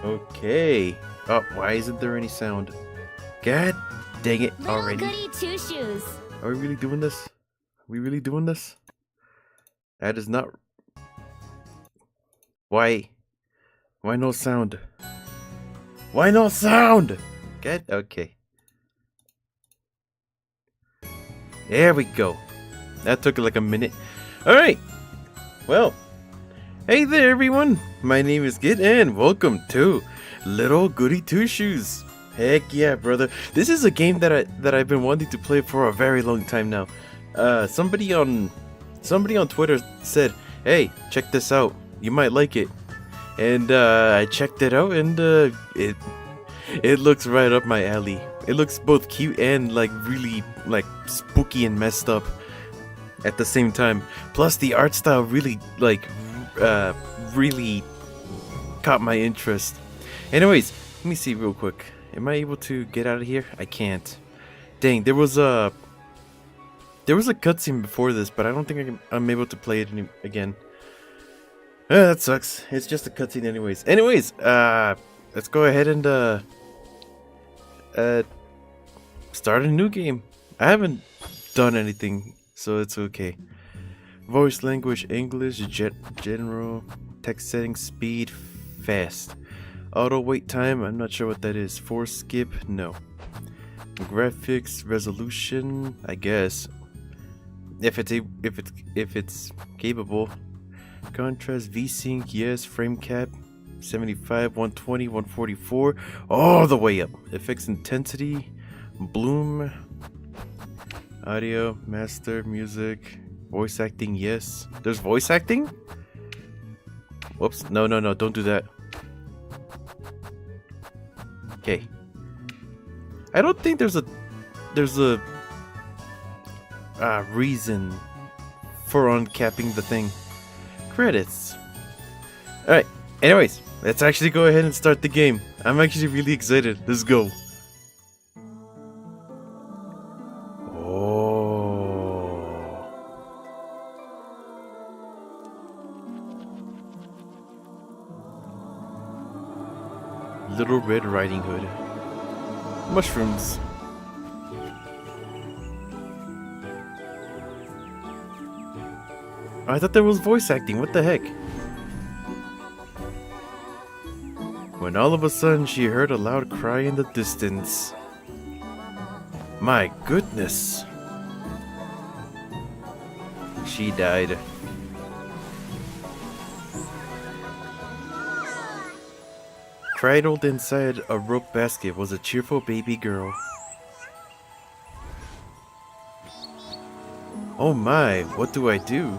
Okay. Oh, why isn't there any sound? God dang it Little already. Goody Two Shoes. Are we really doing this? Are we really doing this? That is not... Why? Why no sound? Why no sound? Good? Okay. There we go. That took like a minute. Alright. Well. Hey there everyone. My name is Kitt and welcome to Little Goody Two Shoes. Heck yeah, brother. This is a game that I've been wanting to play for a very long time now. Somebody on Twitter said, "Hey, check this out. You might like it." And I checked it out, and it looks right up my alley. It looks both cute and like really like spooky and messed up at the same time. Plus, the art style really really caught my interest. Anyways, let me see real quick. Am I able to get out of here? I can't. Dang, there was a cutscene before this, but I don't think I'm able to play it again. That sucks. It's just a cutscene anyways. Let's go ahead and start a new game. I haven't done anything, so it's okay. Voice language English, general, text settings, speed, fast. Auto wait time, I'm not sure what that is. Force skip, no. Graphics, resolution, I guess. If it's capable. Contrast, VSync, yes. Frame cap, 75, 120, 144, all the way up. Effects intensity, bloom, audio, master, music, voice acting, yes. There's voice acting? Whoops, no, don't do that. Okay. I don't think there's a reason for uncapping the thing. Credits. Alright, anyways, let's actually go ahead and start the game. I'm actually really excited. Let's go. Oh. Little Red Riding Hood. Mushrooms. I thought there was voice acting. What the heck? When all of a sudden she heard a loud cry in the distance. My goodness. She died. Cradled inside a rope basket was a cheerful baby girl. Oh my, what do I do?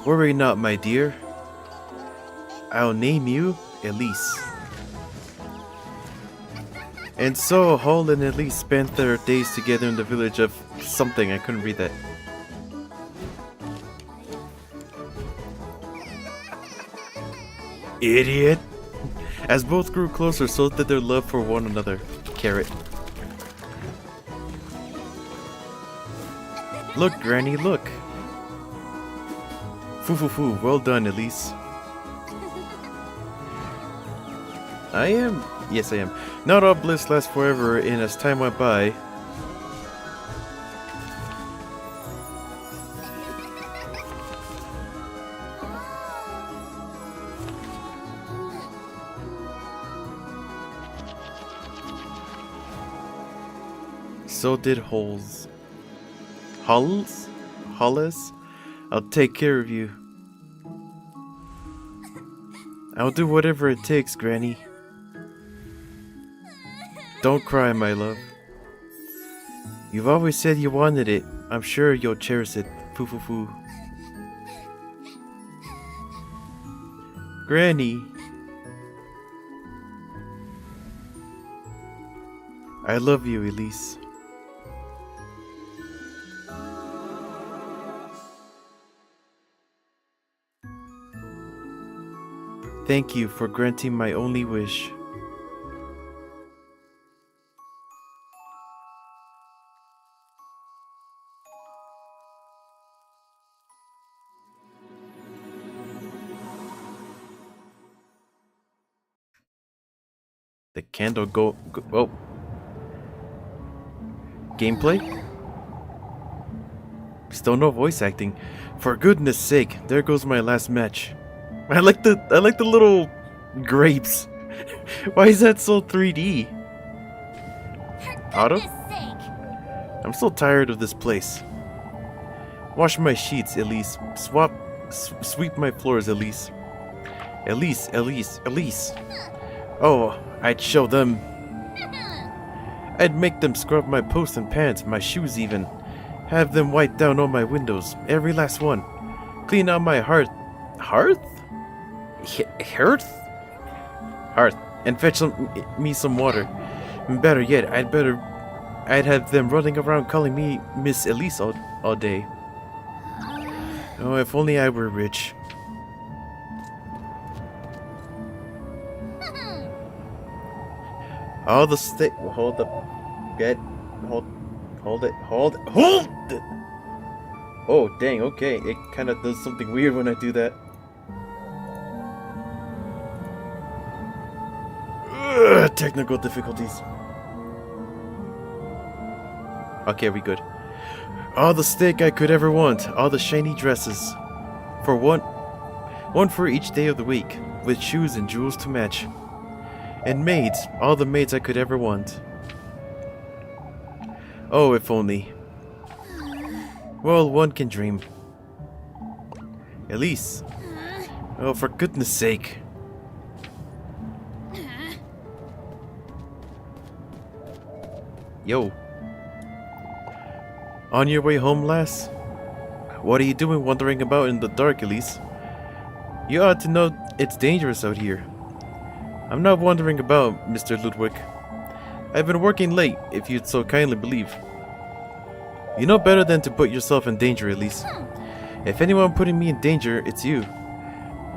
Worry not, my dear. I'll name you Elise. And so Hall and Elise spent their days together in the village of something. I couldn't read that. Idiot! As both grew closer, so did their love for one another. Carrot. Look, Granny, look! Foo, well done, Elise. I am? Yes, I am. Not all bliss lasts forever, and as time went by... so did Holes. Hulls? Hollis? I'll take care of you. I'll do whatever it takes, Granny. Don't cry, my love. You've always said you wanted it. I'm sure you'll cherish it. Foo. Granny. I love you, Elise. Thank you for granting my only wish. The candle go oh. Gameplay? Still no voice acting. For goodness sake, there goes my last match. I like the little grapes. Why is that so 3D? Auto? I'm so tired of this place. Wash my sheets, Elise. Sweep my floors, Elise. Elise. Oh, I'd show them. I'd make them scrub my posts and pants, my shoes even. Have them wipe down all my windows, every last one. Clean out my hearth. Hearth? Hearth. And fetch me some water. Better yet, I'd have them running around calling me Miss Elise all day. Oh, if only I were rich. All the hold the bed. Hold it. Oh, dang, okay. It kind of does something weird when I do that. Ugh, technical difficulties. Okay, we good. All the steak I could ever want. All the shiny dresses. For one for each day of the week. With shoes and jewels to match. And maids. All the maids I could ever want. Oh, if only. Well, one can dream. Elise. Oh, for goodness sake. Yo. On your way home, lass? What are you doing wandering about in the dark, Elise? You ought to know it's dangerous out here. I'm not wandering about, Mr. Ludwig. I've been working late, if you'd so kindly believe. You know better than to put yourself in danger, Elise. If anyone putting me in danger, it's you.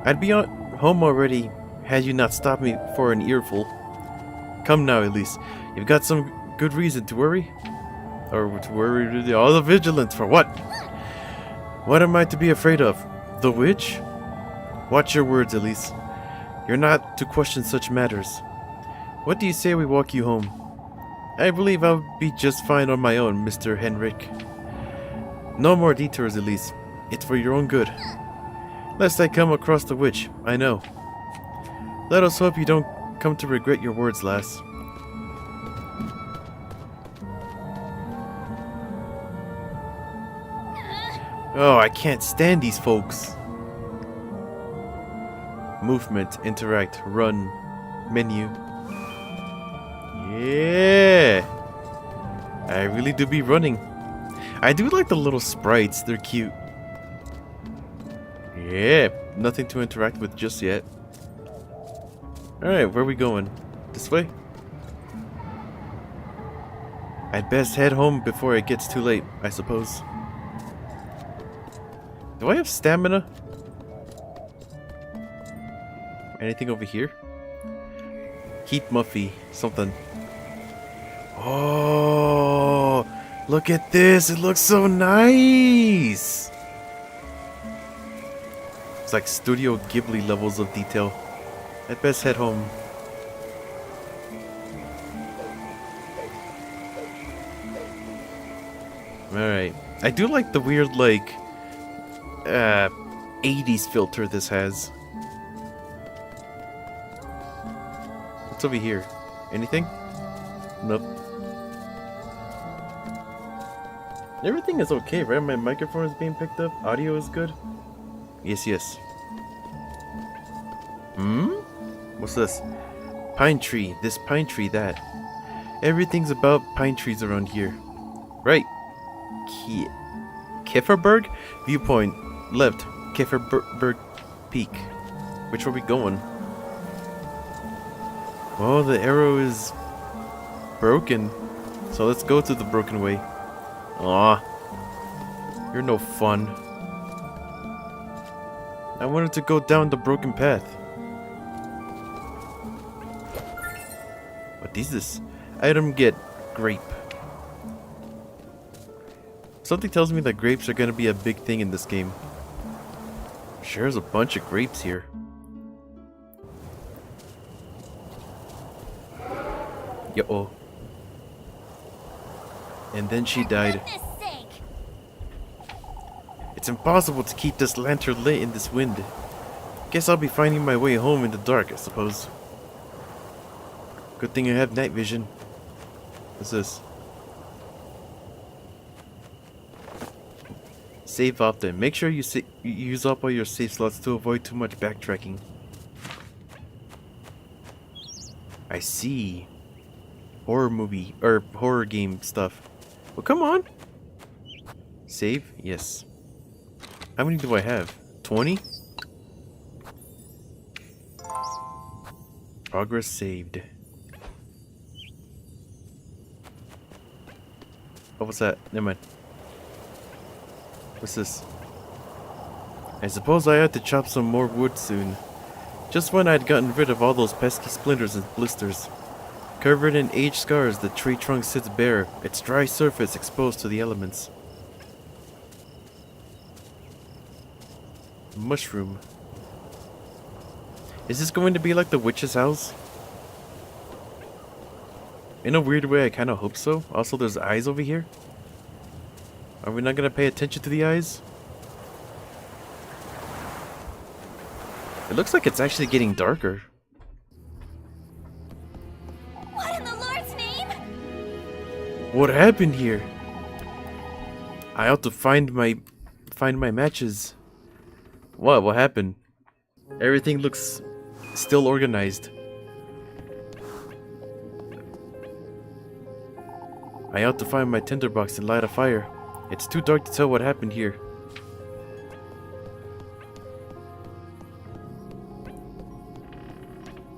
I'd be home already had you not stopped me for an earful. Come now, Elise. You've got some good reason to worry? Or to worry all the vigilance for what? What am I to be afraid of? The witch? Watch your words, Elise. You're not to question such matters. What do you say we walk you home? I believe I'll be just fine on my own, Mr. Henrik. No more detours, Elise. It's for your own good. Lest I come across the witch, I know. Let us hope you don't come to regret your words, lass. Oh, I can't stand these folks. Movement, interact, run, menu. Yeah! I really do be running. I do like the little sprites, they're cute. Yeah, nothing to interact with just yet. Alright, where are we going? This way? I'd best head home before it gets too late, I suppose. Do I have stamina? Anything over here? Heat Muffy, something. Oh, look at this. It looks so nice. It's like Studio Ghibli levels of detail. I'd best head home. Alright. I do like the weird, like, 80s filter this has. What's over here? Anything? Nope. Everything is okay, right? My microphone is being picked up. Audio is good. Yes. What's this? Pine tree. This pine tree, that. Everything's about pine trees around here. Right. Kifferberg? Viewpoint. Left. Kifferberg Peak. Which way are we going? Oh, the arrow is broken. So let's go to the broken way. Aw. You're no fun. I wanted to go down the broken path. What is this? Item get grape. Something tells me that grapes are gonna be a big thing in this game. Sure, there's a bunch of grapes here. Yo-oh. And then she died. It's impossible to keep this lantern lit in this wind. Guess I'll be finding my way home in the dark, I suppose. Good thing I have night vision. What's this? Save often. Make sure you use up all your save slots to avoid too much backtracking. I see. Horror movie, or horror game stuff. Well, come on. Save? Yes. How many do I have? 20? Progress saved. Oh, what's that? Never mind. What's this? I suppose I had to chop some more wood soon. Just when I'd gotten rid of all those pesky splinters and blisters. Covered in aged scars, the tree trunk sits bare, its dry surface exposed to the elements. Mushroom. Is this going to be like the witch's house? In a weird way, I kind of hope so. Also, there's eyes over here. Are we not going to pay attention to the eyes? It looks like it's actually getting darker. What in the Lord's name? What happened here? I ought to find my matches. What happened? Everything looks still organized. I ought to find my tinderbox and light a fire. It's too dark to tell what happened here.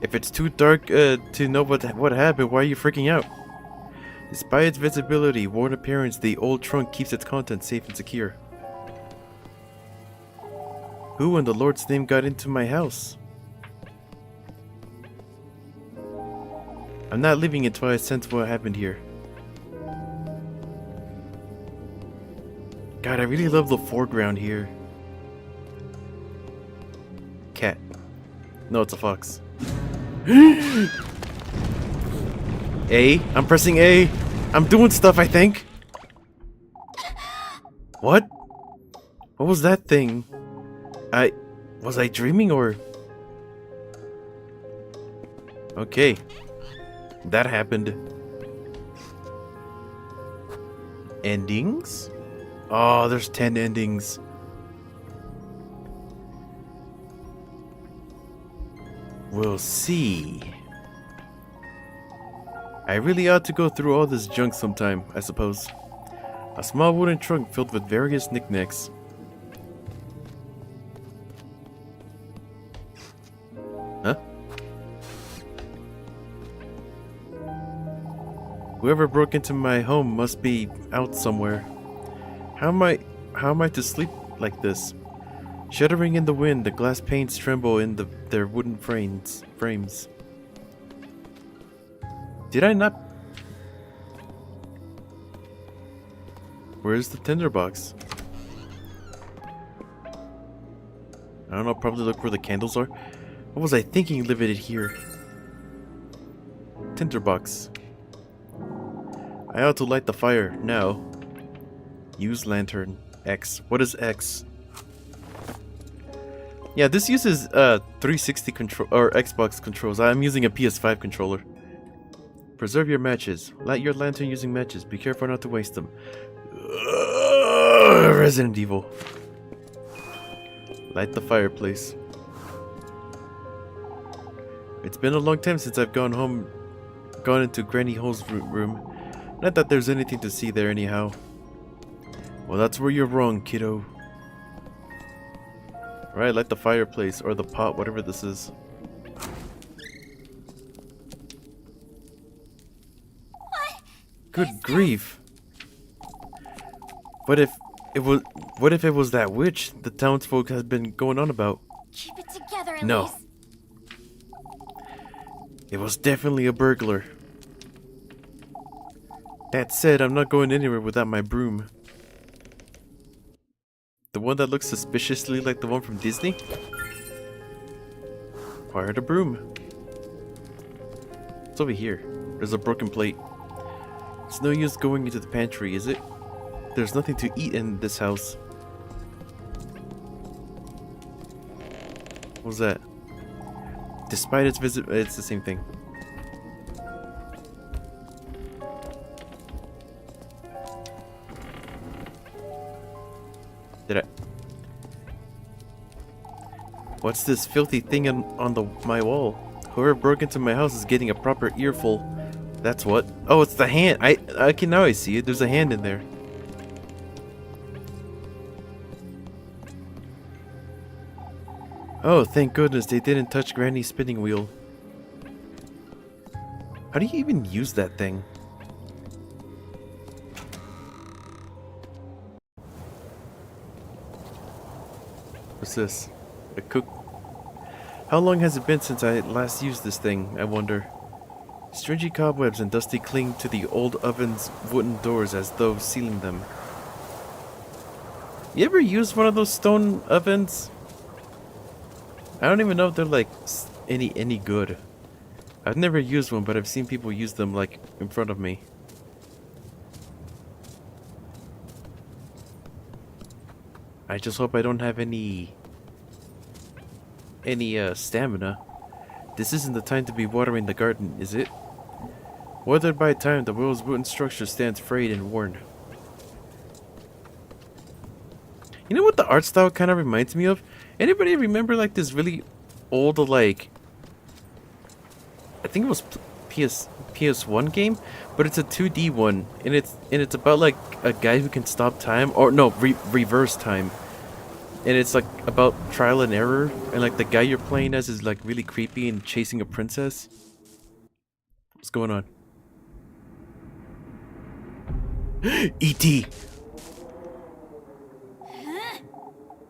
If it's too dark to know what happened, why are you freaking out? Despite its visibility, worn appearance, the old trunk keeps its contents safe and secure. Who in the Lord's name got into my house? I'm not leaving until I sense what happened here. God, I really love the foreground here. Cat. No, it's a fox. A. I'm pressing A. I'm doing stuff, I think. What? What was that thing? Was I dreaming or? Okay. That happened. Endings? Oh, there's 10 endings. We'll see. I really ought to go through all this junk sometime, I suppose. A small wooden trunk filled with various knickknacks. Huh? Whoever broke into my home must be out somewhere. How am I to sleep like this? Shuddering in the wind, the glass panes tremble in their wooden frames. Did I not? Where's the tinderbox? I don't know, probably look where the candles are. What was I thinking leaving it here? Tinderbox. I ought to light the fire now. Use lantern. X. What is X? Yeah, this uses 360 control or Xbox controls. I'm using a PS5 controller. Preserve your matches. Light your lantern using matches. Be careful not to waste them. Resident Evil. Light the fireplace. It's been a long time since I've gone into Granny Hole's room. Not that there's anything to see there anyhow. Well, that's where you're wrong, kiddo. Alright, light the fireplace, or the pot, whatever this is. What? Good grief. What if it was that witch the townsfolk has been going on about? Keep it together, Elise. No. It was definitely a burglar. That said, I'm not going anywhere without my broom. The one that looks suspiciously like the one from Disney? Acquired a broom. What's over here? There's a broken plate. It's no use going into the pantry, is it? There's nothing to eat in this house. What was that? Despite its visit, it's the same thing. Did I? What's this filthy thing on my wall? Whoever broke into my house is getting a proper earful. That's what. Oh, it's the hand. I can now I see it. There's a hand in there. Oh, thank goodness they didn't touch Granny's spinning wheel. How do you even use that thing? What's this? A cook. How long has it been since I last used this thing, I wonder? Stringy cobwebs and dusty cling to the old oven's wooden doors as though sealing them. You ever use one of those stone ovens? I don't even know if they're like any good. I've never used one, but I've seen people use them like in front of me. I just hope I don't have any stamina. This isn't the time to be watering the garden, is it? Weathered by time, the world's wooden structure stands frayed and worn. You know what the art style kind of reminds me of? Anybody remember like this really old, like, I think it was PS1 game, but it's a 2D one, and it's about like a guy who can stop time, or no, reverse time, and it's like about trial and error, and like the guy you're playing as is like really creepy and chasing a princess. What's going on? E.T.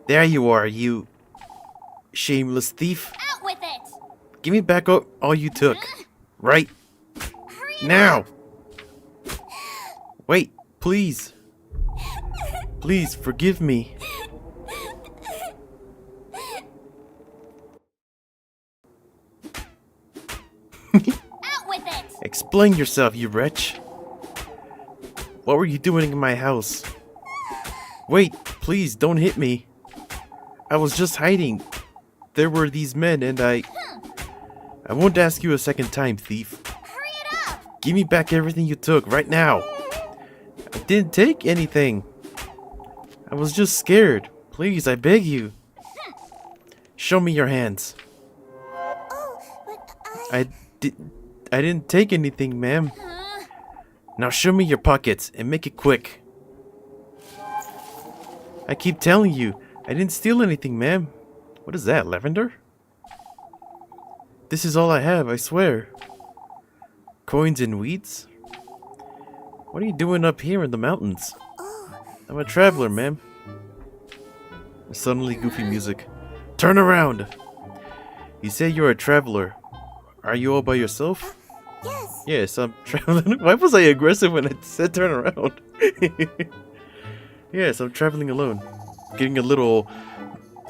There you are, you shameless thief. Out with it! Give me back all you took. Right Hurry now! Wait, please. Please, forgive me. Out with it! Explain yourself, you wretch. What were you doing in my house? Wait, please, don't hit me. I was just hiding. There were these men and I won't ask you a second time, thief. Hurry it up! Give me back everything you took, right now. I didn't take anything. I was just scared. Please, I beg you. Show me your hands. Oh, but I didn't take anything, ma'am. Now show me your pockets and make it quick. I keep telling you, I didn't steal anything, ma'am. What is that, lavender? This is all I have, I swear. Coins and weeds? What are you doing up here in the mountains? I'm a traveler, ma'am. Suddenly goofy music. Turn around! You say you're a traveler. Are you all by yourself? Yes. Yes, I'm traveling. Why was I aggressive when I said turn around? Yes, I'm traveling alone. Getting a little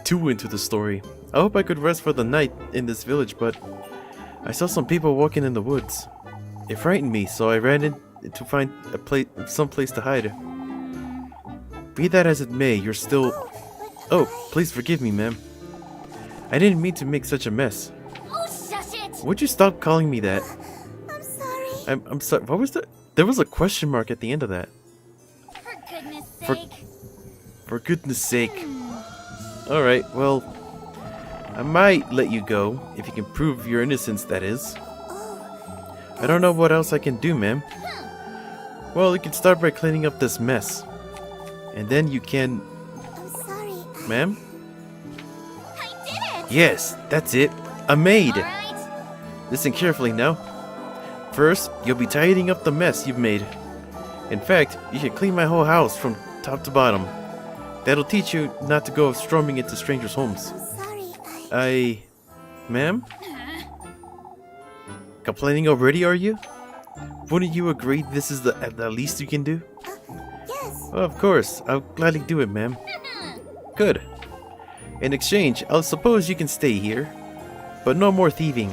too into the story. I hope I could rest for the night in this village, but I saw some people walking in the woods. It frightened me, so I ran in to find some place to hide. Be that as it may, you're still... Oh, please forgive me, ma'am. I didn't mean to make such a mess. Oh, shush it! Would you stop calling me that? I'm sorry. I'm sorry. What was that? There was a question mark at the end of that. For goodness For- sake. For goodness sake. Alright, well, I might let you go, if you can prove your innocence, that is. I don't know what else I can do, ma'am. Well, you can start by cleaning up this mess. And then you can... I'm sorry. Ma'am? I did it! Yes, that's it. A maid! Alright. Listen carefully now. First, you'll be tidying up the mess you've made. In fact, you should clean my whole house from top to bottom. That'll teach you not to go storming into strangers' homes. I'm sorry. Ma'am? Complaining already, are you? Wouldn't you agree this is the least you can do? Yes. Oh, of course. I'll gladly do it, ma'am. Good. In exchange, I'll suppose you can stay here. But no more thieving.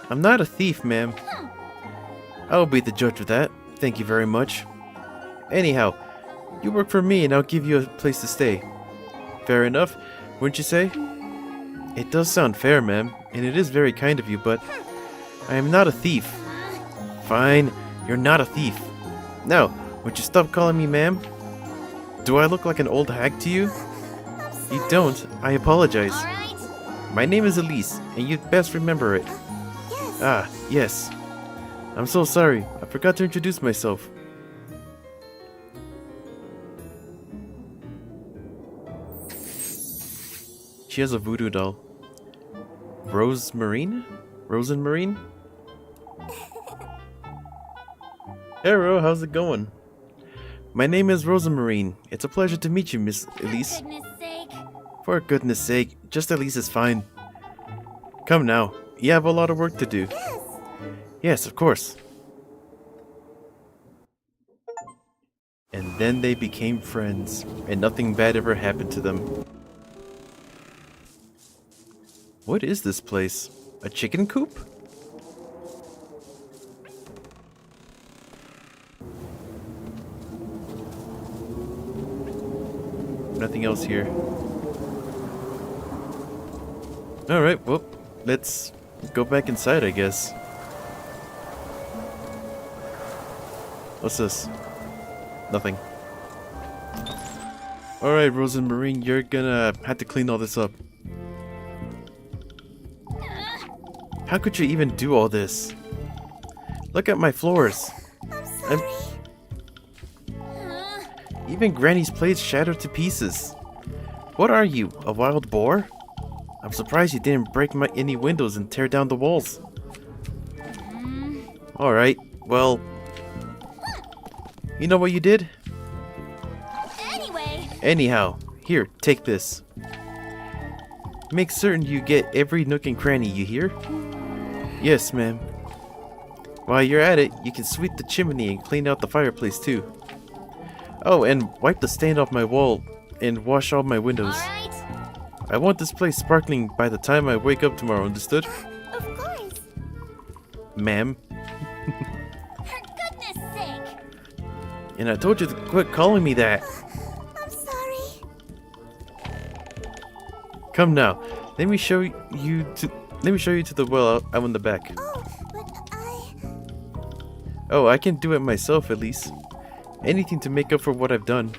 I'm not a thief, ma'am. I'll be the judge of that. Thank you very much. Anyhow, you work for me and I'll give you a place to stay. Fair enough, wouldn't you say? It does sound fair, ma'am, and it is very kind of you, but I am not a thief. Fine, you're not a thief. Now, would you stop calling me ma'am? Do I look like an old hag to you? You don't. I apologize. My name is Elise, and you'd best remember it. Yes. Ah, yes. I'm so sorry. I forgot to introduce myself. She has a voodoo doll. Rosemarine? Rosenmarine? Hello, how's it going? My name is Rosemarine. It's a pleasure to meet you, Miss Elise. For goodness sake. For goodness sake, just Elise is fine. Come now, you have a lot of work to do. Yes. Yes, of course. And then they became friends, and nothing bad ever happened to them. What is this place? A chicken coop? Nothing else here. Alright, well, let's go back inside, I guess. What's this? Nothing. Alright, Rosemarine, you're gonna have to clean all this up. How could you even do all this? Look at my floors. I'm sorry. Even Granny's plates shattered to pieces. What are you, a wild boar? I'm surprised you didn't break any windows and tear down the walls. Alright, well... You know what you did? Anyway. Anyhow, here, take this. Make certain you get every nook and cranny, you hear? Yes, ma'am. While you're at it, you can sweep the chimney and clean out the fireplace too. Oh, and wipe the stain off my wall and wash all my windows. Alright. I want this place sparkling by the time I wake up tomorrow, understood? Of course. Ma'am. For goodness sake. And I told you to quit calling me that. I'm sorry. Come now, let me show you to the well out in the back. Oh, but I... Oh, I can do it myself at least. Anything to make up for what I've done.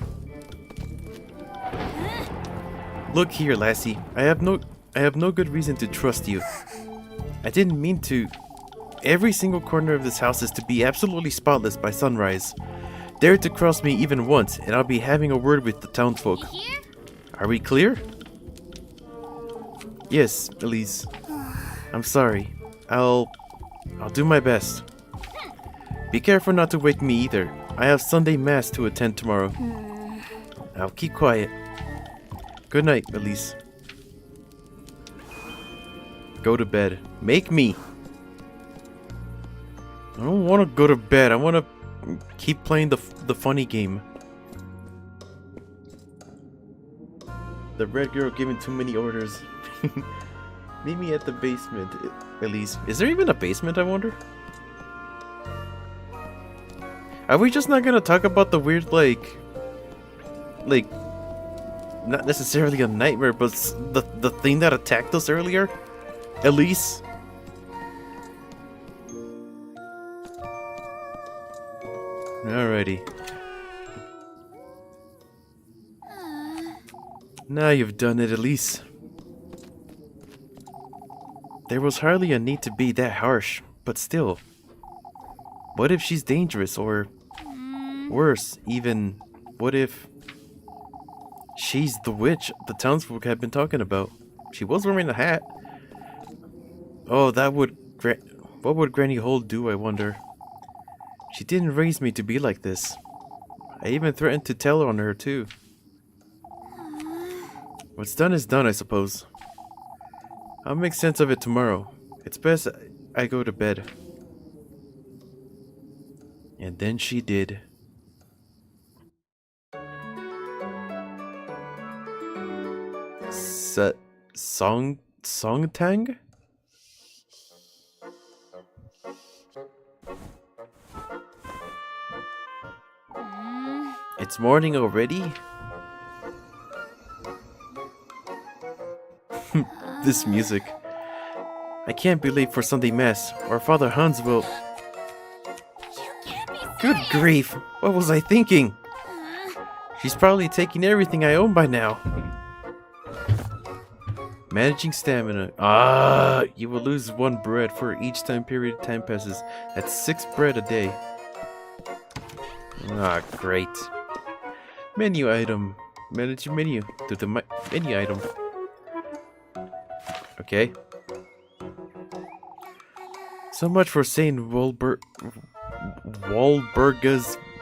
Look here, lassie. I have no good reason to trust you. I didn't mean to. Every single corner of this house is to be absolutely spotless by sunrise. Dare to cross me even once, and I'll be having a word with the townsfolk. You hear? Are we clear? Yes, Elise. I'm sorry. I'll do my best. Be careful not to wake me either. I have Sunday Mass to attend tomorrow. I'll keep quiet. Good night, Elise. Go to bed. Make me. I don't want to go to bed. I want to keep playing the funny game. The red girl giving too many orders. Meet me at the basement, Elise. Is there even a basement, I wonder? Are we just not gonna talk about the weird, like, not necessarily a nightmare, but the thing that attacked us earlier? Elise? Alrighty. Now you've done it, Elise. There was hardly a need to be that harsh, but still. What if she's dangerous, or worse, even, what if she's the witch the townsfolk have been talking about? She was wearing a hat. Oh, what would Granny Hold do, I wonder? She didn't raise me to be like this. I even threatened to tell on her, too. What's done is done, I suppose. I'll make sense of it tomorrow. It's best I go to bed. And then she did. Songtang? It's morning already? This music. I can't be late for Sunday Mass, or Father Hans will... You can't be Good grief! What was I thinking? She's probably taking everything I own by now. Managing stamina. Ah, you will lose 1 bread for each time period time passes. That's 6 bread a day. Ah, great. Menu item. Manage your menu through the menu item. Okay. So much for Saint Walburga's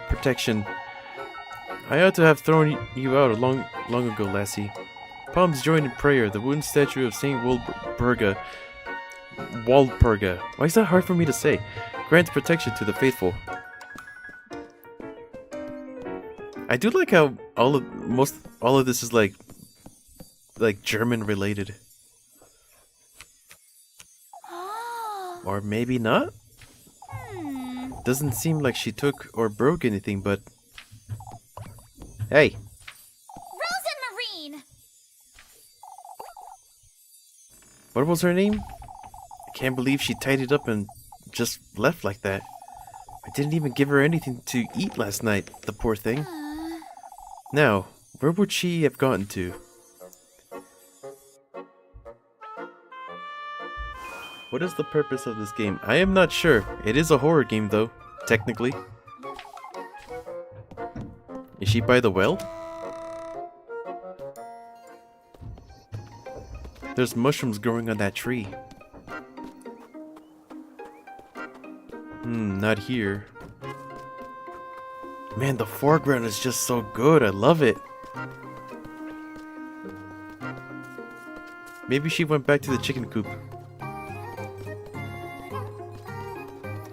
protection. I ought to have thrown you out long ago, lassie. Palms joined in prayer. The wooden statue of Saint Walburga. Why is that hard for me to say? Grants protection to the faithful. I do like how all of this is like German related. Or maybe not? Doesn't seem like she took or broke anything, but... Hey! Rosenmarine! What was her name? I can't believe she tied it up and just left like that. I didn't even give her anything to eat last night, the poor thing. Now, where would she have gotten to? What is the purpose of this game? I am not sure. It is a horror game though, technically. Is she by the well? There's mushrooms growing on that tree. Not here. Man, the foreground is just so good. I love it. Maybe she went back to the chicken coop.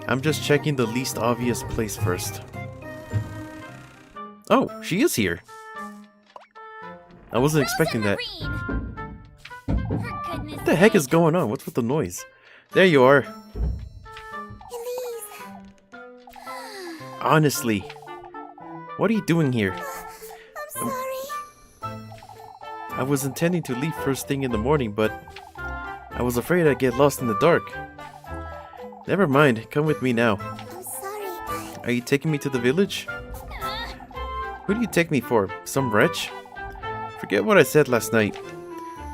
I'm just checking the least obvious place first. Oh, she is here. I wasn't expecting that. What the heck is going on? What's with the noise? There you are. Elise. Honestly, what are you doing here? I'm sorry. I was intending to leave first thing in the morning, but I was afraid I'd get lost in the dark. Never mind, come with me now. I'm sorry. Are you taking me to the village? Who do you take me for? Some wretch? Forget what I said last night.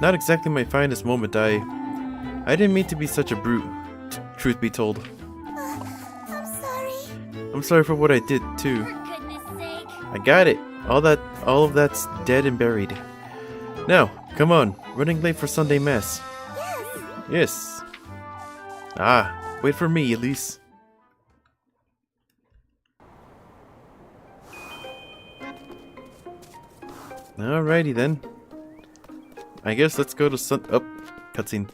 Not exactly my finest moment. I didn't mean to be such a brute, truth be told. I'm sorry. I'm sorry for what I did, too. For goodness sake. I got it. All of that's dead and buried. Now, come on. Running late for Sunday Mass. Yes. Yes. Ah, wait for me, Elise. Alrighty then. I guess let's go to cutscene.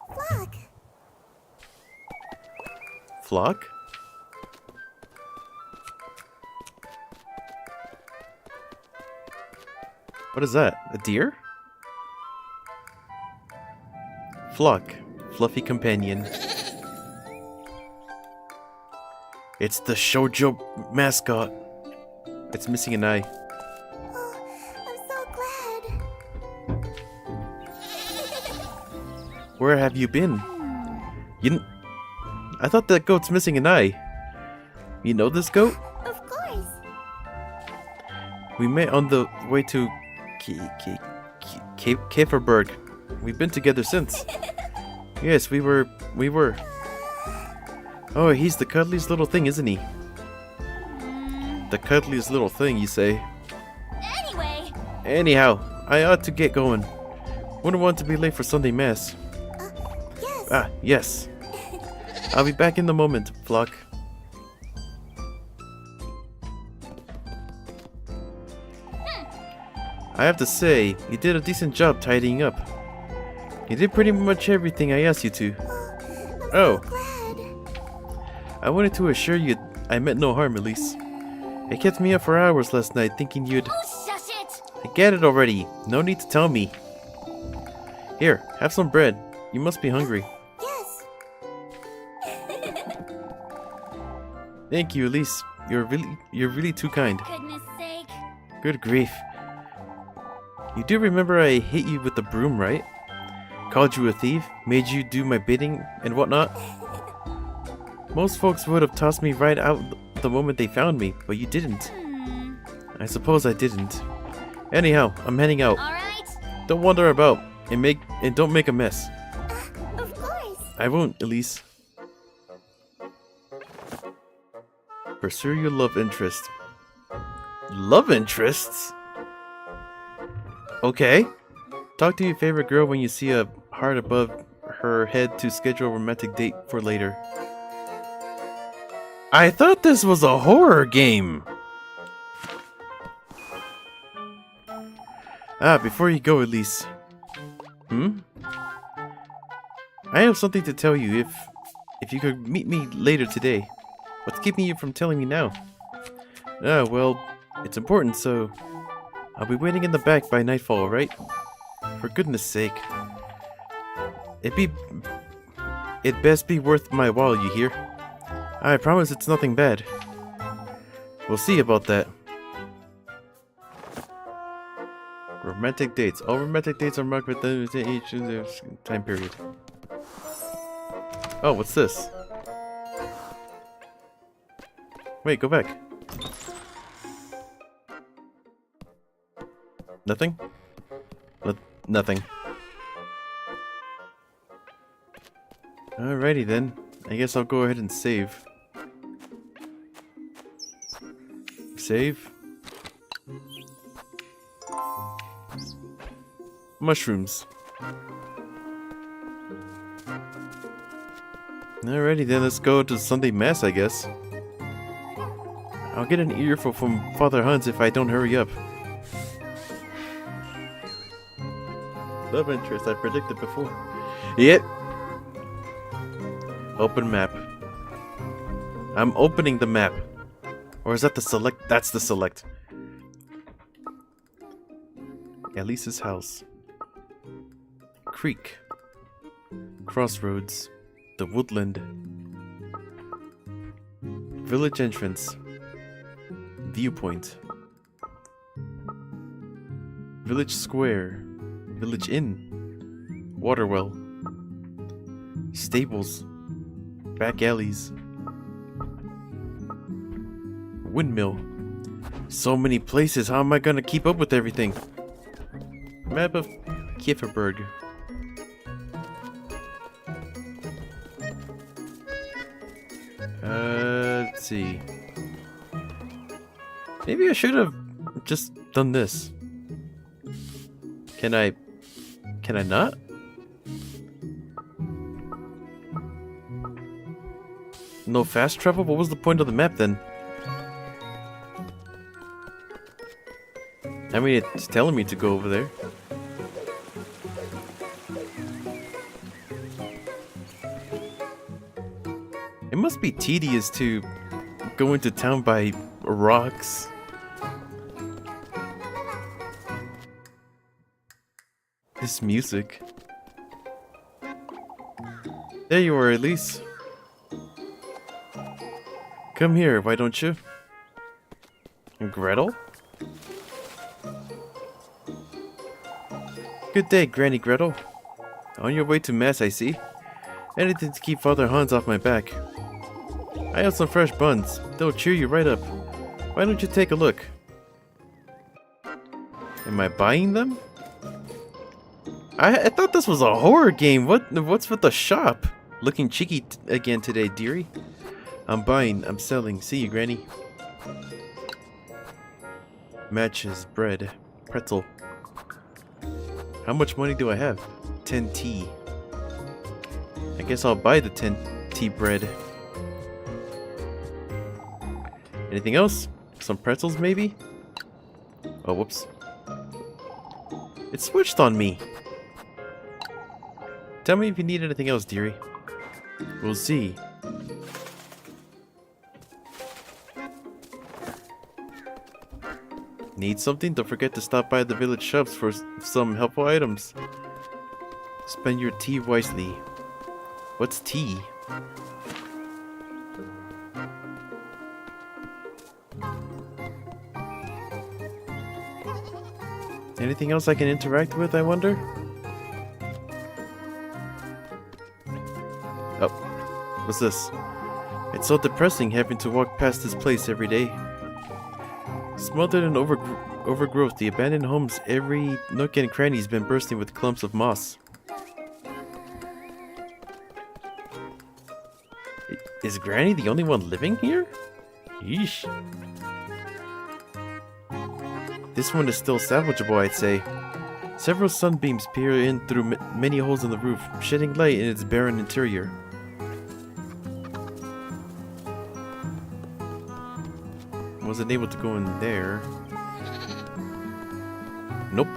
Flock. Flock? What is that? A deer? Flock. Fluffy companion. It's the shoujo mascot. It's missing an eye. Oh, I'm so glad. Where have you been? I thought that goat's missing an eye. You know this goat? Of course. We met on the way to Käferberg. We've been together since. Yes, we were. Oh, he's the cuddliest little thing, isn't he? The cuddliest little thing, you say? Anyway. Anyhow, I ought to get going. Wouldn't want to be late for Sunday Mass. Yes. Ah, yes. I'll be back in a moment, Flock. I have to say, you did a decent job tidying up. You did pretty much everything I asked you to. I'm Oh. so glad. I wanted to assure you I meant no harm, Elise. It kept me up for hours last night thinking you'd... Oh, shush it. I get it already. No need to tell me. Here, have some bread. You must be hungry. Yes. Thank you, Elise. You're really too kind. Goodness sake. Good grief. You do remember I hit you with the broom, right? Called you a thief, made you do my bidding and whatnot? Most folks would have tossed me right out the moment they found me, but you didn't. I suppose I didn't. Anyhow, I'm heading out. Alright. Don't wander about and don't make a mess. Of course. I won't, Elise. Pursue your love interest. Love interests? Okay. Talk to your favorite girl when you see a heart above her head to schedule a romantic date for later. I thought this was a horror game. Before you go, Elise. I have something to tell you if you could meet me later today. What's keeping you from telling me now? Well, it's important, so I'll be waiting in the back by nightfall, right? For goodness sake. It'd best be worth my while, you hear? I promise it's nothing bad. We'll see about that. Romantic dates. All romantic dates are marked with each time period. Oh, what's this? Wait, go back. Nothing? Nothing. Alrighty then. I guess I'll go ahead and save. Save. Mushrooms. Alrighty then, let's go to Sunday Mass, I guess. I'll get an earful from Father Hans if I don't hurry up. Love interest, I predicted before. Yep. Open map. I'm opening the map. Or is that the select? That's the select. Elise's house. Creek. Crossroads. The woodland. Village entrance. Viewpoint. Village square. Village inn. Waterwell. Stables. Back alleys. Windmill. So many places, how am I gonna keep up with everything? Map of Kieferberg. Let's see. Maybe I should have just done this. Can I not? No fast travel? What was the point of the map then? I mean, it's telling me to go over there. It must be tedious to go into town by rocks. This music. There you are, Elise. Come here, why don't you? Gretel? Good day, Granny Gretel. On your way to Mass, I see. Anything to keep Father Hans off my back. I have some fresh buns. They'll cheer you right up. Why don't you take a look? Am I buying them? I thought this was a horror game. What's with the shop? Looking cheeky again today, dearie. I'm buying, I'm selling. See you, Granny. Matches, bread, pretzel. How much money do I have? 10 tea. I guess I'll buy the 10 tea bread. Anything else? Some pretzels, maybe? Oh, whoops. It switched on me. Tell me if you need anything else, dearie. We'll see. Need something? Don't forget to stop by the village shops for some helpful items. Spend your tea wisely. What's tea? Anything else I can interact with, I wonder? Oh, what's this? It's so depressing having to walk past this place every day. Smothered in overgrowth, the abandoned home's every nook and cranny's been bursting with clumps of moss. Is Granny the only one living here? Yeesh. This one is still salvageable, I'd say. Several sunbeams peer in through many holes in the roof, shedding light in its barren interior. Wasn't able to go in there. Nope.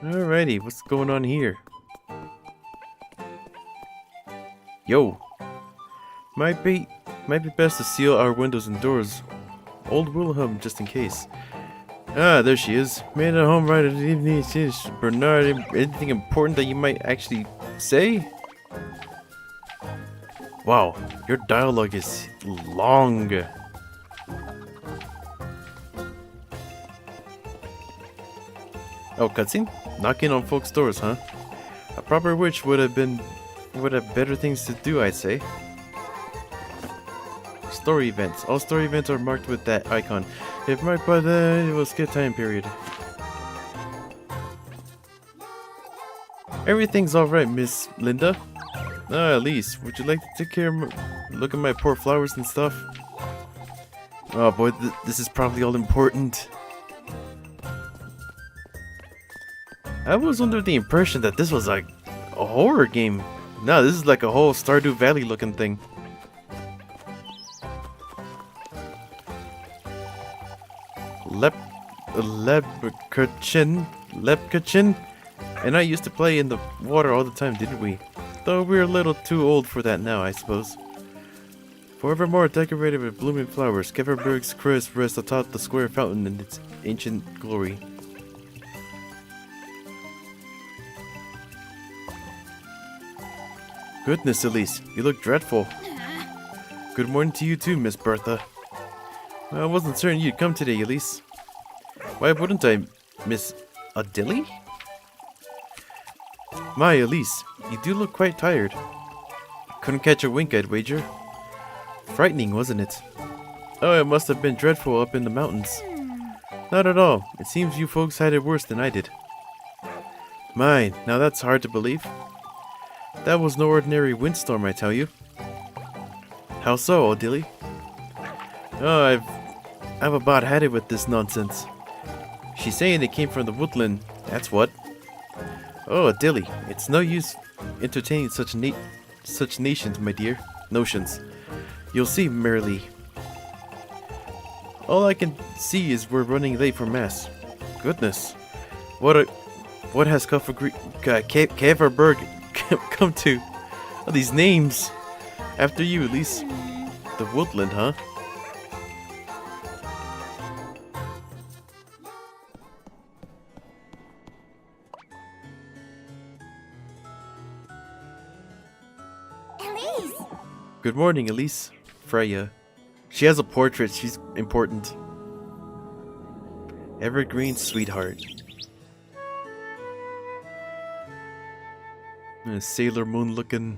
Alrighty, what's going on here? Yo! Might be best to seal our windows and doors. Old Wilhelm, just in case. Ah, there she is. Made it home right at the evening. Bernard, anything important that you might actually say? Wow, your dialogue is long. Oh, cutscene? Knocking on folks' doors, huh? A proper witch would have better things to do, I'd say. Story events. All story events are marked with that icon. If marked by that, it will skip time period. Everything's alright, Miss Linda. Ah, Elise, would you like to take care of look at my poor flowers and stuff? Oh boy, this is probably all important. I was under the impression that this was like a horror game. No, this is like a whole Stardew Valley looking thing. Lepkachin, and I used to play in the water all the time, didn't we? Though we're a little too old for that now, I suppose. Forevermore decorated with blooming flowers, Keverberg's crest rests atop the square fountain in its ancient glory. Goodness, Elise, you look dreadful. Good morning to you too, Miss Bertha. I wasn't certain you'd come today, Elise. Why wouldn't I, Miss Adili? My, Elise, you do look quite tired. Couldn't catch a wink, I'd wager. Frightening, wasn't it? Oh, it must have been dreadful up in the mountains. Not at all. It seems you folks had it worse than I did. My, now that's hard to believe. That was no ordinary windstorm, I tell you. How so, Odili? Oh, I've about had it with this nonsense. She's saying it came from the woodland, that's what. Oh, Odili, it's no use entertaining such nations, my dear. Notions. You'll see, merely. All I can see is we're running late for mass. Goodness. What has Keverberg come to? Oh, these names. After you, at least. The woodland, huh? Elise! Good morning, Elise. Freya. She has a portrait. She's important. Evergreen sweetheart. Sailor Moon looking.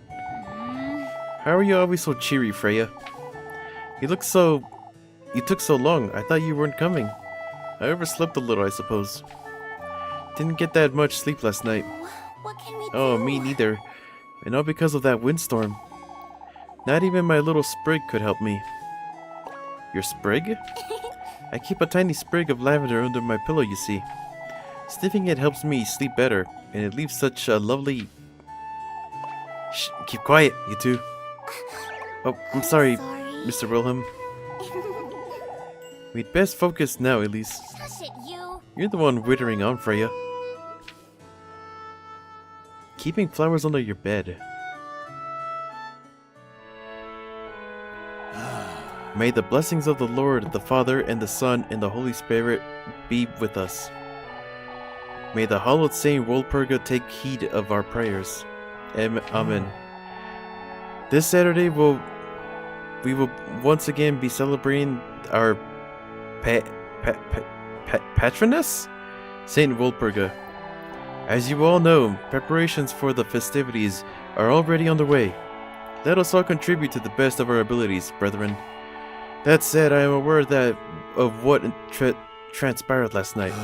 How are you always so cheery, Freya? You took so long. I thought you weren't coming. I overslept a little, I suppose. Didn't get that much sleep last night. What can we do? Oh, me neither. And all because of that windstorm. Not even my little sprig could help me. Your sprig? I keep a tiny sprig of lavender under my pillow, you see. Sniffing it helps me sleep better, and it leaves such a lovely... Shh, keep quiet, you two. Oh, I'm sorry, Mr. Wilhelm. We'd best focus now, Elise. Hush it, you. You're the one wittering on, Freya. Keeping flowers under your bed. May the blessings of the Lord, the Father, and the Son, and the Holy Spirit be with us. May the hallowed Saint Wolperga take heed of our prayers. Amen. This Saturday will we will once again be celebrating our patroness, Saint Walpurga. As you all know, preparations for the festivities are already underway. Let us all contribute to the best of our abilities, brethren. That said, I am aware of what transpired last night.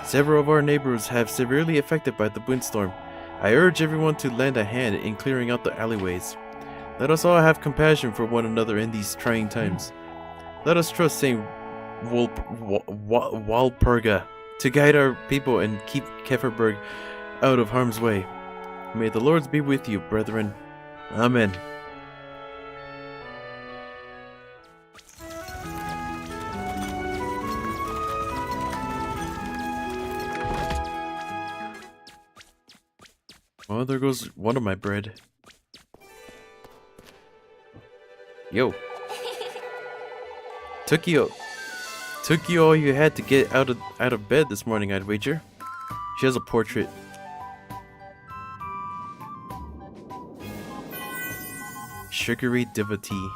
Several of our neighbors have severely affected by the windstorm. I urge everyone to lend a hand in clearing out the alleyways. Let us all have compassion for one another in these trying times. Let us trust Saint Walpurga to guide our people and keep Kefferberg out of harm's way. May the Lord be with you, brethren. Amen. Well, there goes one of my bread. Yo. Took you all you had to get out of bed this morning, I'd wager. She has a portrait. Sugary devotee.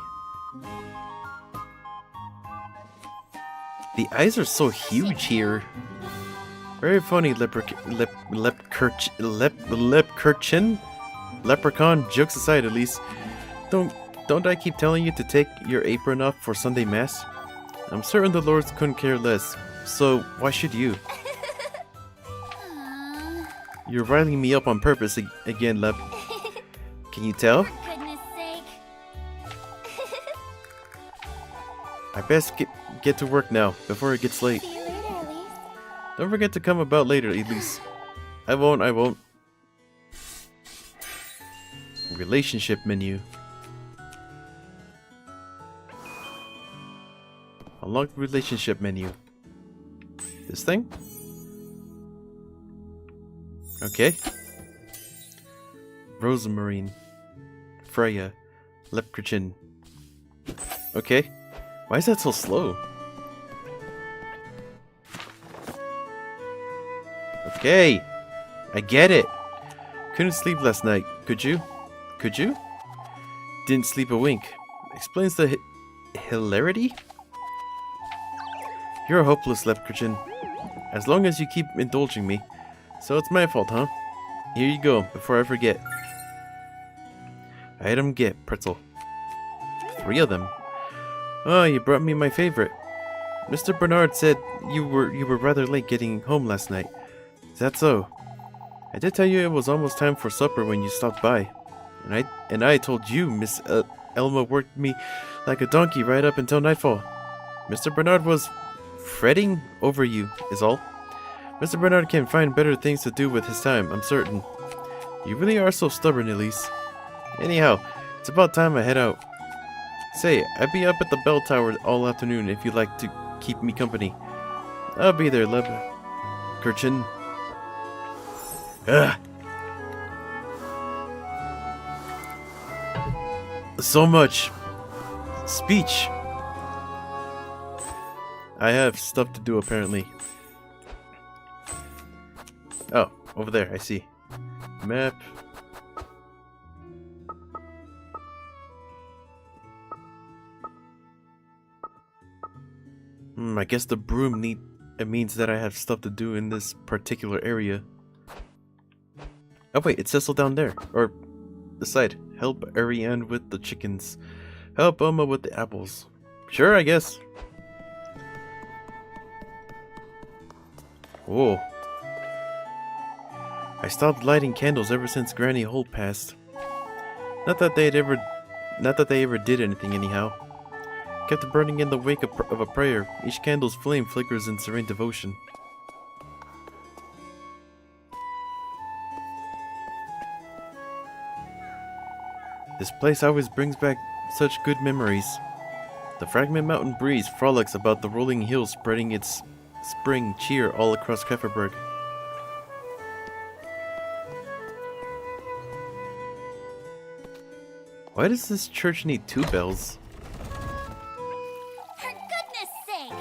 The eyes are so huge here. Very funny, leprechaun. Jokes aside, at least. Don't I keep telling you to take your apron off for Sunday Mass? I'm certain the Lords couldn't care less, so why should you? You're riling me up on purpose again, Lep. Can you tell? For goodness sake. I best get to work now, before it gets late. See you later, Elise. Don't forget to come about later, Elise. I won't. Relationship menu. Unlock relationship menu. This thing? Okay. Rosamarine. Freya. Leprechaun. Okay. Why is that so slow? Okay. I get it. Couldn't sleep last night. Could you? Could you? Didn't sleep a wink. Explains the hilarity? You're a hopeless leprechaun. As long as you keep indulging me. So it's my fault, huh? Here you go, before I forget. Item get, pretzel. 3 of them. Oh, you brought me my favorite. Mr. Bernard said you were rather late getting home last night. Is that so? I did tell you it was almost time for supper when you stopped by. And I told you Miss Elma worked me like a donkey right up until nightfall. Mr. Bernard was fretting over you, is all. Mr. Bernard can find better things to do with his time, I'm certain. You really are so stubborn, Elise. Anyhow, it's about time I head out. Say, I'll be up at the bell tower all afternoon if you'd like to keep me company. I'll be there, Kirchen. Ugh. So much speech. I have stuff to do, apparently. Oh, over there, I see. Map. I guess the broom means that I have stuff to do in this particular area. Oh wait, it says so down there. Or the side. Help Ariane with the chickens. Help Elma with the apples. Sure, I guess. Whoa. I stopped lighting candles ever since Granny Holt passed. Not that they ever did anything anyhow. Kept burning in the wake of a prayer. Each candle's flame flickers in serene devotion. This place always brings back such good memories. The Fragment Mountain breeze frolics about the rolling hills, spreading its spring cheer all across Kefferberg. Why does this church need 2 bells? For goodness sake!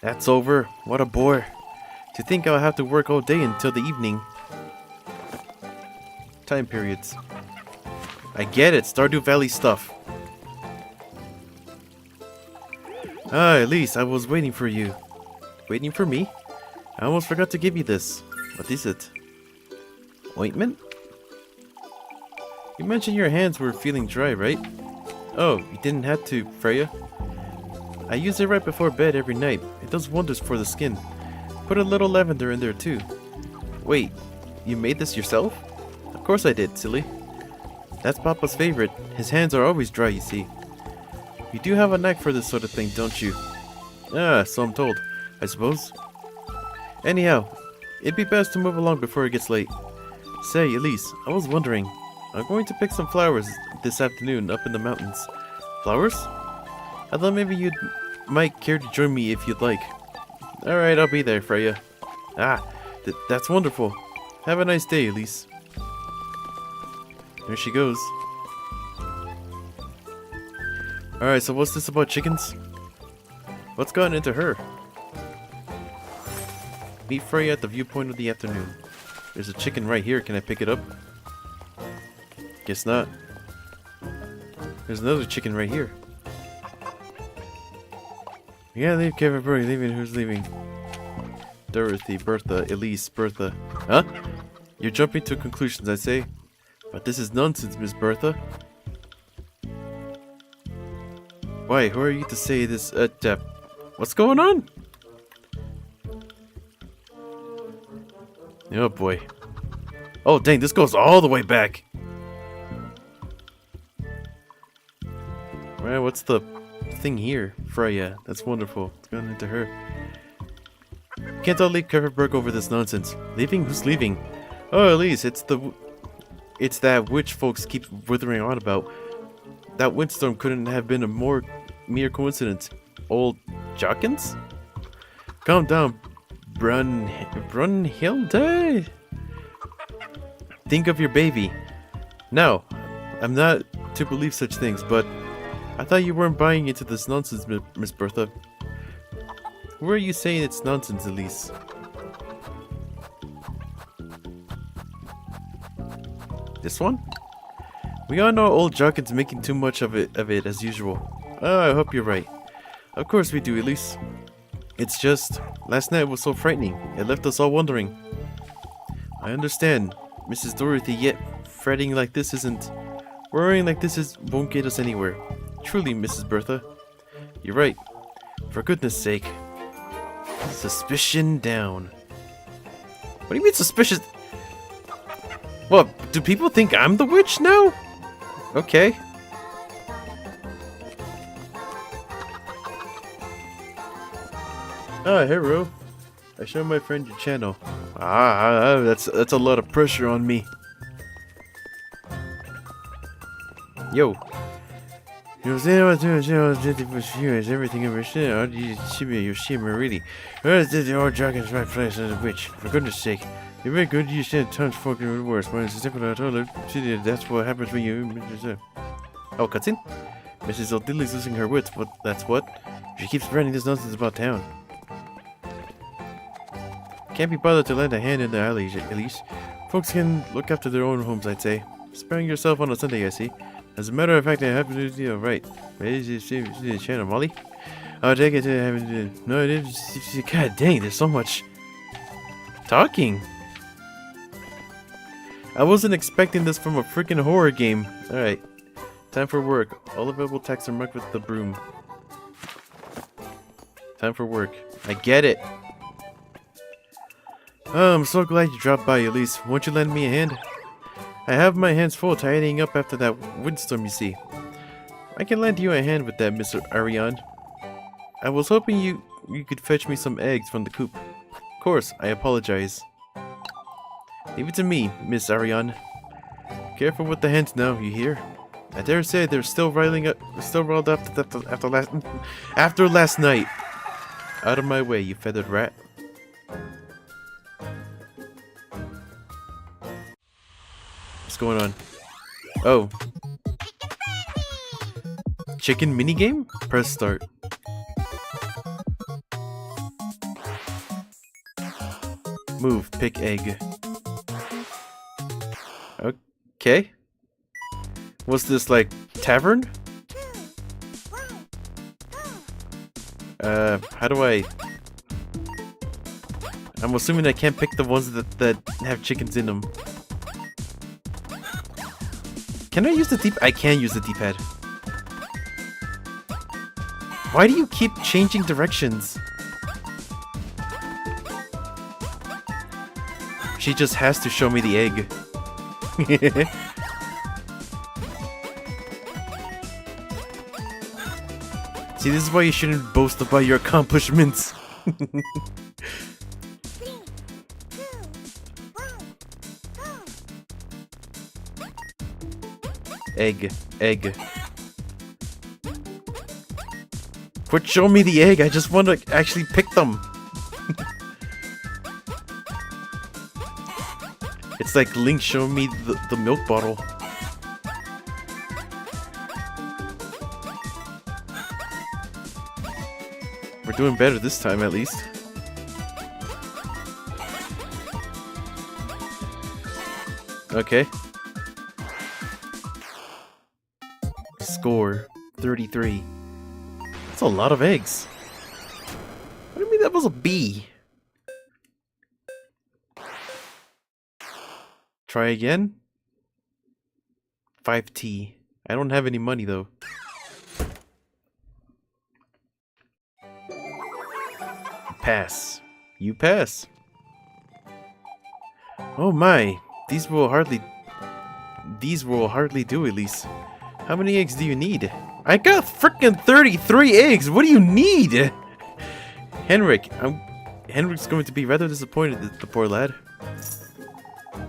That's over. What a bore. To think I'll have to work all day until the evening. Time periods. I get it, Stardew Valley stuff. Ah, Elise, I was waiting for you. Waiting for me? I almost forgot to give you this. What is it? Ointment? You mentioned your hands were feeling dry, right? Oh, you didn't have to, Freya. I use it right before bed every night. It does wonders for the skin. Put a little lavender in there too. Wait, you made this yourself? Of course I did, silly. That's Papa's favorite. His hands are always dry, you see. You do have a knack for this sort of thing, don't you? Ah, so I'm told, I suppose. Anyhow, it'd be best to move along before it gets late. Say, Elise, I was wondering. I'm going to pick some flowers this afternoon up in the mountains. Flowers? I thought maybe you might care to join me if you'd like. Alright, I'll be there, Freya. Ah, that's wonderful. Have a nice day, Elise. There she goes. Alright, so what's this about chickens? What's gotten into her? Meet Freya at the viewpoint of the afternoon. There's a chicken right here. Can I pick it up? Guess not. There's another chicken right here. We gotta leave Kevin Brody. Leaving. Who's leaving? Dorothy, Bertha, Elise, Bertha. Huh? You're jumping to conclusions, I say. But this is nonsense, Miss Bertha. Why? Who are you to say this? What's going on? Oh boy. Oh dang, this goes all the way back. Right, what's the thing here? Freya, that's wonderful. It's going into her. Can't all leave Coverberg over this nonsense. Leaving? Who's leaving? Oh, Elise, it's that witch folks keep withering on about. That windstorm couldn't have been a mere coincidence. Old Jockins? Calm down, Brunhilde? Think of your baby. No, I'm not to believe such things, but I thought you weren't buying into this nonsense, Miss Bertha. Who are you saying it's nonsense, Elise? This one? We all know old Jockins making too much of it as usual. Oh, I hope you're right. Of course we do, Elise. It's just, last night was so frightening. It left us all wondering. I understand, Mrs. Dorothy, yet fretting like this worrying like this won't get us anywhere. Truly, Mrs. Bertha. You're right. For goodness sake. Suspicion down. What do you mean suspicious? What, do people think I'm the witch now? Okay. Ah, hero. I show my friend your channel. That's a lot of pressure on me. Yo. Everything ever said. You shame really. Where is the old Jockins right place as a witch? For goodness sake. You're very good, you said tons fucking worse. But it's different, I told her. That's what happens when you. Oh, cutscene? Mrs. O'Dilly's losing her wits, but that's what? She keeps spreading this nonsense about town. Can't be bothered to lend a hand in the alley, Elise. Folks can look after their own homes, I'd say. Sparing yourself on a Sunday, I see. As a matter of fact, I happen to do right. Ready to see the channel, Molly? I'll take it to have no, it is. God dang, there's so much talking. I wasn't expecting this from a freaking horror game. Alright. Time for work. All available texts are marked with the broom. Time for work. I get it. Oh, I'm so glad you dropped by, Elise. Won't you lend me a hand? I have my hands full tidying up after that windstorm, you see. I can lend you a hand with that, Mr. Ariane. I was hoping you could fetch me some eggs from the coop. Of course, I apologize. Leave it to me, Miss Ariane. Careful with the hens now, you hear? I dare say they're still riled up after last night. Out of my way, you feathered rat. What's going on? Oh. Chicken minigame? Press start. Move, pick egg. Okay. What's this, like, tavern? How do I... I'm assuming I can't pick the ones that have chickens in them. Can I use the D... I can use the D-pad. Why do you keep changing directions? She just has to show me the egg. See, this is why you shouldn't boast about your accomplishments. Egg. Egg. Quit showing me the egg, I just want to actually pick them. It's like Link showing me the milk bottle. We're doing better this time, at least. Okay. Score 33. That's a lot of eggs. What do you mean that was a B? Try again. 5T. I don't have any money though. Pass. You pass. Oh my. These will hardly do, Elise. How many eggs do you need? I got frickin' 33 eggs! What do you need? Henrik's going to be rather disappointed, the poor lad.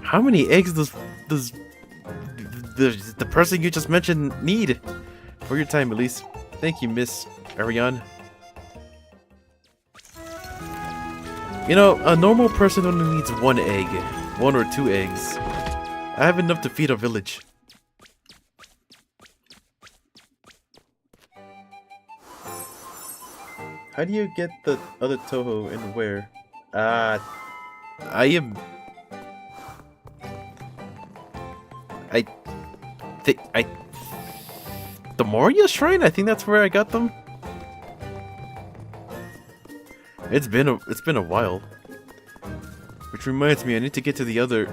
How many eggs does the person you just mentioned need? For your time, Elise. Thank you, Miss Ariane. You know, a normal person only needs 1 egg. 1 or 2 eggs. I have enough to feed a village. How do you get the other Toho and where? The Moria Shrine? I think that's where I got them. It's been a while. Which reminds me, I need to get to the other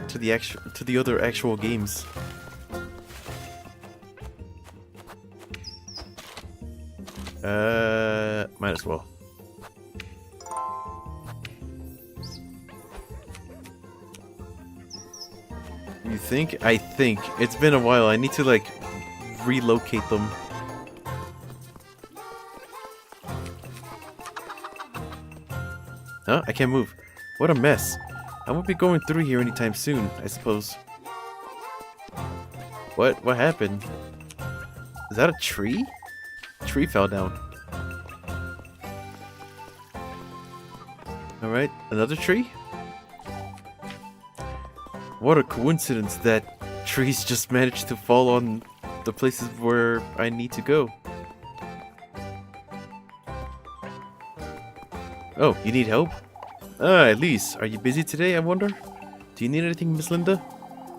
actual games. Might as well. You think? I think. It's been a while. I need to, like, relocate them. Huh? I can't move. What a mess. I won't be going through here anytime soon, I suppose. What? What happened? Is that a tree? A tree fell down. Alright, another tree? What a coincidence that trees just managed to fall on the places where I need to go. Oh, you need help? Ah, Elise, are you busy today, I wonder? Do you need anything, Miss Linda?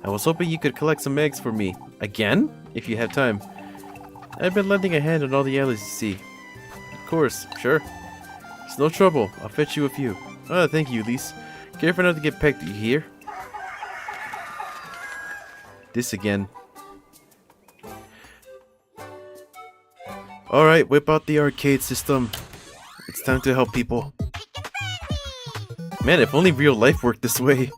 I was hoping you could collect some eggs for me. Again? If you have time. I've been lending a hand on all the alleys you see. Of course, sure. It's no trouble. I'll fetch you a few. Ah, thank you, Elise. Careful not to get pecked, you hear? This again. Alright, whip out the arcade system. It's time to help people. Man, if only real life worked this way.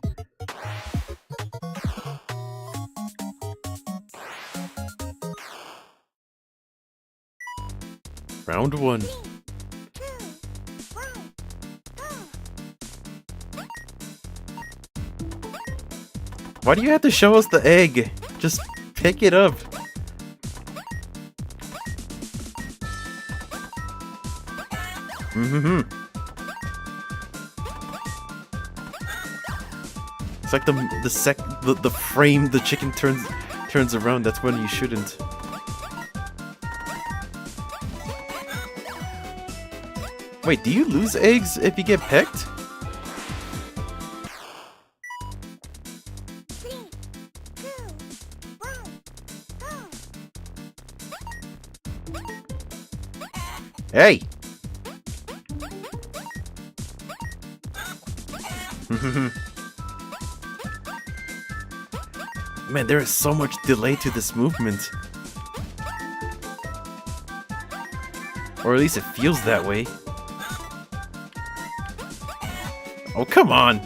Round 1. Why do you have to show us the egg? Just pick it up. It's like the frame the chicken turns around. That's when you shouldn't. Wait, do you lose eggs if you get pecked? Hey! Man, there is so much delay to this movement. Or at least it feels that way. Oh, come on!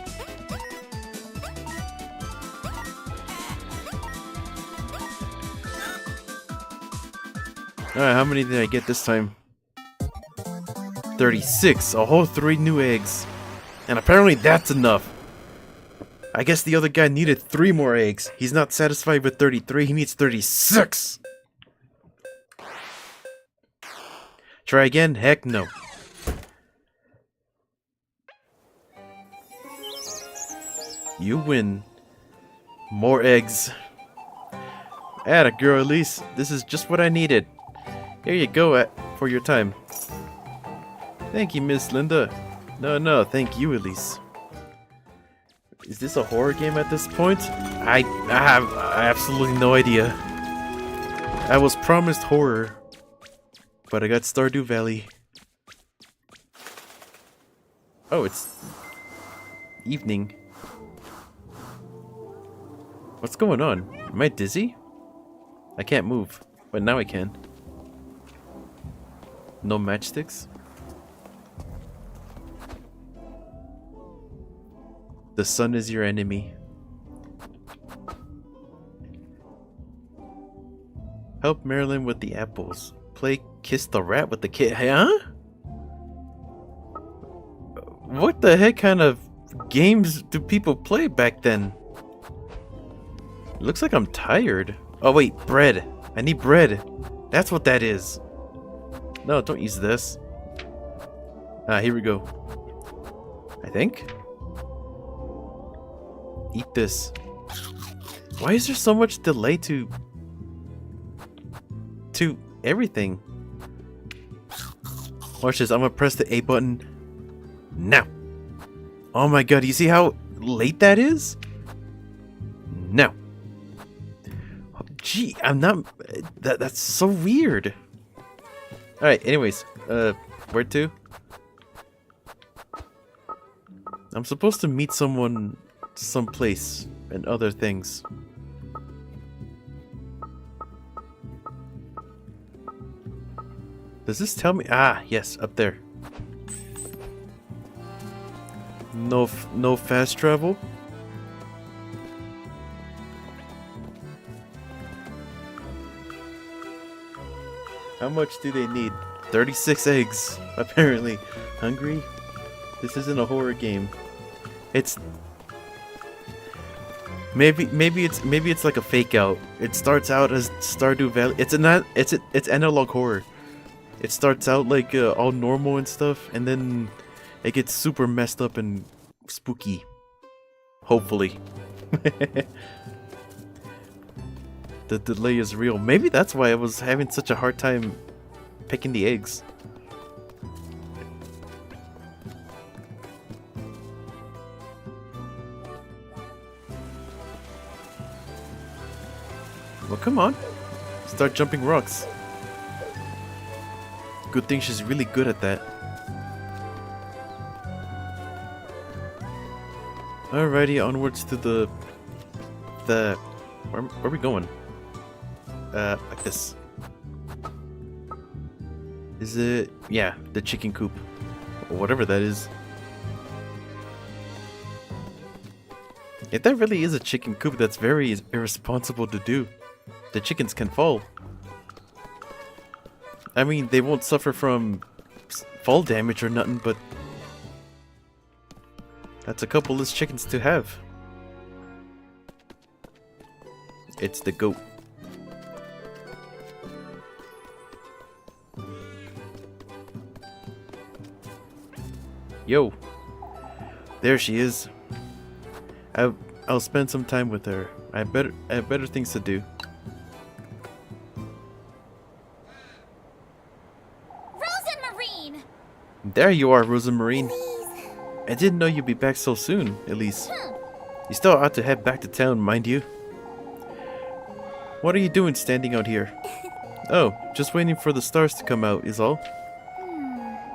Alright, how many did I get this time? 36, a whole 3 new eggs. And apparently that's enough. I guess the other guy needed 3 more eggs. He's not satisfied with 33, he needs 36! Try again? Heck no. You win. More eggs. Atta girl, Elise. This is just what I needed. Here you go for your time. Thank you, Miss Linda. No, thank you, Elise. Is this a horror game at this point? I have absolutely no idea. I was promised horror, but I got Stardew Valley. Oh, it's evening. What's going on? Am I dizzy? I can't move, but now I can. No matchsticks? The sun is your enemy. Help Marilyn with the apples. Play Kiss the Rat with the kid. Huh? What the heck kind of games do people play back then? Looks like I'm tired. Oh wait, bread. I need bread. That's what that is. No, don't use this. Ah, here we go. I think. Eat this. Why is there so much delay to everything? Watch this. I'm gonna press the A button now. Oh my god, you see how late that is? No. Gee, I'm not. That's so weird. All right. Anyways, where to? I'm supposed to meet someone, someplace, and other things. Does this tell me? Ah, yes, up there. No fast travel. How much do they need? 36 eggs, apparently. Hungry? This isn't a horror game. It's maybe it's like a fake out. It starts out as Stardew Valley. It's analog horror. It starts out like all normal and stuff, and then it gets super messed up and spooky. Hopefully. The delay is real. Maybe that's why I was having such a hard time picking the eggs. Well, come on. Start jumping rocks. Good thing she's really good at that. Alrighty, onwards to the where are we going? Like this. Is it? Yeah, the chicken coop. Or whatever that is. If that really is a chicken coop, that's very irresponsible to do. The chickens can fall. I mean, they won't suffer from fall damage or nothing, but that's a couple less chickens to have. It's the goat. Yo, there she is. I'll spend some time with her. I have better things to do. Rosamarine! There you are, Rosamarine. I didn't know you'd be back so soon, Elise. You still ought to head back to town, mind you. What are you doing standing out here? Oh, just waiting for the stars to come out is all.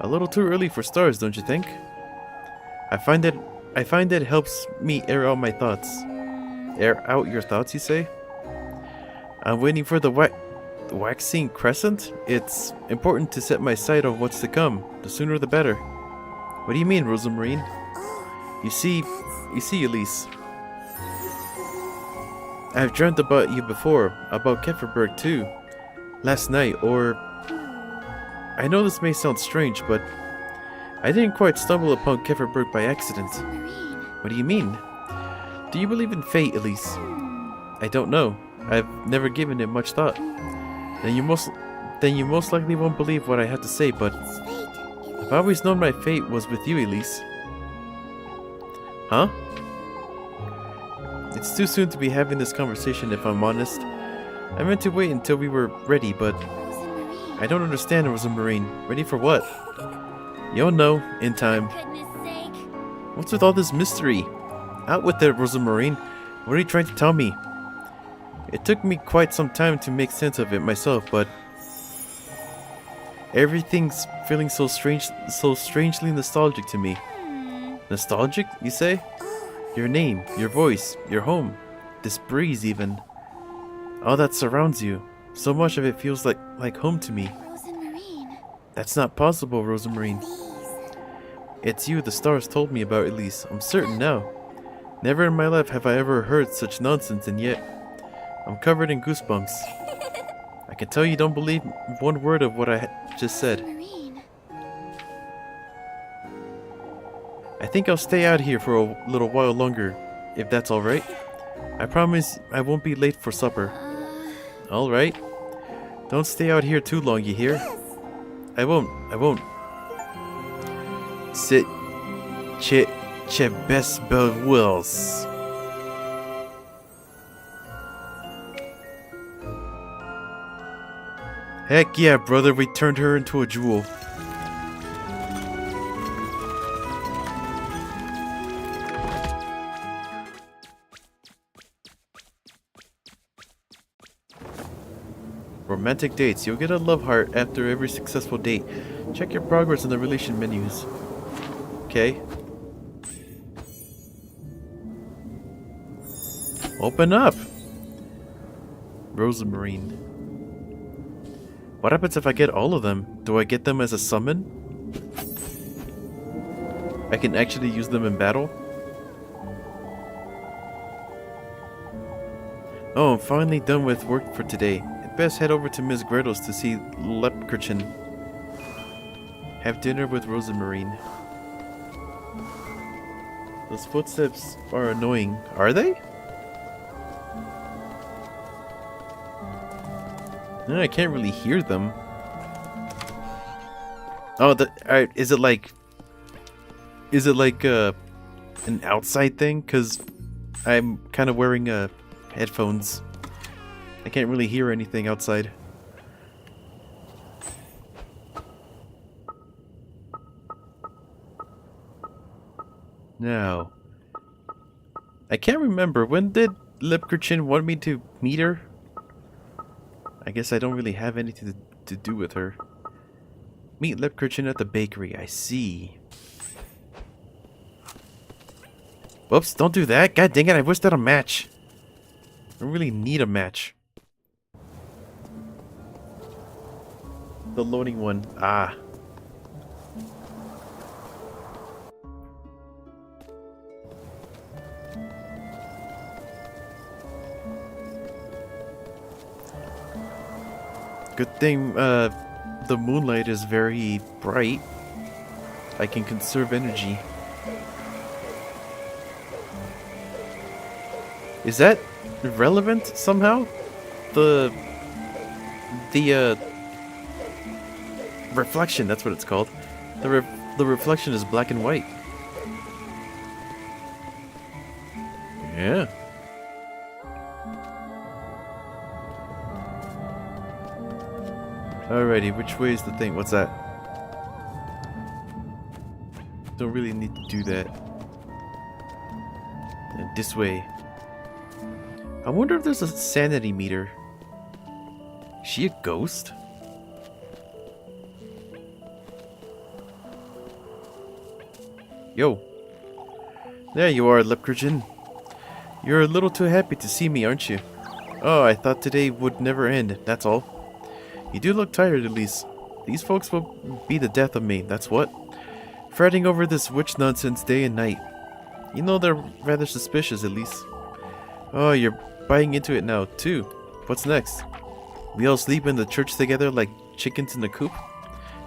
A little too early for stars, don't you think? I find I find that it helps me air out my thoughts. Air out your thoughts, you say? I'm waiting for the waxing crescent? It's important to set my sight on what's to come. The sooner the better. What do you mean, Rosamarine? You see, Elise. I've dreamt about you before, about Kefferberg too. Last night, or... I know this may sound strange, but I didn't quite stumble upon Kefferberg by accident. What do you mean? Do you believe in fate, Elise? I don't know. I've never given it much thought. Then you most likely won't believe what I have to say, but I've always known my fate was with you, Elise. Huh? It's too soon to be having this conversation, if I'm honest. I meant to wait until we were ready, but I don't understand, Rosamarine. Ready for what? You'll know, in time. What's with all this mystery? Out with it, Rosamarine. What are you trying to tell me? It took me quite some time to make sense of it myself, but everything's feeling so strangely nostalgic to me. Nostalgic, you say? Your name, your voice, your home, this breeze even. All that surrounds you. So much of it feels like home to me. That's not possible, Rosamarine. It's you the stars told me about, Elise. I'm certain now. Never in my life have I ever heard such nonsense, and yet I'm covered in goosebumps. I can tell you don't believe one word of what I just said. I think I'll stay out here for a little while longer, if that's alright. I promise I won't be late for supper. Alright. Don't stay out here too long, you hear? I won't. Sit. Best wills. Heck yeah, brother, we turned her into a jewel. Romantic dates. You'll get a love heart after every successful date. Check your progress in the relation menus. Okay. Open up! Rosamarine. What happens if I get all of them? Do I get them as a summon? I can actually use them in battle? Oh, I'm finally done with work for today. I'd best head over to Miss Gretel's to see Lepkerchen. Have dinner with Rosamarine. Those footsteps are annoying. Are they? No, I can't really hear them. Oh, is it like an outside thing? Cause I'm kind of wearing headphones. I can't really hear anything outside. Now, I can't remember, when did Lepkerchen want me to meet her? I guess I don't really have anything to do with her. Meet Lepkerchen at the bakery, I see. Whoops, don't do that. God dang it, I wish that a match. I don't really need a match. The loading one. Ah. Good thing the moonlight is very bright. I can conserve energy. Is that relevant somehow? The reflection, that's what it's called. The reflection is black and white. Yeah. Alrighty, which way is the thing? What's that? Don't really need to do that. And this way. I wonder if there's a sanity meter. Is she a ghost? Yo. There you are, Leprechaun. You're a little too happy to see me, aren't you? Oh, I thought today would never end, that's all. You do look tired, Elise. These folks will be the death of me, that's what. Fretting over this witch nonsense day and night. You know they're rather suspicious, Elise. Oh, you're buying into it now, too. What's next? We all sleep in the church together like chickens in a coop?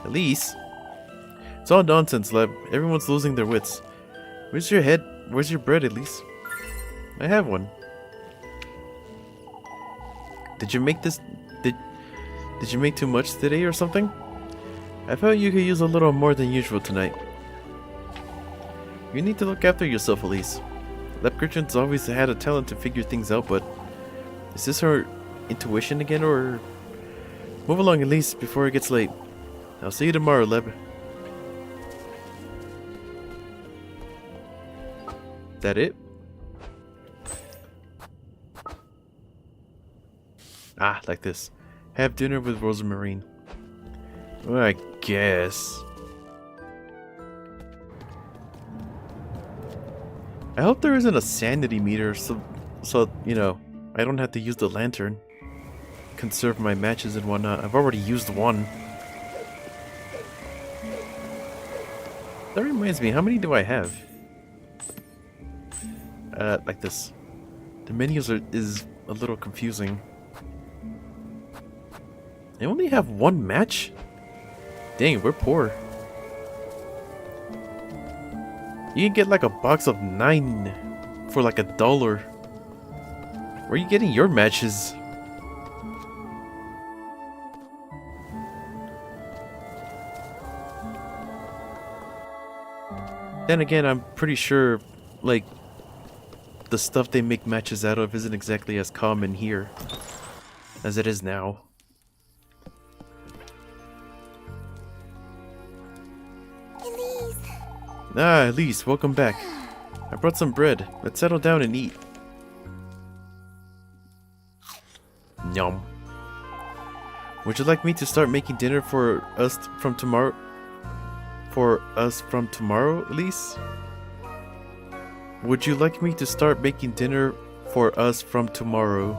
Elise? It's all nonsense, Leb. Everyone's losing their wits. Where's your head? Where's your bread, Elise? I have one. Did you make this... Did you make too much today or something? I felt you could use a little more than usual tonight. You need to look after yourself, Elise. Leprechaun's always had a talent to figure things out, but... Is this her intuition again, or... Move along, Elise, before it gets late. I'll see you tomorrow, Leb. That it? Ah, like this. Have dinner with Rosamarine. Well, I guess. I hope there isn't a sanity meter, so you know, I don't have to use the lantern. Conserve my matches and whatnot. I've already used one. That reminds me, how many do I have? Like this. The menus is a little confusing. I only have one match? Dang, we're poor. You can get like a box of 9 for like $1. Where are you getting your matches? Then again, I'm pretty sure, like, the stuff they make matches out of isn't exactly as common here as it is now. Elise. Ah, Elise, welcome back. I brought some bread. Let's settle down and eat. Yum. Would you like me to start making dinner for us from tomorrow? Elise? Would you like me to start making dinner for us from tomorrow?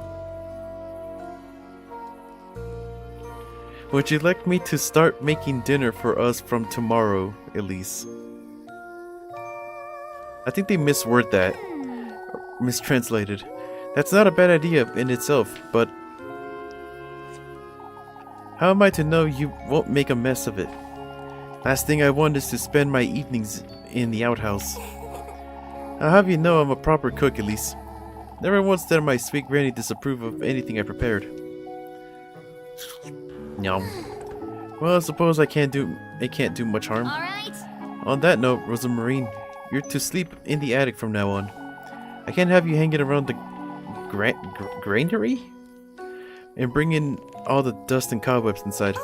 Would you like me to start making dinner for us from tomorrow, Elise? I think they misword that. Mistranslated. That's not a bad idea in itself, but... How am I to know you won't make a mess of it? Last thing I want is to spend my evenings in the outhouse. I'll have you know I'm a proper cook, Elise. Never once did my sweet granny disapprove of anything I prepared. Yum. Well, I suppose it can't do much harm. All right. On that note, Rosamarine, you're to sleep in the attic from now on. I can't have you hanging around the granary and bringing all the dust and cobwebs inside.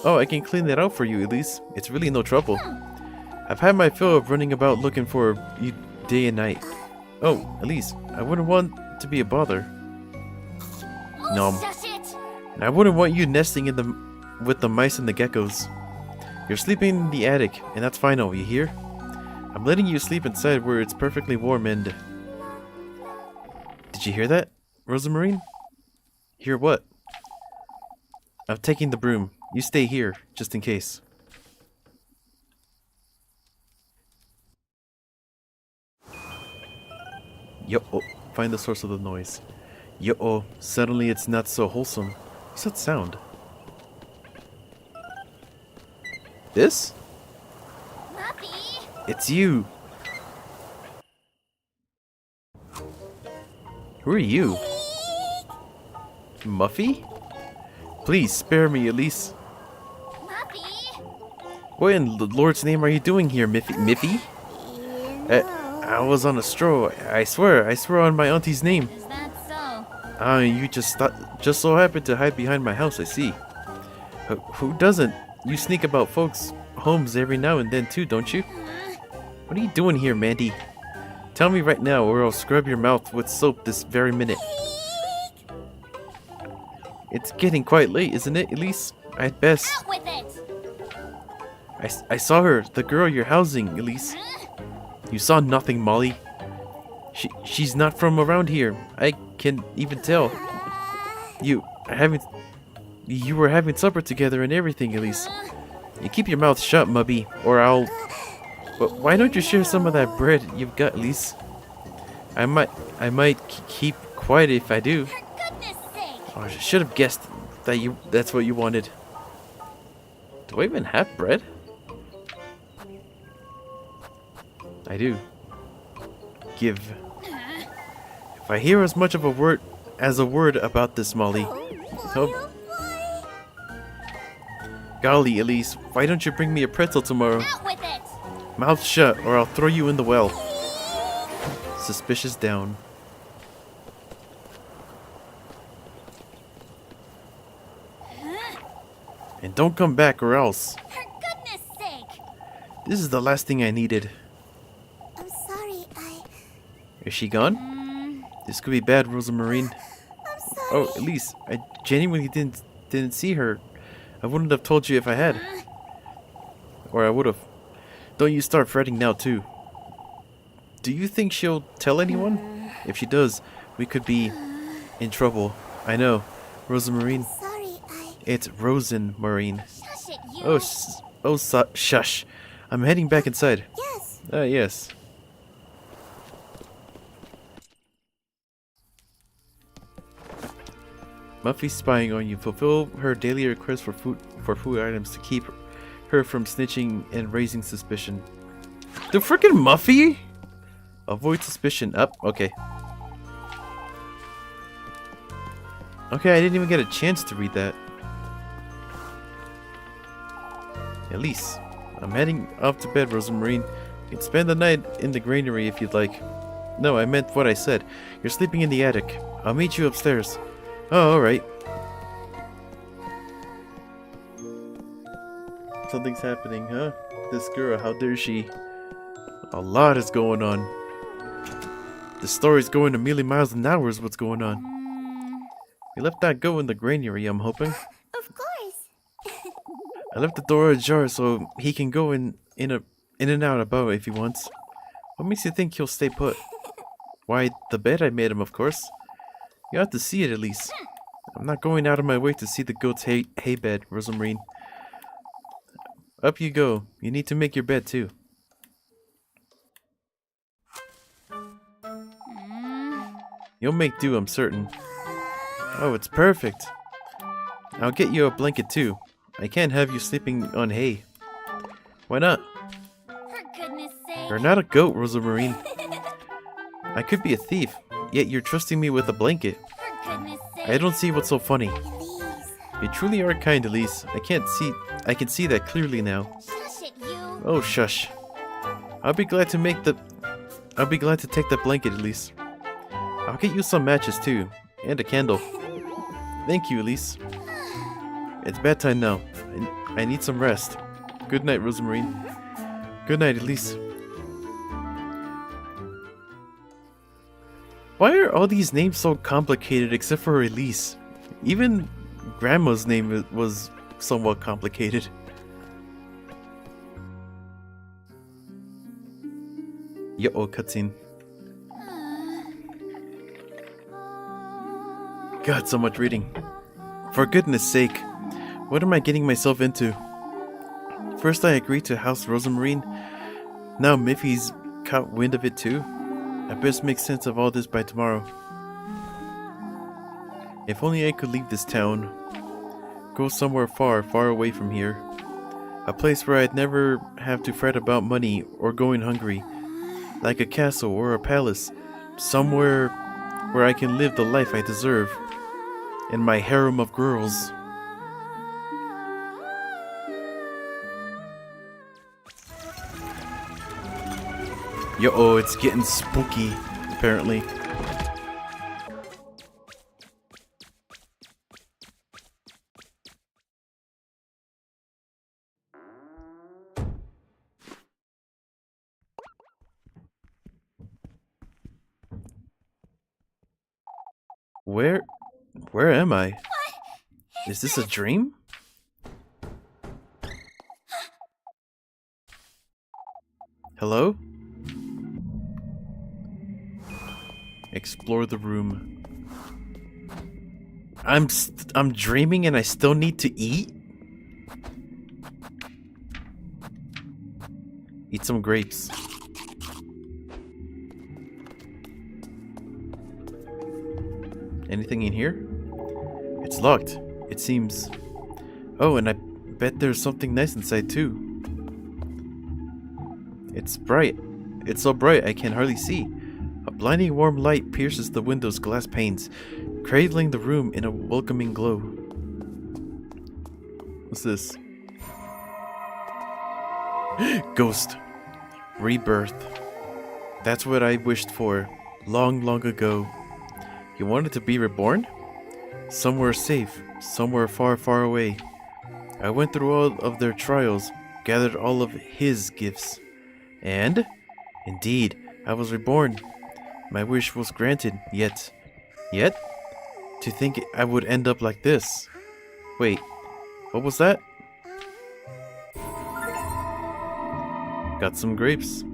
Oh, I can clean that out for you, Elise. It's really no trouble. I've had my fill of running about looking for you day and night. Oh, Elise, I wouldn't want to be a bother. Nom. And I wouldn't want you nesting with the mice and the geckos. You're sleeping in the attic, and that's final, you hear? I'm letting you sleep inside where it's perfectly warm and... Did you hear that, Rosamarine? Hear what? I'm taking the broom. You stay here, just in case. Yo-oh, find the source of the noise. Yo-oh, suddenly it's not so wholesome. What's that sound? This? Muffy. It's you! Who are you? Muffy? Please, spare me, Elise. Muffy. What in the Lord's name are you doing here, Miffy? I was on a stroll. I swear on my auntie's name. Is that so? You just so happened to hide behind my house, I see. Who doesn't? You sneak about folks' homes every now and then too, don't you? What are you doing here, Mandy? Tell me right now or I'll scrub your mouth with soap this very minute. It's getting quite late, isn't it, Elise? I'd best... Out with it. I saw her, the girl you're housing, Elise. You saw nothing, Molly. She's not from around here. I can even tell. You were having supper together and everything, Elise. You keep your mouth shut, Mubby, or I'll... But why don't you share some of that bread you've got, Elise? I might keep quiet if I do. For goodness sake! Oh, I should have guessed that's what you wanted. Do I even have bread? I do. Give. If I hear as much of a word about this, Molly. Oh. Golly, Elise, why don't you bring me a pretzel tomorrow? Out with it! Mouth shut, or I'll throw you in the well. Suspicious down. And don't come back or else. For goodness sake! This is the last thing I needed. I'm sorry, Is she gone? This could be bad, Rosamarine. I'm sorry. Oh, Elise, I genuinely didn't see her. I wouldn't have told you if I had. Or I would have. Don't you start fretting now, too. Do you think she'll tell anyone? If she does, we could be in trouble. I know. Rosamarine. Sorry, It's Rosamarine. Shush it, you! Shush. I'm heading back inside. Yes! Yes. Muffy's spying on you. Fulfill her daily request for food items to keep her from snitching and raising suspicion. The frickin' Muffy? Avoid suspicion. Okay. Okay, I didn't even get a chance to read that. Elise, I'm heading off to bed, Rosamarine. You can spend the night in the granary if you'd like. No, I meant what I said. You're sleeping in the attic. I'll meet you upstairs. Oh, alright. Something's happening, huh? This girl, how dare she? A lot is going on. The story's going a million miles an hour is what's going on. You left that go in the granary, I'm hoping. Of course! I left the door ajar so he can go in and out above if he wants. What makes you think he'll stay put? Why, the bed I made him, of course. You have to see it at least. I'm not going out of my way to see the goat's hay bed, Rosamarine. Up you go. You need to make your bed too. You'll make do, I'm certain. Oh, it's perfect. I'll get you a blanket too. I can't have you sleeping on hay. Why not? For goodness sake! You're not a goat, Rosamarine. I could be a thief, yet you're trusting me with a blanket. For goodness sake! I don't see what's so funny. Elise! You truly are kind, Elise. I can see that clearly now. Shush it, you! Oh, shush. I'll be glad to take the blanket, Elise. I'll get you some matches too, and a candle. Thank you, Elise. It's bedtime now. I need some rest. Good night, Rosamarine. Good night, Elise. Why are all these names so complicated except for Elise? Even Grandma's name was somewhat complicated. Yo-oh, cutscene. God, so much reading. For goodness sake, what am I getting myself into? First I agreed to house Rosamarine. Now Miffy's caught wind of it too. I best make sense of all this by tomorrow. If only I could leave this town. Go somewhere far, far away from here. A place where I'd never have to fret about money or going hungry. Like a castle or a palace. Somewhere where I can live the life I deserve. And my harem of girls. Yo-oh, it's getting spooky, apparently. Where am I? Is this a dream? Hello? Explore the room. I'm dreaming and I still need to eat? Eat some grapes. Anything in here? It's locked. It seems... Oh, and I bet there's something nice inside too. It's bright. It's so bright I can hardly see. A blinding warm light pierces the window's glass panes, cradling the room in a welcoming glow. What's this? Ghost. Rebirth. That's what I wished for, long, long ago. You wanted to be reborn? Somewhere safe, somewhere far, far away. I went through all of their trials, gathered all of his gifts. And, indeed, I was reborn. My wish was granted, yet, to think I would end up like this. Wait, what was that? Got some grapes.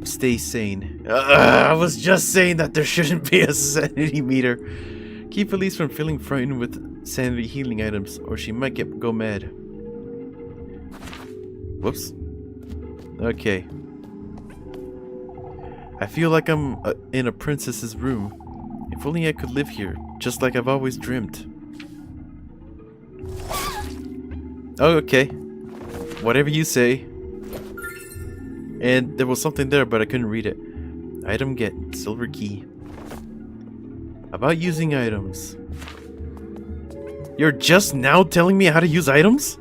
Stay sane. I was just saying that there shouldn't be a sanity meter. Keep Elise from feeling frightened with sanity healing items, or she might go mad. Whoops. Okay. I feel like I'm in a princess's room. If only I could live here, just like I've always dreamt. Oh, okay. Whatever you say. And there was something there, but I couldn't read it. Item get. Silver key. About using items. You're just now telling me how to use items?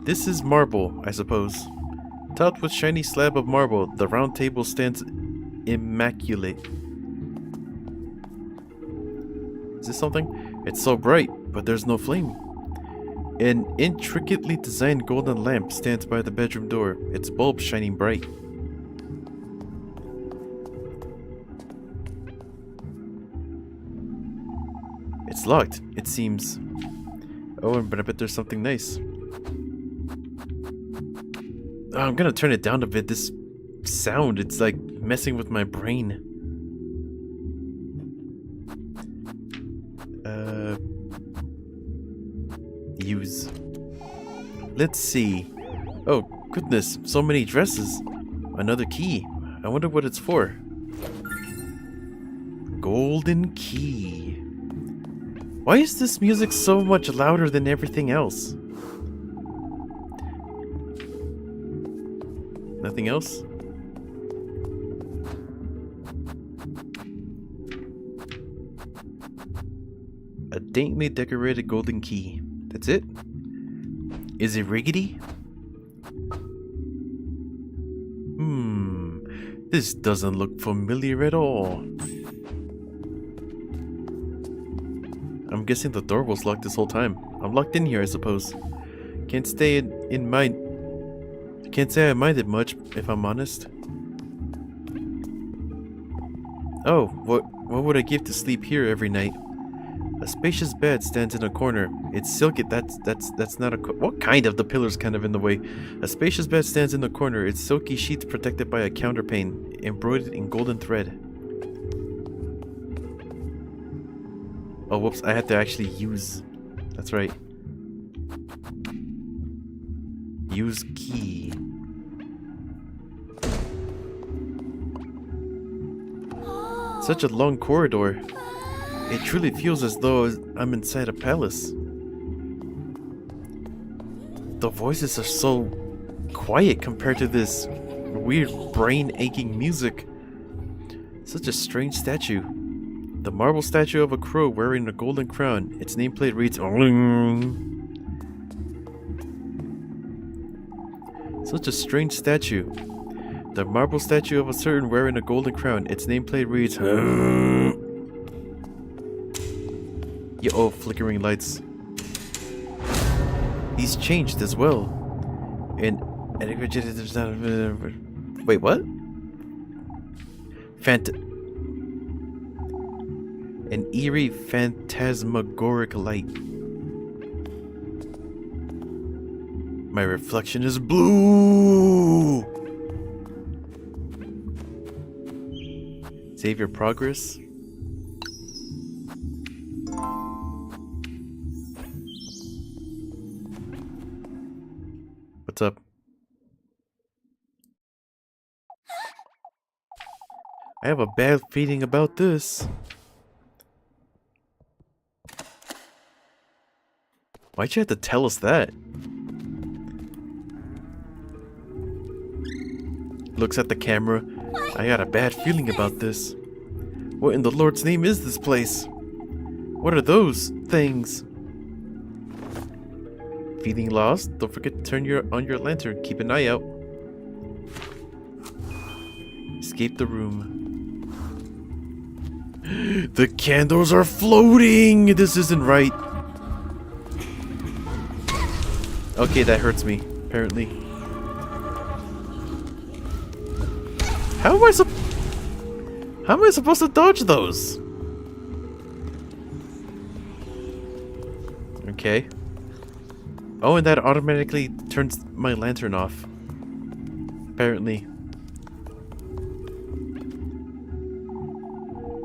This is marble, I suppose. Topped with shiny slab of marble, the round table stands immaculate. Is this something? It's so bright, but there's no flame. An intricately designed golden lamp stands by the bedroom door, its bulb shining bright. It's locked, it seems. Oh, but I bet there's something nice. Oh, I'm gonna turn it down a bit. This sound, it's like messing with my brain. Use. Let's see. Oh, goodness, so many dresses. Another key. I wonder what it's for. Golden key. Why is this music so much louder than everything else? Nothing else? A daintily decorated golden key. That's it? Is it riggedy? This doesn't look familiar at all. I'm guessing the door was locked this whole time. I'm locked in here, I suppose. Can't say I minded much, if I'm honest. Oh, what would I give to sleep here every night? A spacious bed stands in a corner. It's silky. That's not a. What kind of? The pillar's kind of in the way. A spacious bed stands in the corner. Its silky sheets protected by a counterpane embroidered in golden thread. Oh, whoops! I had to actually use. That's right. Use key. Such a long corridor. It truly feels as though I'm inside a palace. The voices are so quiet compared to this weird brain-aching music. Such a strange statue. The marble statue of a crow wearing a golden crown. Its nameplate reads... Such a strange statue. The marble statue of a certain wearing a golden crown. Its nameplate reads... Oh, flickering lights. He's changed as well. And wait, what? An eerie phantasmagoric light. My reflection is blue. Save your progress. What's up? I have a bad feeling about this. Why'd you have to tell us that? Looks at the camera. I got a bad feeling about this. What in the Lord's name is this place? What are those things? Feeling lost? Don't forget to turn on your lantern. Keep an eye out. Escape the room. The candles are floating! This isn't right. Okay, that hurts me, apparently. How am I supposed to dodge those? Okay. Oh, and that automatically turns my lantern off. Apparently.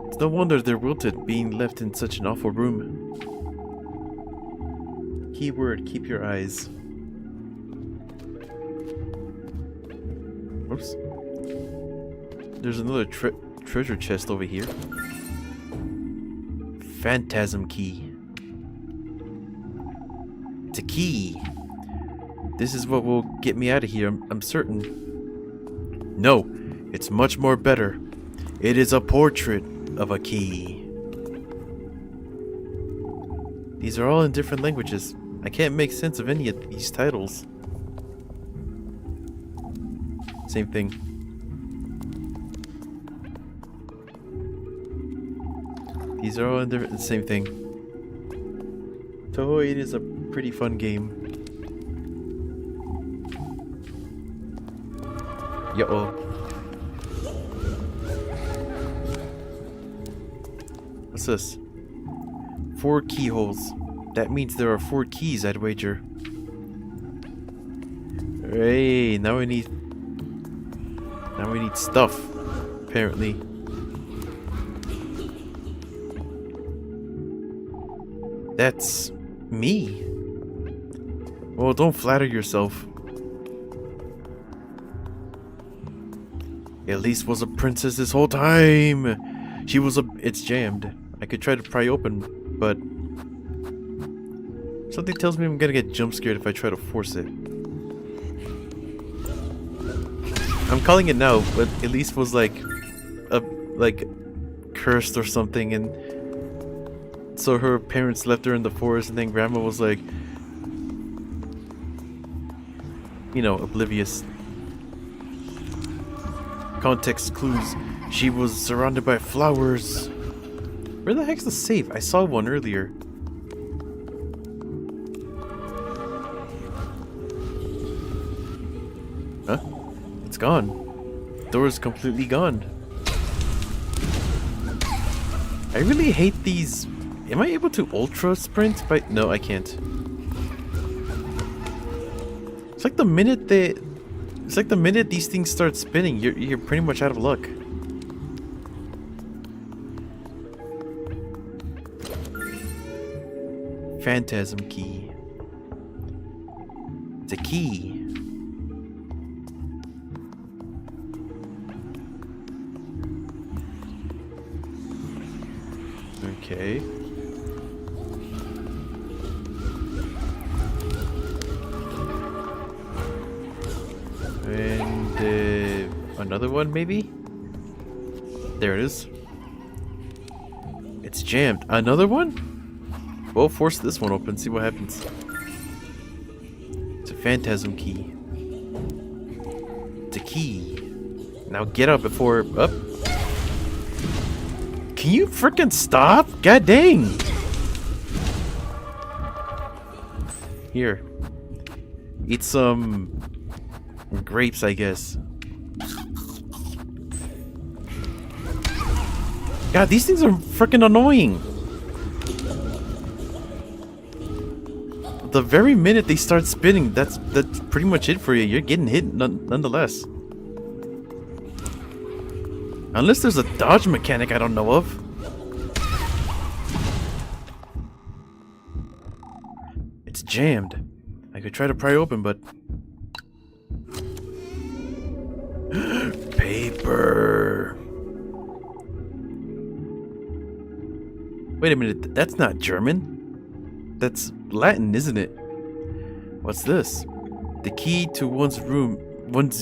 It's no wonder they're wilted, being left in such an awful room. Keyword, keep your eyes. Oops. There's another treasure chest over here. Phantasm key. It's a key. This is what will get me out of here, I'm certain. No, it's much more better. It is a portrait of a key. These are all in different languages. I can't make sense of any of these titles. Same thing. These are all in the same thing. Toho 8 is a pretty fun game. Yo-oh. What's this? 4 keyholes. That means there are 4 keys, I'd wager. Hey, now we need stuff, apparently. That's me. Well, don't flatter yourself. Elise was a princess this whole time. It's jammed. I could try to pry open, but something tells me I'm gonna get jump scared if I try to force it. I'm calling it now, but Elise was like cursed or something, and so her parents left her in the forest, and then Grandma was like, you know, oblivious. Context clues. She was surrounded by flowers. Where the heck's the safe? I saw one earlier. Huh? It's gone. Door is completely gone. I really hate these. Am I able to ultra sprint? No, I can't. It's like the minute these things start spinning, you're pretty much out of luck. Phantasm key. It's a key. Okay. And another one, maybe? There it is. It's jammed. Another one? Well, force this one open, see what happens. It's a phantasm key. It's a key. Now get up before... Up. Can you frickin' stop? God dang! Here. Eat some... grapes, I guess. God, these things are frickin' annoying. the very minute they start spinning, that's pretty much it for you. You're getting hit nonetheless. Unless there's a dodge mechanic I don't know of. It's jammed. I could try to pry open, but... Paper! Wait a minute, that's not German? That's Latin, isn't it? What's this? The key to one's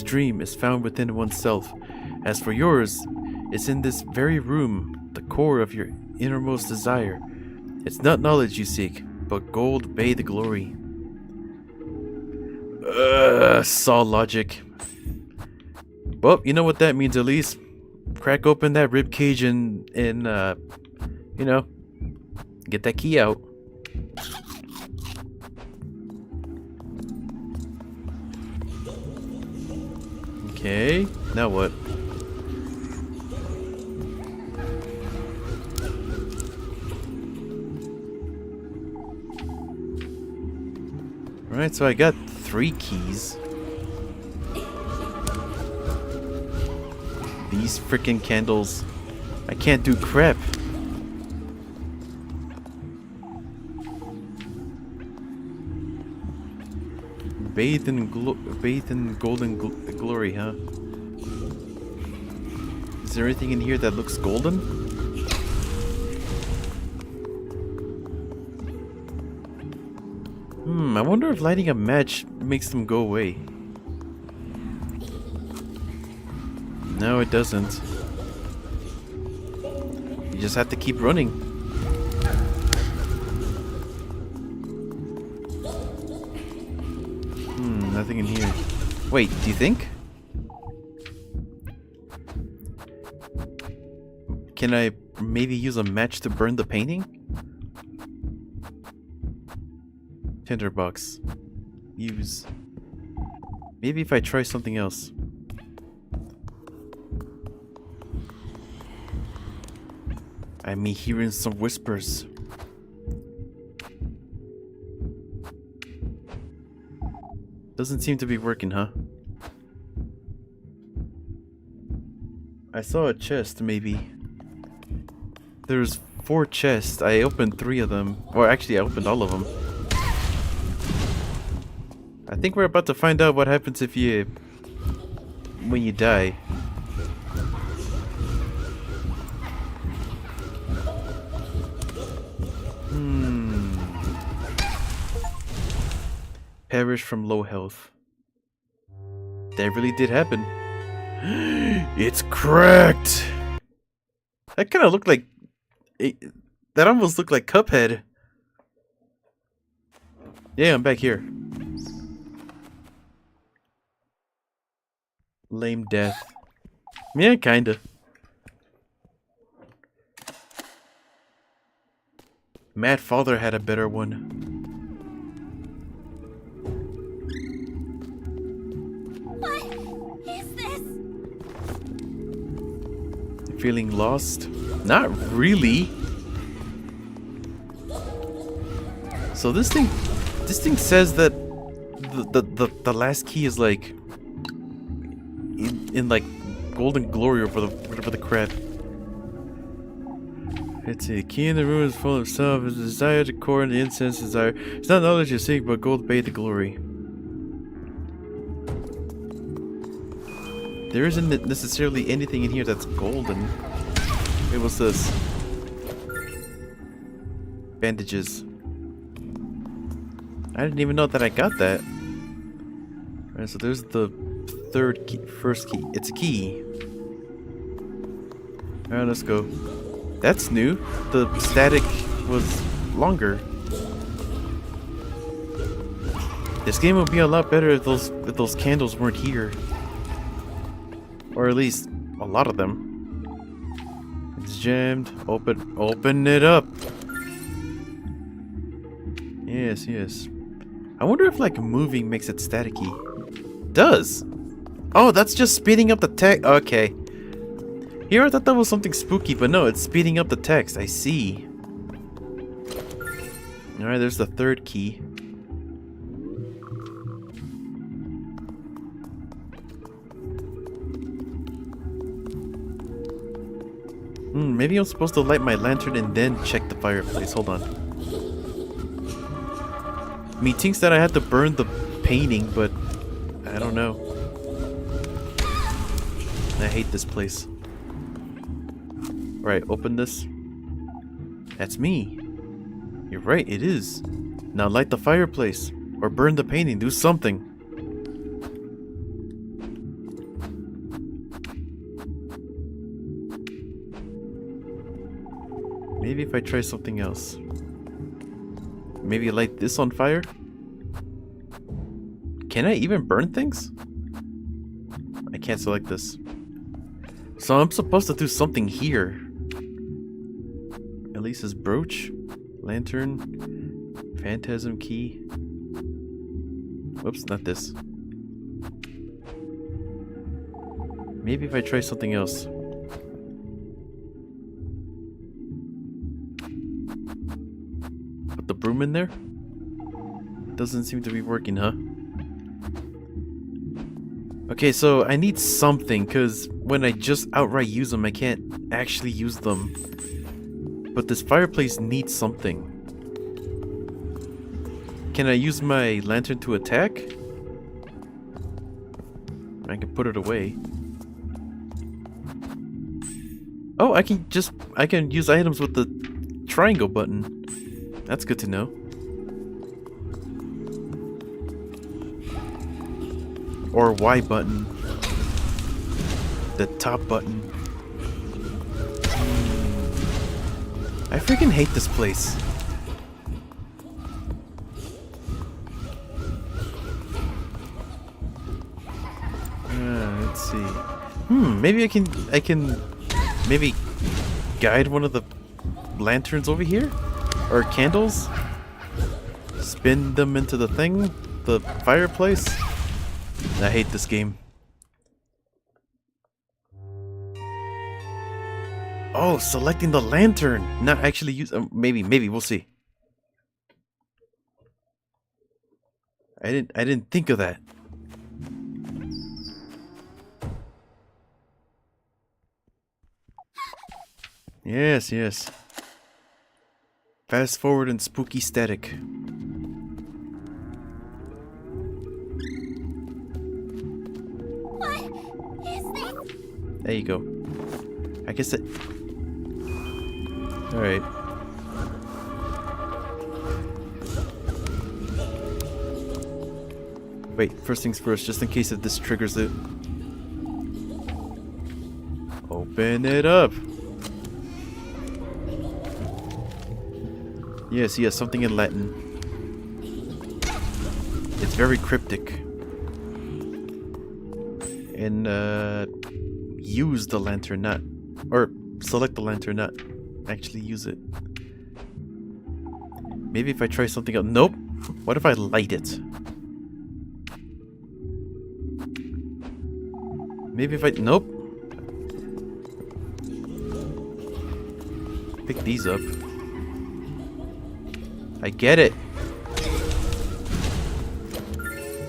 dream is found within oneself. As for yours, it's in this very room, the core of your innermost desire. It's not knowledge you seek, but gold bay the glory. Saw logic. Well, you know what that means at least. Crack open that rib cage and you know, get that key out. Okay, now what? Alright, so I got 3 keys. These freaking candles. I can't do crap. Bathed in golden glory, huh? Is there anything in here that looks golden? I wonder if lighting a match makes them go away. No, it doesn't. You just have to keep running. Nothing in here. Wait, do you think? Can I maybe use a match to burn the painting? Tinderbox. Use. Maybe if I try something else. I'm hearing some whispers. Doesn't seem to be working, huh? I saw a chest, maybe. There's 4 chests. I opened 3 of them. Or actually, I opened all of them. I think we're about to find out what happens if you... when you die. Perish from low health. That really did happen. It's cracked! That kind of looked like... that almost looked like Cuphead. Yeah, I'm back here. Lame death. Yeah, kinda. Mad Father had a better one. Feeling lost? Not really. So this thing says that the last key is like in like golden glory or whatever the crap. It's a key in the room is full of self, is a desire to core and the incense desire. It's not knowledge you seek, but gold bay the glory. There isn't necessarily anything in here that's golden. Hey, what's this? Bandages. I didn't even know that I got that. Alright, so there's the first key. It's a key. Alright, let's go. That's new. The static was longer. This game would be a lot better if those candles weren't here. Or at least a lot of them. It's jammed. Open it up. Yes, yes. I wonder if like moving makes it staticky. Does. Oh, that's just speeding up the text. Okay. Here I thought that was something spooky, but no, it's speeding up the text. I see. Alright, there's the 3rd key. Maybe I'm supposed to light my lantern and then check the fireplace. Hold on. Methinks that I had to burn the painting, but I don't know. I hate this place. Alright, open this. That's me. You're right, it is. Now light the fireplace. Or burn the painting, do something. Maybe if I try something else. Maybe light this on fire? Can I even burn things? I can't select this. So I'm supposed to do something here. Elisa's brooch, lantern, phantasm key. Whoops, not this. Maybe if I try something else. Put the broom in there? Doesn't seem to be working, huh? Okay, so I need something, because when I just outright use them, I can't actually use them. But this fireplace needs something. Can I use my lantern to attack? I can put it away. Oh, I can use items with the triangle button. That's good to know. Or Y button. The top button. I freaking hate this place. Let's see. Maybe I can maybe guide one of the lanterns over here? Or candles? Spin them into the thing? The fireplace? I hate this game. Oh, selecting the lantern! Not actually use... maybe, we'll see. I didn't think of that. Yes. Fast forward and spooky static. What is this? There you go. I guess it... Alright. Wait, first things first, just in case if this triggers it. Open it up! Yes, something in Latin. It's very cryptic. And, use the lantern, not... Or, select the lantern, not actually use it. Maybe if I try something else... Nope! What if I light it? Maybe if I... Nope! Pick these up. I get it!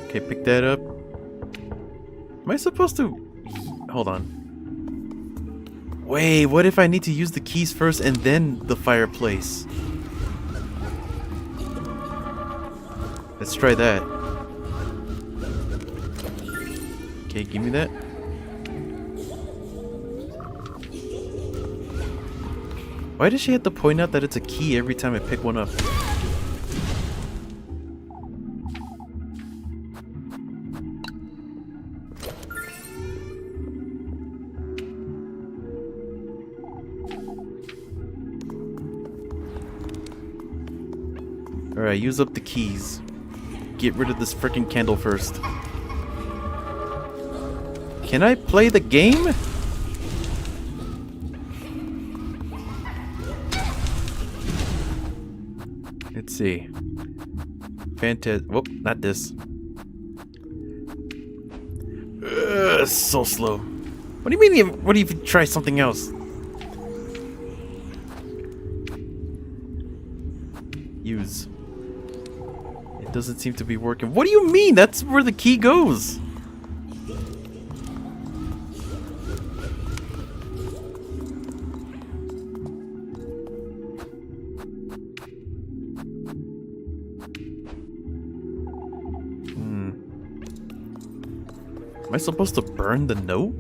Okay, pick that up. Am I supposed to... Hold on. Wait, what if I need to use the keys first and then the fireplace? Let's try that. Okay, give me that. Why does she have to point out that it's a key every time I pick one up? Alright, use up the keys. Get rid of this freaking candle first. Can I play the game? Let's see. Whoop, not this. So slow. What do you mean? What do you try something else? Use. It doesn't seem to be working. What do you mean? That's where the key goes. Am I supposed to burn the note?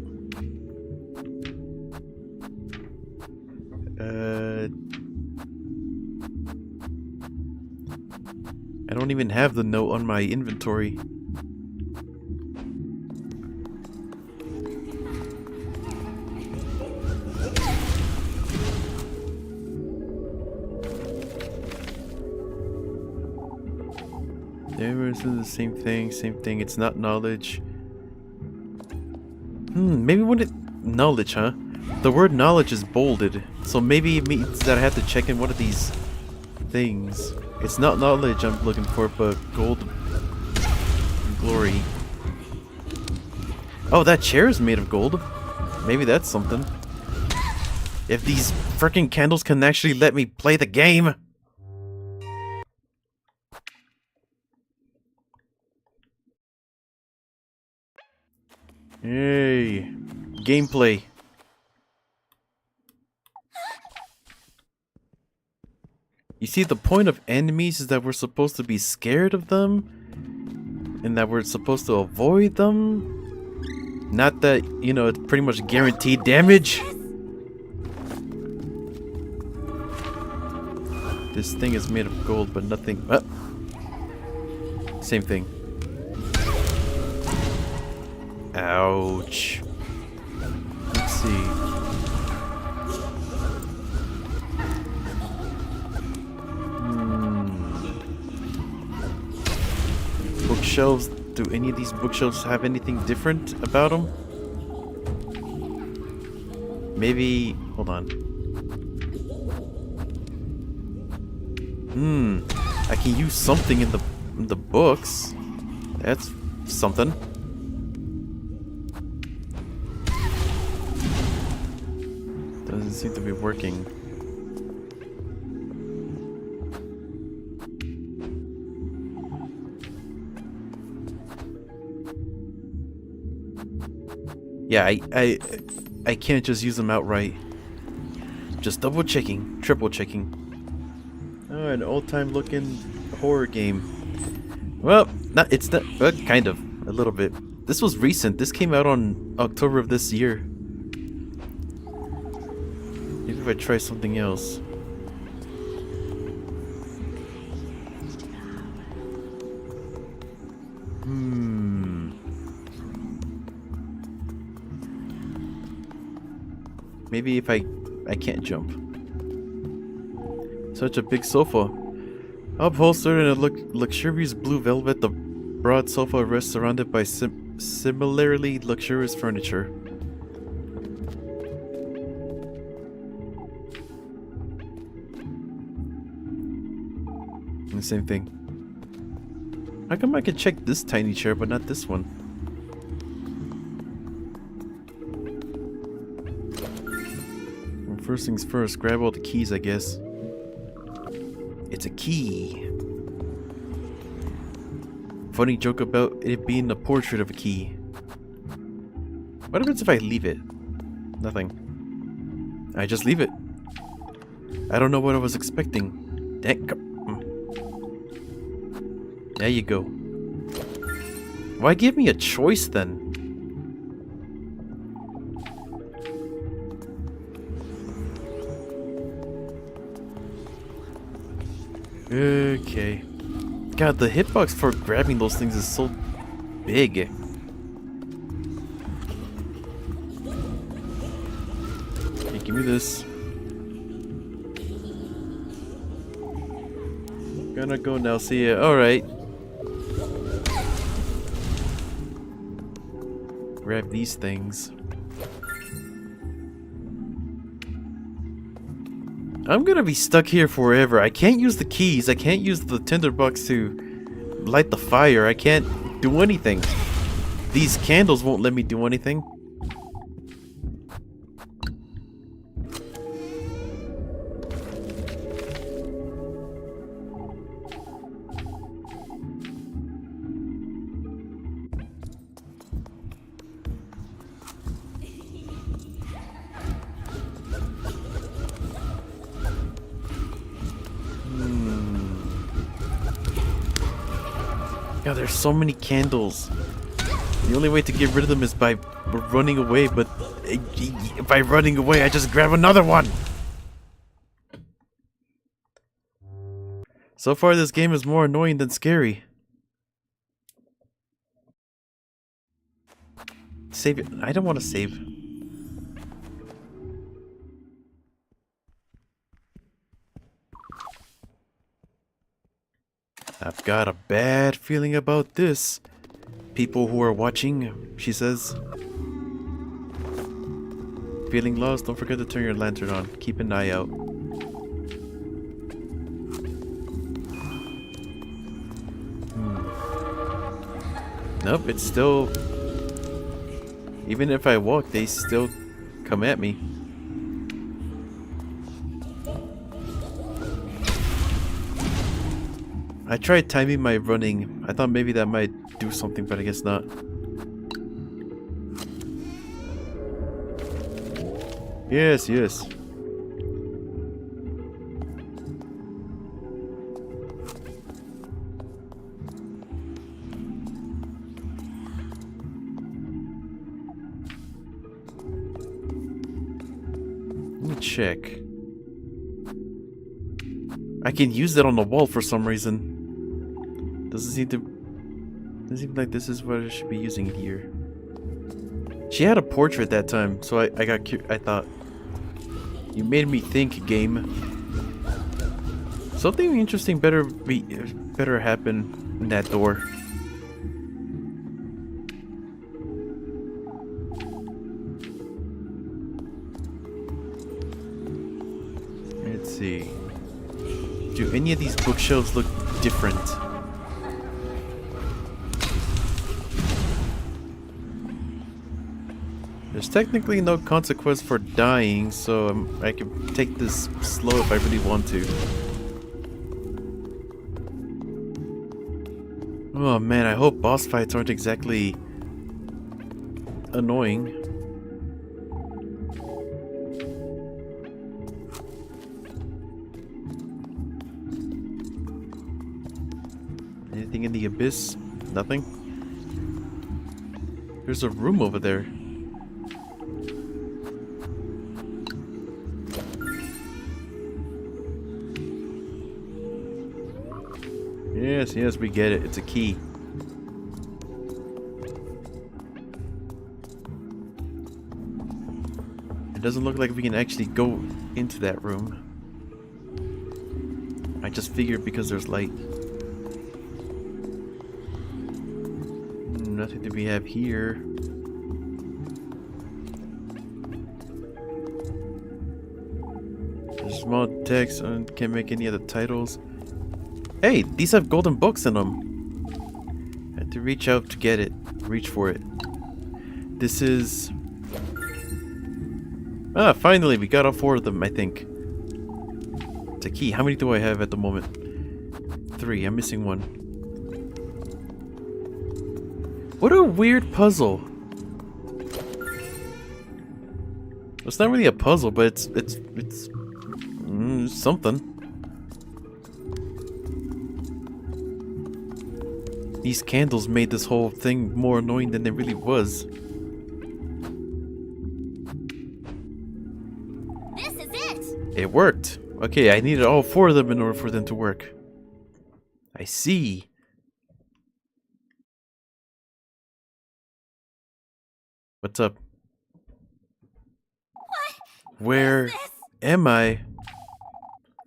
I don't even have the note on my inventory. There is the same thing. It's not knowledge. Maybe when it... Knowledge, huh? The word knowledge is bolded, so maybe it means that I have to check in one of these things. It's not knowledge I'm looking for, but gold glory. Oh, that chair is made of gold. Maybe that's something. If these freaking candles can actually let me play the game. Hey, gameplay. You see, the point of enemies is that we're supposed to be scared of them, and that we're supposed to avoid them. Not that, you know, it's pretty much guaranteed damage. This thing is made of gold, but nothing. Same thing. Ouch. Let's see. Bookshelves. Do any of these bookshelves have anything different about them? Maybe. Hold on. I can use something in the books. That's something. Doesn't seem to be working. Yeah, I can't just use them outright. Just double checking, triple checking. Oh, an old-time looking horror game. Well, it's not, kind of, a little bit. This was recent. This came out on October of this year. Maybe if I try something else. Maybe if I can't jump. Such a big sofa. Upholstered in a luxurious blue velvet, the broad sofa rests surrounded by similarly luxurious furniture. The same thing. How come I can check this tiny chair but not this one? First things first, grab all the keys, I guess. It's a key. Funny joke about it being a portrait of a key. What happens if I leave it? Nothing. I just leave it. I don't know what I was expecting. There you go. Why give me a choice then? Okay. God, the hitbox for grabbing those things is so big. Hey, give me this. Gonna go now, see ya. Alright. Grab these things. I'm gonna be stuck here forever. I can't use the keys. I can't use the tinderbox to light the fire. I can't do anything. These candles won't let me do anything. God, there's so many candles. The only way to get rid of them is by running away, but by running away, I just grab another one! So far, this game is more annoying than scary. Save it. I don't want to save. I've got a bad feeling about this. People who are watching, she says. Feeling lost? Don't forget to turn your lantern on. Keep an eye out. Nope, it's still... Even if I walk, they still come at me. I tried timing my running. I thought maybe that might do something, but I guess not. Yes, yes. Let me check. I can use that on the wall for some reason. Doesn't seem like this is what I should be using here. She had a portrait that time, so I thought, you made me think, game. Something interesting better happen in that door. Let's see. Do any of these bookshelves look different? There's technically no consequence for dying, so I can take this slow if I really want to. Oh man, I hope boss fights aren't exactly annoying. Anything in the abyss? Nothing? There's a room over there. Yes, yes, we get it. It's a key. It doesn't look like we can actually go into that room. I just figured because there's light. Nothing that we have here. There's small text and can't make any other titles. Hey, these have golden books in them. I had to reach out to get it. Reach for it. This is... Ah, finally, we got all 4 of them, I think. It's a key. How many do I have at the moment? 3. I'm missing 1. What a weird puzzle. It's not really a puzzle, but it's something. These candles made this whole thing more annoying than it really was. This is it! It worked. Okay, I needed all 4 of them in order for them to work. I see. What's up? What? Where What is this? am I?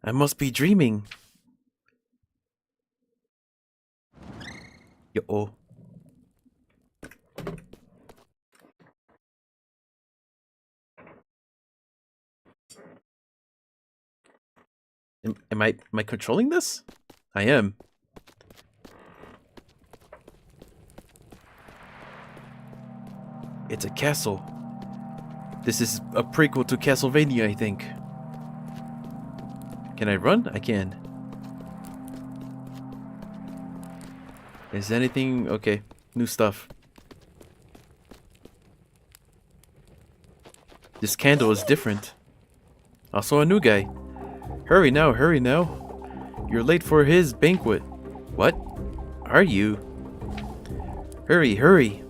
I must be dreaming. Yo-oh. Am I controlling this? I am. It's a castle. This is a prequel to Castlevania, I think. Can I run? I can. Is anything... Okay. New stuff. This candle is different. Also a new guy. Hurry now, hurry now. You're late for his banquet. What? Are you? Hurry, hurry.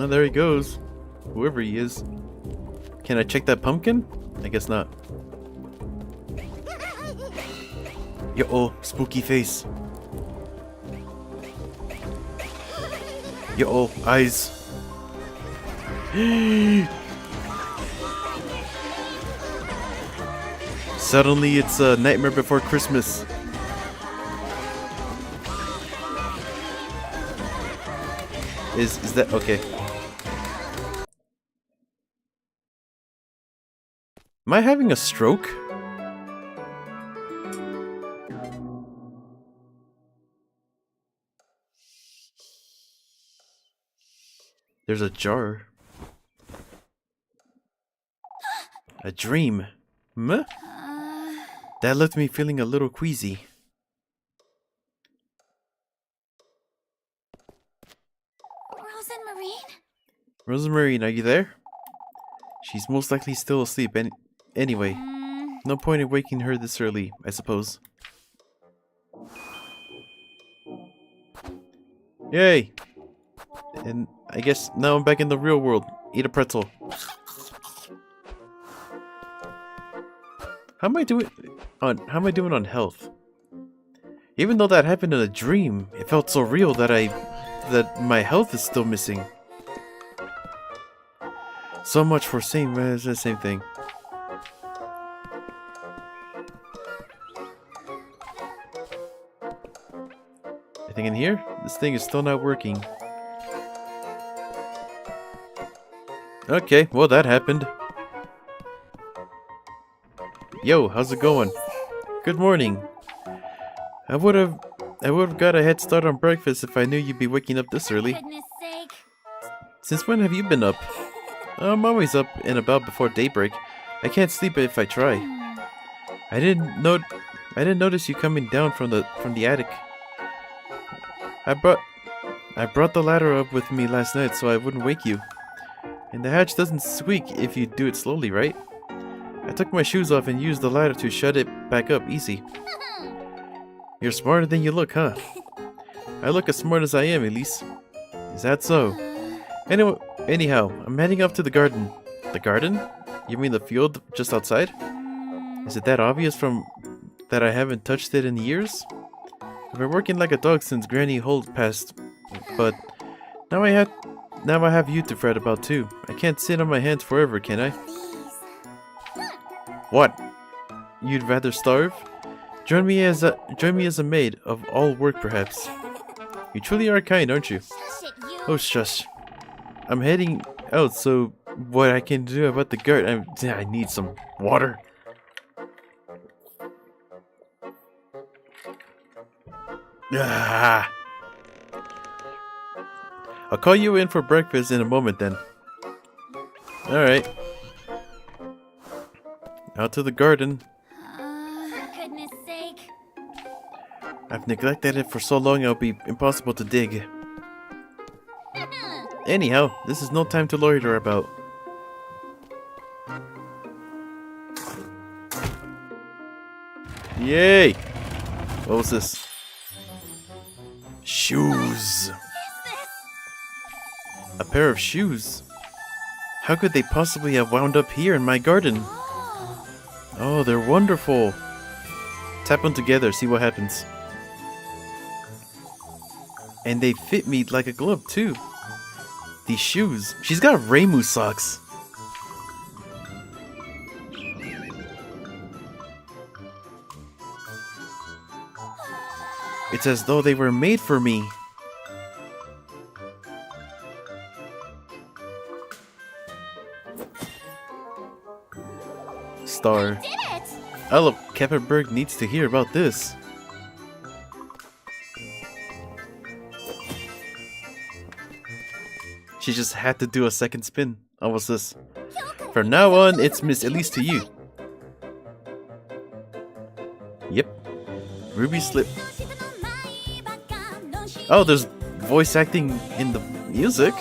Oh, there he goes. Whoever he is. Can I check that pumpkin? I guess not. Yo-oh, spooky face. Yo-oh, eyes. Suddenly it's a Nightmare Before Christmas. Is that okay? Am I having a stroke? There's a jar. A dream. Huh? That left me feeling a little queasy. Rosemary, are you there? She's most likely still asleep anyway. No point in waking her this early, I suppose. Yay! And I guess now I'm back in the real world. Eat a pretzel. How am I doing on health? Even though that happened in a dream, it felt so real that my health is still missing. So much for same thing. Anything in here? This thing is still not working. Okay, well that happened. Yo, how's it going? Good morning. I would have got a head start on breakfast if I knew you'd be waking up this early. Since when have you been up? I'm always up and about before daybreak. I can't sleep if I try. I didn't notice you coming down from the attic. I brought the ladder up with me last night so I wouldn't wake you. And the hatch doesn't squeak if you do it slowly, right? I took my shoes off and used the ladder to shut it back up easy. You're smarter than you look, huh? I look as smart as I am, Elise. Is that so? Anyhow, I'm heading off to the garden. The garden? You mean the field just outside? Is it that obvious from that I haven't touched it in years? I've been working like a dog since Granny Holt passed, but now I have you to fret about too. I can't sit on my hands forever, can I? What? You'd rather starve? Join me as a maid of all work, perhaps. You truly are kind, aren't you? Oh, shush. I'm heading out, so what I can do about the garden? I need some water. Ah. I'll call you in for breakfast in a moment then. Alright. Out to the garden. Goodness sake. I've neglected it for so long it'll be impossible to dig. Anyhow, this is no time to loiter about. Yay! What was this? Shoes! A pair of shoes? How could they possibly have wound up here in my garden? Oh, they're wonderful! Tap them together, see what happens. And they fit me like a glove too. These shoes. She's got Reimu socks. It's as though they were made for me. Star. Ella Keppenberg needs to hear about this. She just had to do a second spin. What was this? From now on, it's Miss Elise to you. Yep. Ruby slip. Oh, there's voice acting in the music.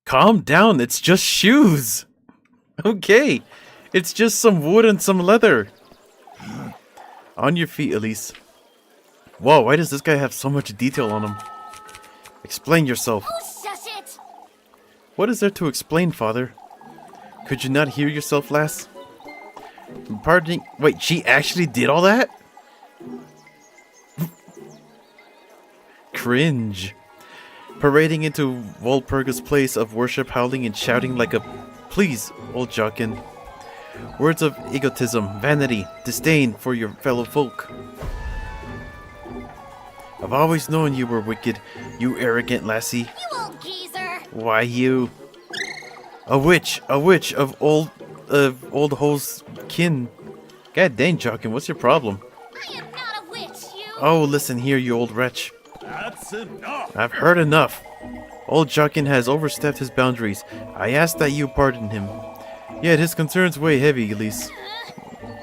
Calm down, it's just shoes. Okay, it's just some wood and some leather. On your feet, Elise. Whoa, why does this guy have so much detail on him? Explain yourself. Oh, shush it! What is there to explain, father? Could you not hear yourself, lass? Pardon. Wait, she actually did all that? Cringe. Parading into Walpurga's place of worship, howling and shouting like a... Please, old Jockin. Words of egotism, vanity, disdain for your fellow folk. I've always known you were wicked, you arrogant lassie. You old geezer! Why you? A witch of old ho's kin. God dang, Jockin, what's your problem? I am not a witch, you! Oh, listen here, you old wretch. That's enough. I've heard enough. Old Jockin has overstepped his boundaries. I ask that you pardon him. Yet his concerns weigh heavy, Elise.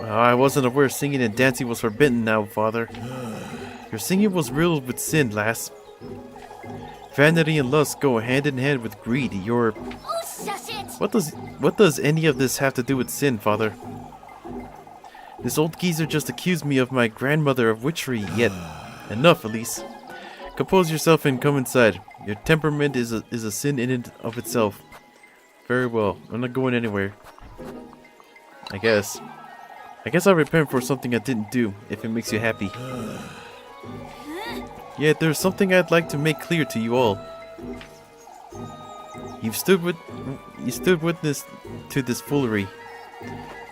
I wasn't aware singing and dancing was forbidden now, father. Your singing was riddled with sin, lass. Vanity and lust go hand in hand with greed. Your... Oh, shush it! What does any of this have to do with sin, father? This old geezer just accused me of my grandmother of witchery, yet... Enough, Elise. Compose yourself and come inside. Your temperament is a sin in and of itself. Very well. I'm not going anywhere. I guess I'll repent for something I didn't do, if it makes you happy. Yet there's something I'd like to make clear to you all. You stood witness to this foolery.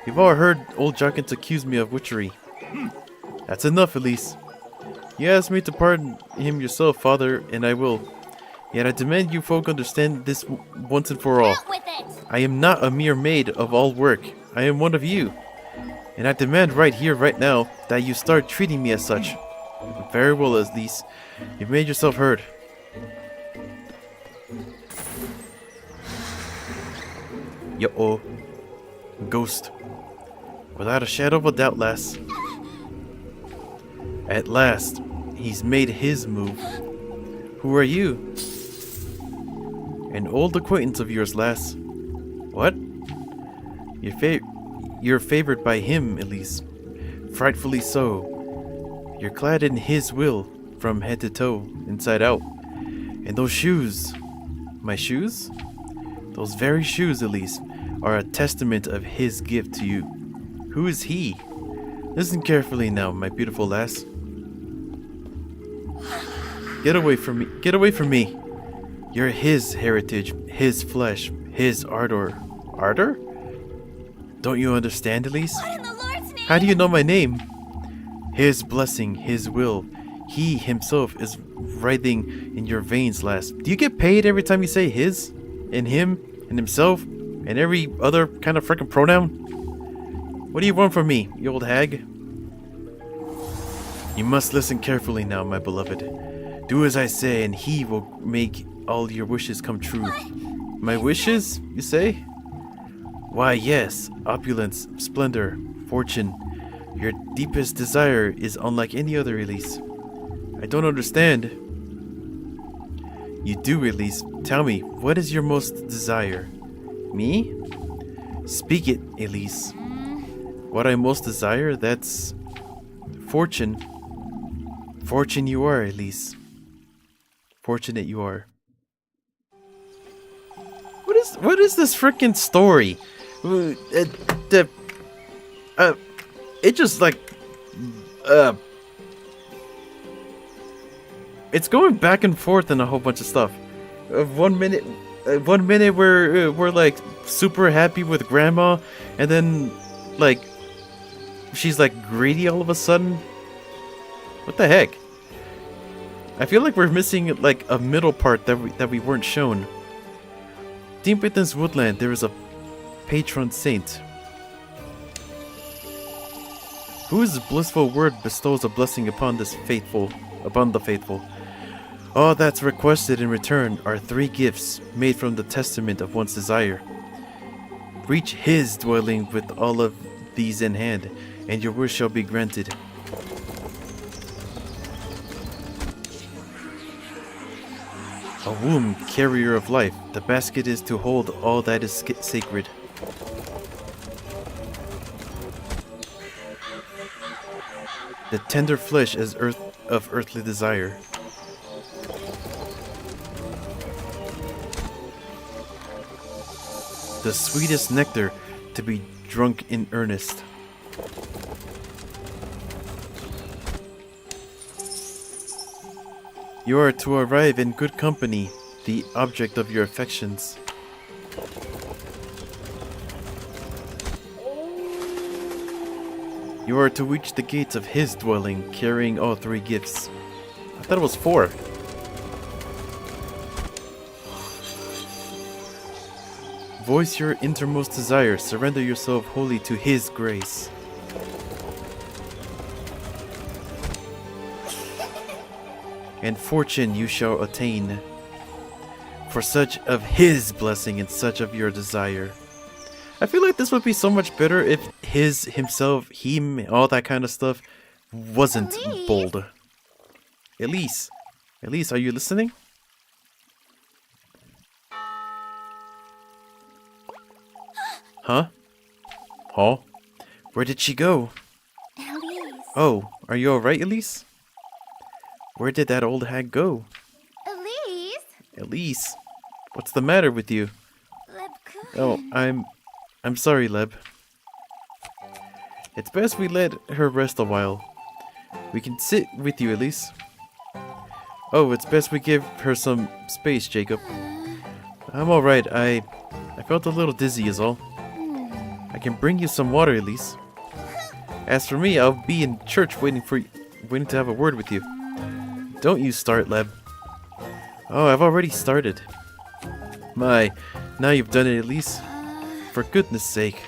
You've all heard old Jockin accuse me of witchery. That's enough, Elise. You asked me to pardon him yourself, father, and I will. Yet I demand you folk understand this once and for all. Out with it! I am not a mere maid of all work. I am one of you. And I demand right here, right now, that you start treating me as such. Very well, Elise. You've made yourself heard. Yo-oh. Ghost. Without a shadow of a doubt, lass. At last, he's made his move. Who are you? An old acquaintance of yours, lass. What? You're favored by him, Elise. Frightfully so. You're clad in his will, from head to toe, inside out. And those shoes... My shoes? Those very shoes, Elise, are a testament of his gift to you. Who is he? Listen carefully now, my beautiful lass. Get away from me. Get away from me. You're his heritage, his flesh, his ardor. Ardor? Don't you understand, Elise? What in the Lord's name? How do you know my name? His blessing, his will. He himself is writhing in your veins, lass. Do you get paid every time you say his? And him? And himself? And every other kind of freaking pronoun? What do you want from me, you old hag? You must listen carefully now, my beloved. Do as I say, and he will make all your wishes come true. My wishes, you say? Why, yes, opulence, splendor, fortune. Your deepest desire is unlike any other, Elise. I don't understand. You do, Elise. Tell me, what is your most desire? Me? Speak it, Elise. What I most desire, that's... fortune. Fortune you are, Elise. Fortunate you are. What is this freaking story? It just like it's going back and forth in a whole bunch of stuff. 1 minute we're like super happy with grandma, and then like she's like greedy all of a sudden. What the heck? I feel like we're missing like a middle part that we weren't shown. Deep within this woodland, there is a patron saint, whose blissful word bestows a blessing upon the faithful. All that's requested in return are 3 gifts made from the testament of one's desire. Reach his dwelling with all of these in hand, and your wish shall be granted. A womb, carrier of life. The basket is to hold all that is sacred. The tender flesh as of earthly desire. The sweetest nectar to be drunk in earnest. You are to arrive in good company, the object of your affections. You are to reach the gates of his dwelling, carrying all three gifts. I thought it was 4. Voice your innermost desire, surrender yourself wholly to his grace. And fortune you shall attain, for such of his blessing and such of your desire. I feel like this would be so much better if his, himself, him, all that kind of stuff wasn't bold. Elise, are you listening? Huh? Huh? Where did she go? Elise. Oh, are you alright, Elise? Where did that old hag go? Elise. Elise, what's the matter with you? Oh, I'm sorry, Leb. It's best we let her rest a while. We can sit with you, Elise. Oh, it's best we give her some space, Jacob. I'm alright. I felt a little dizzy is all. I can bring you some water, Elise. As for me, I'll be in church waiting to have a word with you. Don't you start, Leb. Oh, I've already started. My, now you've done it, Elise. For goodness sake.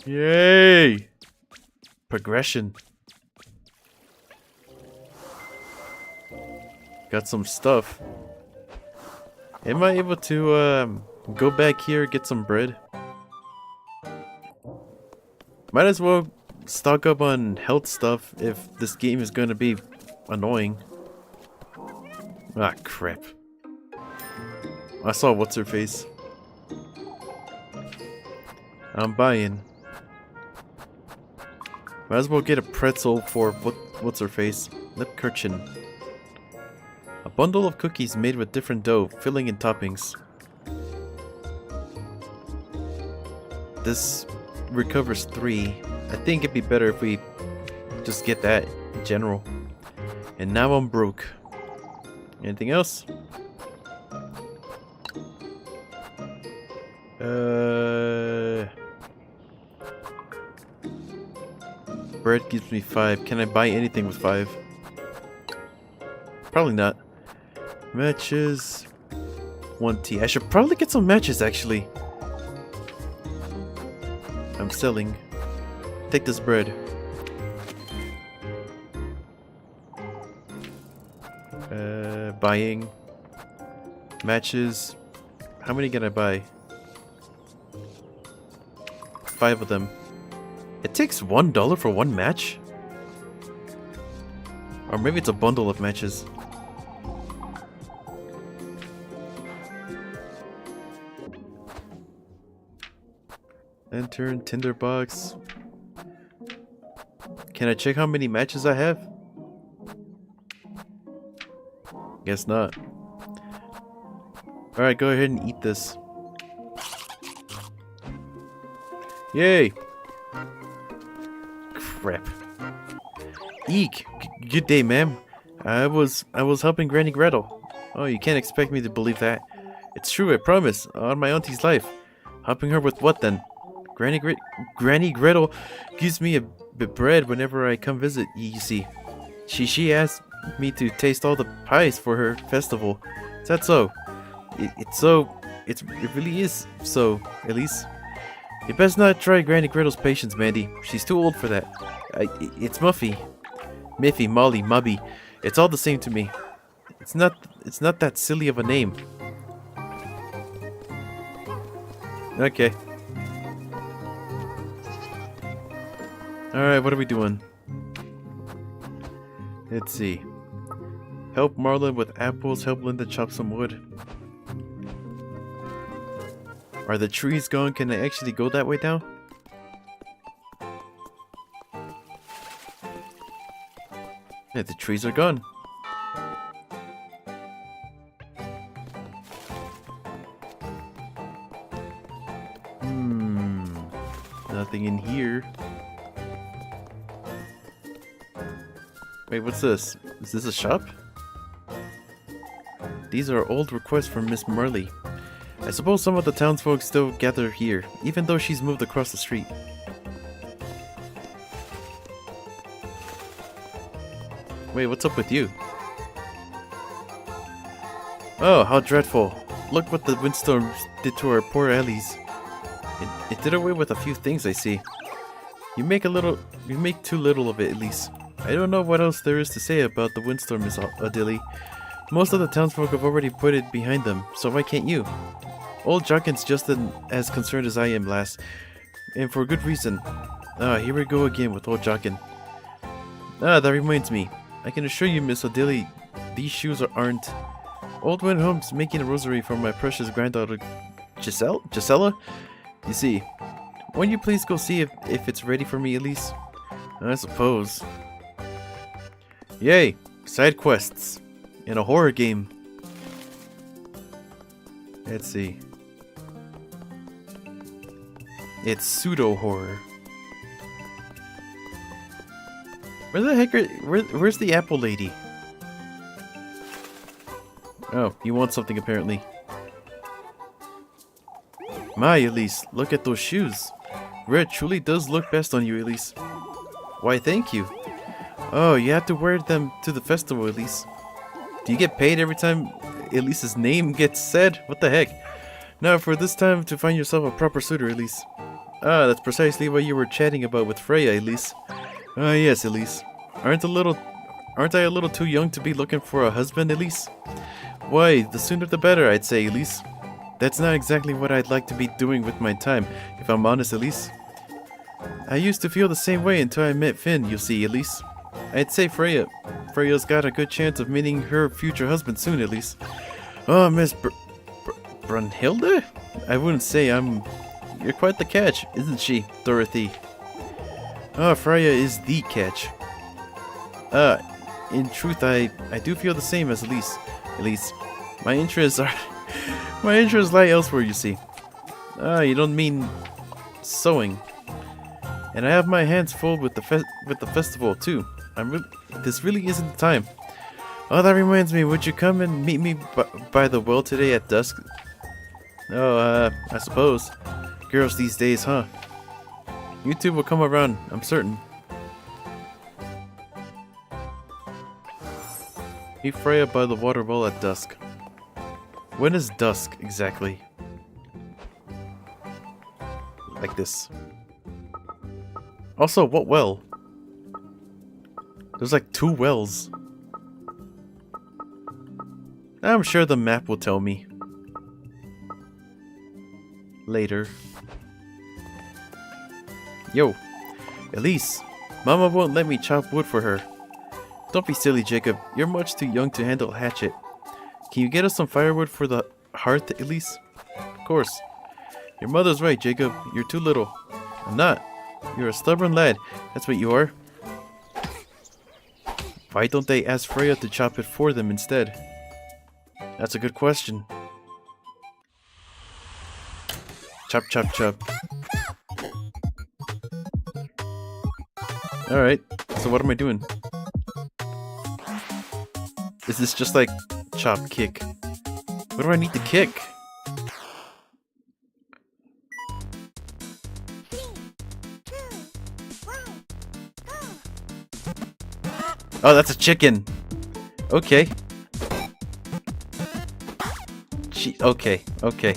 Yay! Progression. Got some stuff. Am I able to go back here, get some bread? Might as well stock up on health stuff if this game is gonna be annoying. Ah, crap. I saw what's her face. I'm buying. Might as well get a pretzel for what's her face. Lip Kirchen. A bundle of cookies made with different dough, filling and toppings. This recovers 3. I think it'd be better if we just get that in general. And now I'm broke. Anything else? Bread gives me 5. Can I buy anything with 5? Probably not. Matches. 1 tea. I should probably get some matches actually. I'm selling. Take this bread. Buying. Matches. How many can I buy? 5 of them. It takes $1 for 1 match? Or maybe it's a bundle of matches. Enter in Tinderbox. Can I check how many matches I have? Guess not. Alright, go ahead and eat this. Yay! Crap. Eek! Good day, ma'am. I was helping Granny Gretel. Oh, you can't expect me to believe that. It's true, I promise. On my auntie's life. Helping her with what then? Granny Gretel gives me a bit bread whenever I come visit, you see. She asked me to taste all the pies for her festival. Is that so? It really is so, Elise. You best not try Granny Gretel's patience, Mandy. She's too old for that. It's Muffy. Miffy, Molly, Mubby. It's all the same to me. It's not that silly of a name. Okay. Alright, what are we doing? Let's see. Help Marlon with apples, help Linda chop some wood. Are the trees gone? Can I actually go that way now? Yeah, the trees are gone. Nothing in here. Wait, what's this? Is this a shop? These are old requests from Miss Marley. I suppose some of the townsfolk still gather here, even though she's moved across the street. Wait, what's up with you? Oh, how dreadful. Look what the windstorm did to our poor alleys. It did away with a few things, I see. You make too little of it, at least. I don't know what else there is to say about the windstorm, Miss Odili. Most of the townsfolk have already put it behind them, so why can't you? Old Jockin's just as concerned as I am, lass. And for good reason. Ah, here we go again with old Jockin. Ah, that reminds me. I can assure you, Miss Odili, these shoes aren't. Old went home's making a rosary for my precious granddaughter, Gisela? You see, won't you please go see if it's ready for me, at least? I suppose. Yay! Side quests. In a horror game. Let's see. It's pseudo-horror. Where the heck where's the apple lady? Oh, you want something apparently. My, Elise, look at those shoes. Red truly does look best on you, Elise. Why, thank you. Oh, you have to wear them to the festival, Elise. Do you get paid every time Elise's name gets said? What the heck? Now, for this time to find yourself a proper suitor, Elise. Ah, that's precisely what you were chatting about with Freya, Elise. Ah, yes, Elise. Aren't I a little too young to be looking for a husband, Elise? Why, the sooner the better, I'd say, Elise. That's not exactly what I'd like to be doing with my time, if I'm honest, Elise. I used to feel the same way until I met Finn, you see, Elise. I'd say Freya's got a good chance of meeting her future husband soon, at least. Oh, Miss Brunhilde? I wouldn't say You're quite the catch, isn't she, Dorothy? Oh, Freya is the catch. In truth, I do feel the same as Elise. Elise, my interests lie elsewhere, you see. You don't mean sewing. And I have my hands full with the festival too. This really isn't the time. Oh, that reminds me. Would you come and meet me by the well today at dusk? Oh, I suppose. Girls these days, huh? You two will come around, I'm certain. Meet Freya by the water well at dusk. When is dusk exactly? Like this. Also, what well? There's like 2 wells. I'm sure the map will tell me. Later. Yo, Elise, Mama won't let me chop wood for her. Don't be silly, Jacob. You're much too young to handle a hatchet. Can you get us some firewood for the hearth, Elise? Of course. Your mother's right, Jacob. You're too little. I'm not. You're a stubborn lad. That's what you are. Why don't they ask Freya to chop it for them instead? That's a good question. Chop, chop, chop. Alright, so what am I doing? Is this just like chop, kick? What do I need to kick? Oh, that's a chicken. Okay. Okay, okay.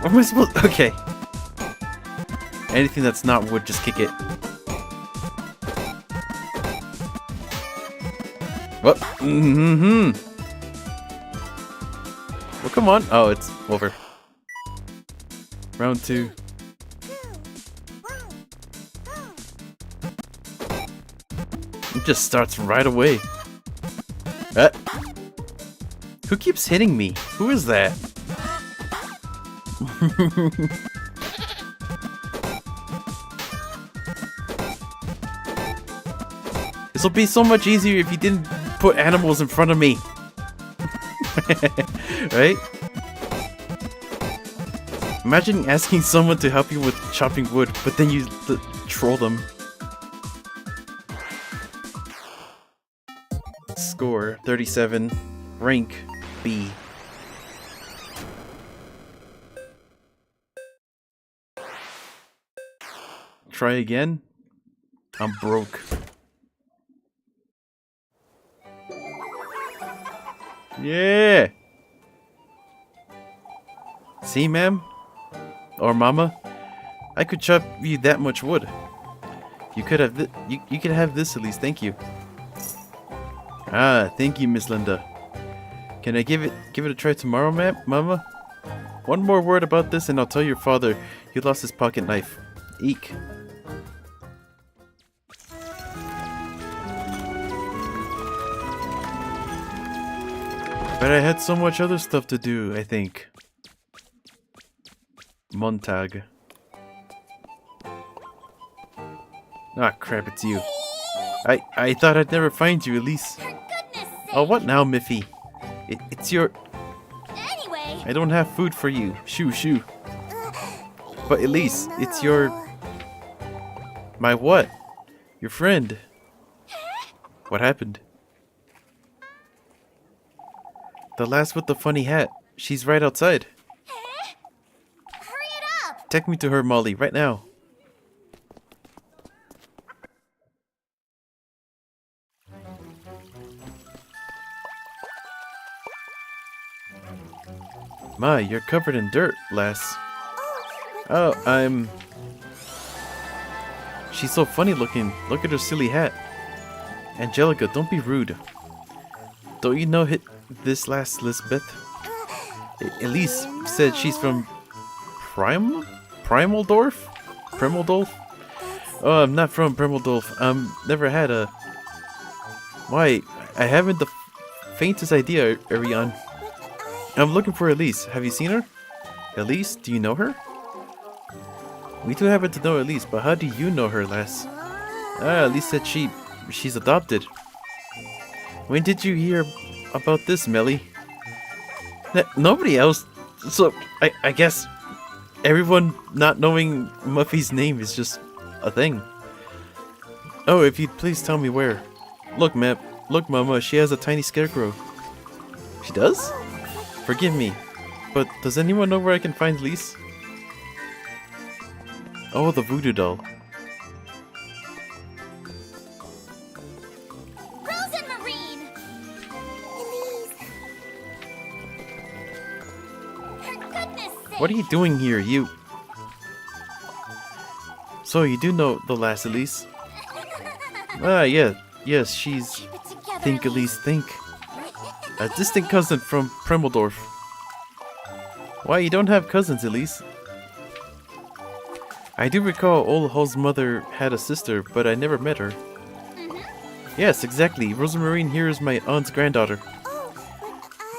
What am I supposed? Okay. Anything that's not wood, just kick it. What? come on. Oh, it's over. Round 2. It just starts right away. Who keeps hitting me? Who is that? This will be so much easier if you didn't put animals in front of me. Right? Imagine asking someone to help you with chopping wood, but then you troll them. Score 37. Rank B. Try again. I'm broke. Yeah. See, ma'am? Or mama? I could chop you that much wood. You could have you could have this at least, thank you. Ah, thank you, Miss Linda. Can I give it a try tomorrow, ma'am, mama? One more word about this and I'll tell your father you lost his pocket knife. Eek. But I had so much other stuff to do, I think. Montag. Ah, crap, it's you. I thought I'd never find you, Elise. Oh, what now, Miffy? It's your... Anyway. I don't have food for you. Shoo. But Elise, it's your... My what? Your friend. What happened? The lass with the funny hat. She's right outside. Hurry it up! Take me to her, Molly, right now. My, you're covered in dirt, lass. Oh, She's so funny looking. Look at her silly hat. Angelica, don't be rude. Don't you know this lass, Lisbeth? Elise said she's from Primeldorf? Oh, I'm not from Primeldorf. Never had a... Why, I haven't the faintest idea, Ariane. I'm looking for Elise. Have you seen her? Elise, do you know her? We do happen to know Elise, but how do you know her, lass? Ah, Elise said she's adopted. When did you hear about this, Melly? Nobody else. So, I guess everyone not knowing Muffy's name is just a thing. Oh, if you'd please tell me where. Look, Mama, she has a tiny scarecrow. She does? Forgive me, but does anyone know where I can find Elise? Oh, the voodoo doll. Rosenmarine! Elise! For goodness sake! What are you doing here, you? So you do know the lass Elise? Ah, yeah. Yes, she's... Keep it together, Think, Elise, think. A distant cousin from Primeldorf. Why, you don't have cousins, Elise? I do recall old Hull's mother had a sister, but I never met her. Yes, exactly. Rosemarine here is my aunt's granddaughter.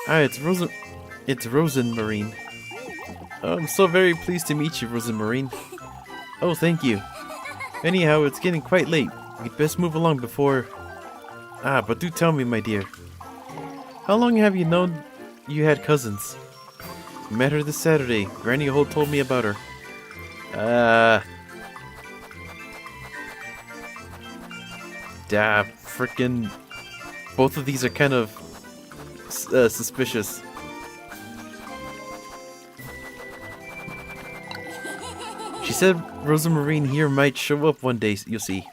Ah, it's Rosenmarine. I'm so very pleased to meet you, Rosemarine. Oh, thank you. Anyhow, it's getting quite late. We'd best move along before... Ah, but do tell me, my dear. How long have you known you had cousins? Met her this Saturday. Granny Hull told me about her. Frickin'... Both of these are kind of... suspicious. She said Rosemarine here might show up one day, you'll see.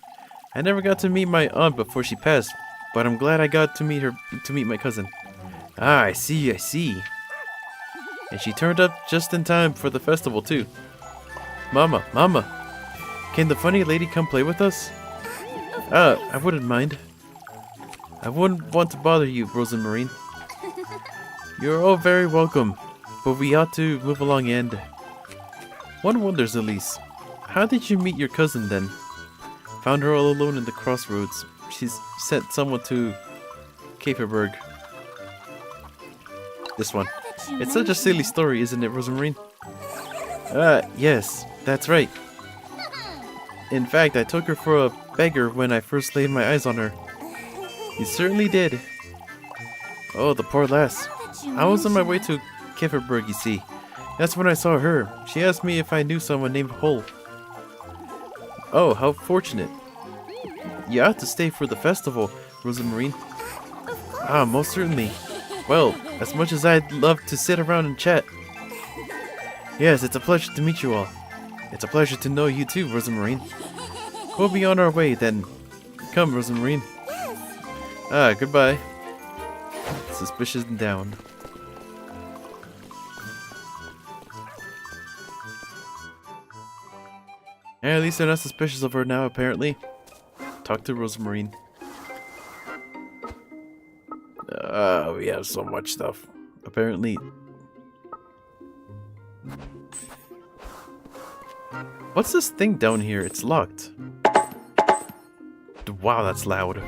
I never got to meet my aunt before she passed, but I'm glad I got to meet my cousin. Ah, I see. And she turned up just in time for the festival too. Mama, can the funny lady come play with us? I wouldn't mind. I wouldn't want to bother you, Rosemarine. You're all very welcome. but we ought to move along and... One wonders, Elise, how did you meet your cousin then? Found her all alone in the crossroads. She's sent someone to Kaferberg. This one. It's such a silly story, isn't it, Rosamarine? Yes, that's right. In fact, I took her for a beggar when I first laid my eyes on her. You certainly did. Oh, the poor lass. I was on my way to Kefferberg, you see. That's when I saw her. She asked me if I knew someone named Hull. Oh, how fortunate. You ought to stay for the festival, Rosamarine. Ah, most certainly. Well, as much as I'd love to sit around and chat. Yes, it's a pleasure to meet you all. It's a pleasure to know you too, Rosamarine. We'll be on our way then. Come, Rosamarine. Ah, goodbye. Suspicion down. At least they're not suspicious of her now, apparently. Talk to Rosamarine. We have so much stuff. Apparently. What's this thing down here? It's locked. Wow, that's loud.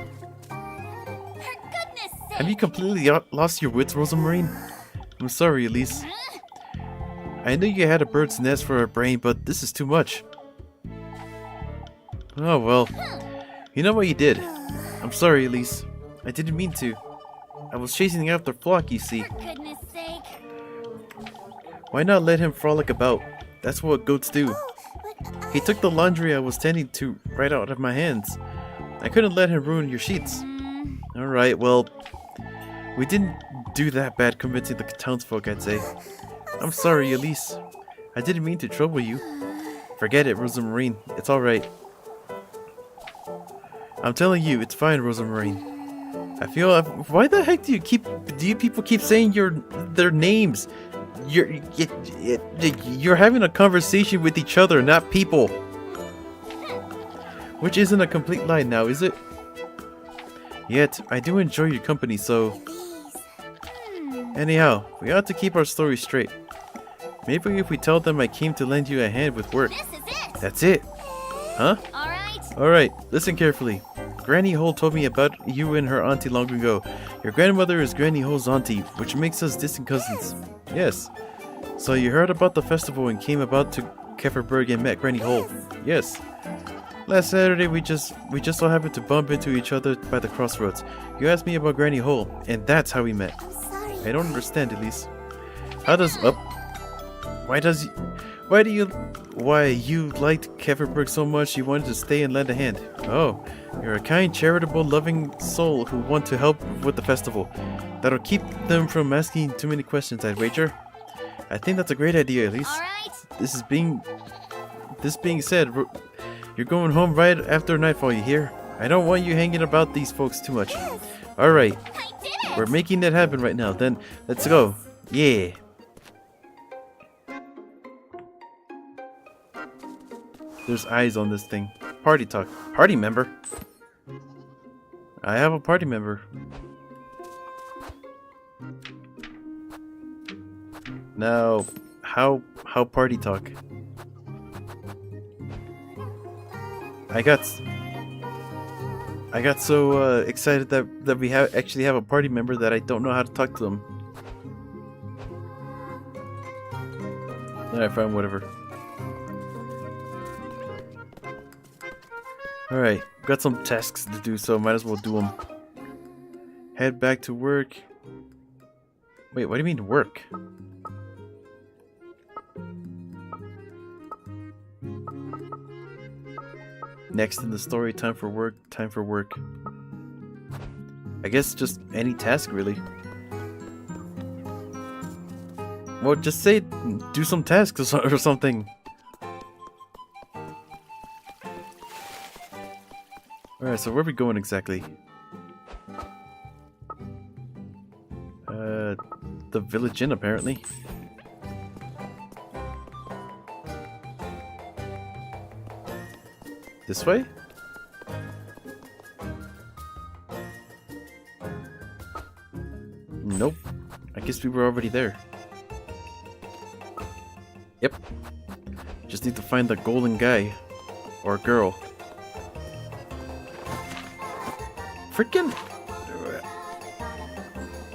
Have you completely lost your wits, Rosamarine? I'm sorry, Elise. I knew you had a bird's nest for a brain, but this is too much. Oh, well. You know what you did. I'm sorry, Elise. I didn't mean to. I was chasing after Flock, you see. For goodness sake. Why not let him frolic about? That's what goats do. He took the laundry I was tending to right out of my hands. I couldn't let him ruin your sheets. Alright, well, we didn't do that bad convincing the townsfolk, I'd say. I'm sorry, Elise. I didn't mean to trouble you. Forget it, Rosamarine. It's alright. I'm telling you, it's fine, Rosamarine. I feel... Why the heck do you people keep saying their names? You're having a conversation with each other, not people. Which isn't a complete lie now, is it? Yet, I do enjoy your company, so... Anyhow, we ought to keep our story straight. Maybe if we tell them I came to lend you a hand with work. This is it. That's it. Huh? Alright, listen carefully. Granny Hole told me about you and her auntie long ago. Your grandmother is Granny Hole's auntie, which makes us distant cousins. Yes. So you heard about the festival and came about to Kefferberg and met Granny Hole. Yes. Last Saturday we just so happened to bump into each other by the crossroads. You asked me about Granny Hole, and that's how we met. I'm sorry. I don't understand, Elise. How does why you liked Kefferberg so much you wanted to stay and lend a hand? Oh, you're a kind, charitable, loving soul who want to help with the festival. That'll keep them from asking too many questions, I'd wager. I think that's a great idea, Elise. This being said, you're going home right after nightfall, you hear? I don't want you hanging about these folks too much. Alright, we're making that happen right now, then let's go. Yeah. There's eyes on this thing. Party talk. Party member? I have a party member. Now, how party talk? I got so excited that we actually have a party member that I don't know how to talk to them. Alright, fine, whatever. Alright, got some tasks to do, so might as well do them. Head back to work. Wait, what do you mean work? Next in the story, time for work, time for work. I guess just any task, really. Well, just say do some tasks or something. Alright, so where are we going exactly? The village inn, apparently. This way? Nope. I guess we were already there. Yep. Just need to find the golden guy. Or girl. Freaking...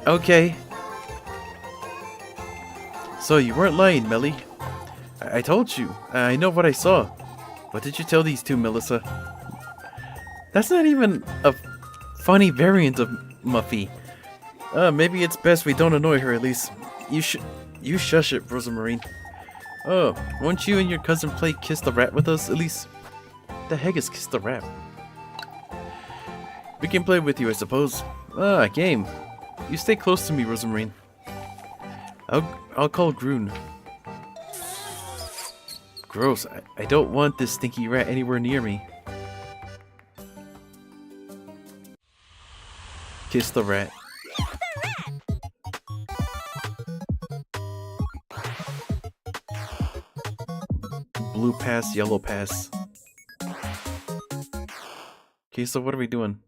Okay. So you weren't lying, Melly. I told you. I know what I saw. What did you tell these two, Melissa? That's not even a funny variant of Muffy. Maybe it's best we don't annoy her, at least. You shush it, Rosamarine. Oh, won't you and your cousin play Kiss the Rat with us, at least? The heck is Kiss the Rat? We can play with you, I suppose. Ah, game. You stay close to me, Rosamarine. I'll call Groon. Gross. I don't want this stinky rat anywhere near me. Kiss the rat. Blue pass, yellow pass. Okay, so what are we doing?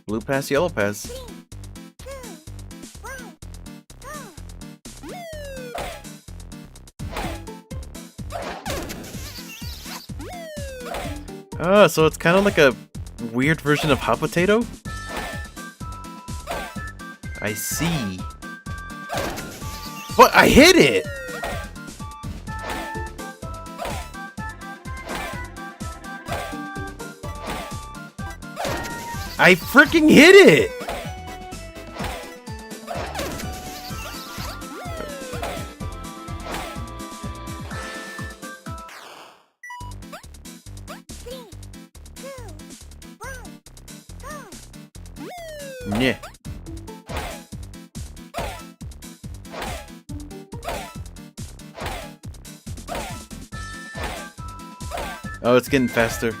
Blue pass, yellow pass. Oh, so it's kind of like a weird version of hot potato? I see. But I hit it! I freaking hit it! Yeah. Oh, it's getting faster.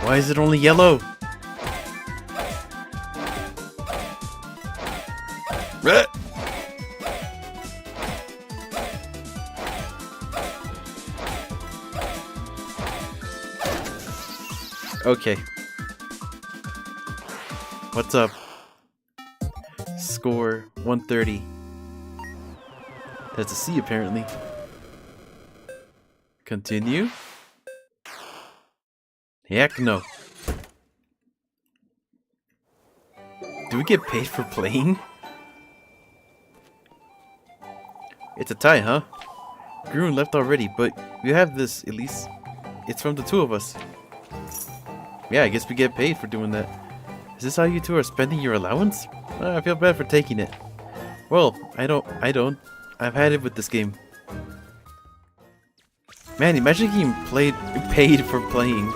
Why is it only yellow? Ruh! Okay. What's up? Score 130. That's a C apparently. Continue. Heck no. Do we get paid for playing? It's a tie, huh? Groon left already, but we have this, at least. It's from the two of us. Yeah, I guess we get paid for doing that. Is this how you two are spending your allowance? I feel bad for taking it. Well, I don't. I've had it with this game. Man, imagine getting paid for playing.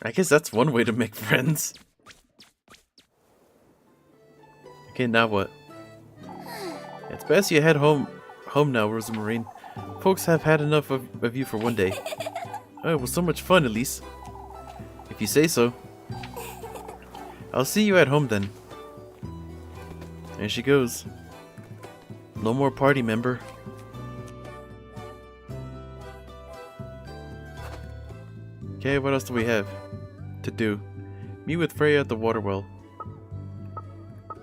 I guess that's one way to make friends. Okay, now what? It's best you head home now, Rosamarine. Folks have had enough of you for one day. Oh, it was so much fun, at least. If you say so. I'll see you at home then. There she goes. No more party, member. Okay, what else do we have to do? Meet with Freya at the water well.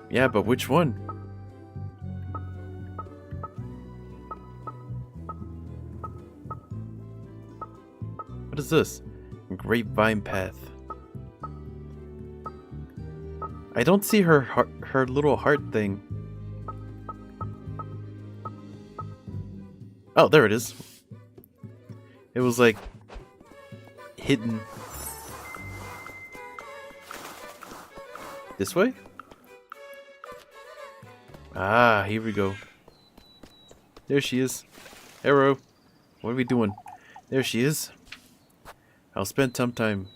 Yeah, but which one? What is this? Grapevine path. I don't see her little heart thing. Oh, there it is. It was like hidden. This way? Ah, here we go. There she is. Arrow. What are we doing? There she is. I'll spend some time.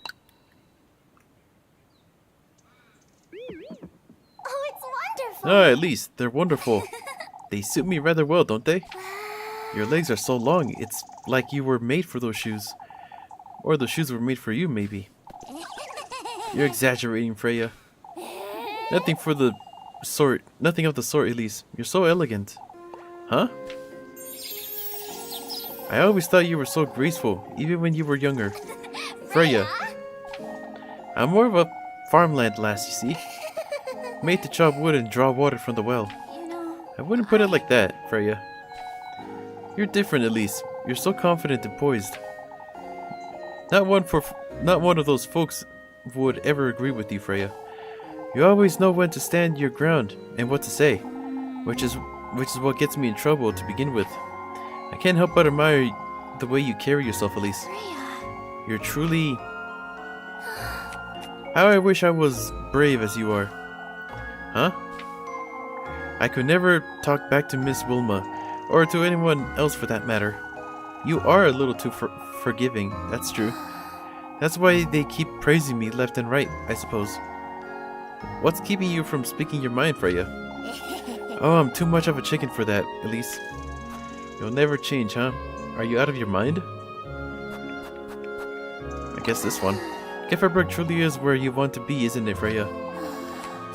Oh, it's wonderful. Ah, at least they're wonderful. They suit me rather well, don't they? Your legs are so long, it's like you were made for those shoes. Or the shoes were made for you, maybe. You're exaggerating, Freya. Nothing of the sort, at least. You're so elegant. Huh? I always thought you were so graceful, even when you were younger. Freya. I'm more of a farmland lass, you see. Made to chop wood and draw water from the well. You know, I wouldn't put it like that, Freya. You're different, Elise. You're so confident and poised. Not one of those folks would ever agree with you, Freya. You always know when to stand your ground and what to say, which is what gets me in trouble to begin with. I can't help but admire the way you carry yourself, Elise. Freya. You're truly... How I wish I was brave as you are. Huh? I could never talk back to Miss Wilma, or to anyone else for that matter. You are a little too forgiving, that's true. That's why they keep praising me left and right, I suppose. What's keeping you from speaking your mind, Freya? Oh, I'm too much of a chicken for that, Elise. You'll never change, huh? Are you out of your mind? I guess this one. Kefferberg truly is where you want to be, isn't it, Freya?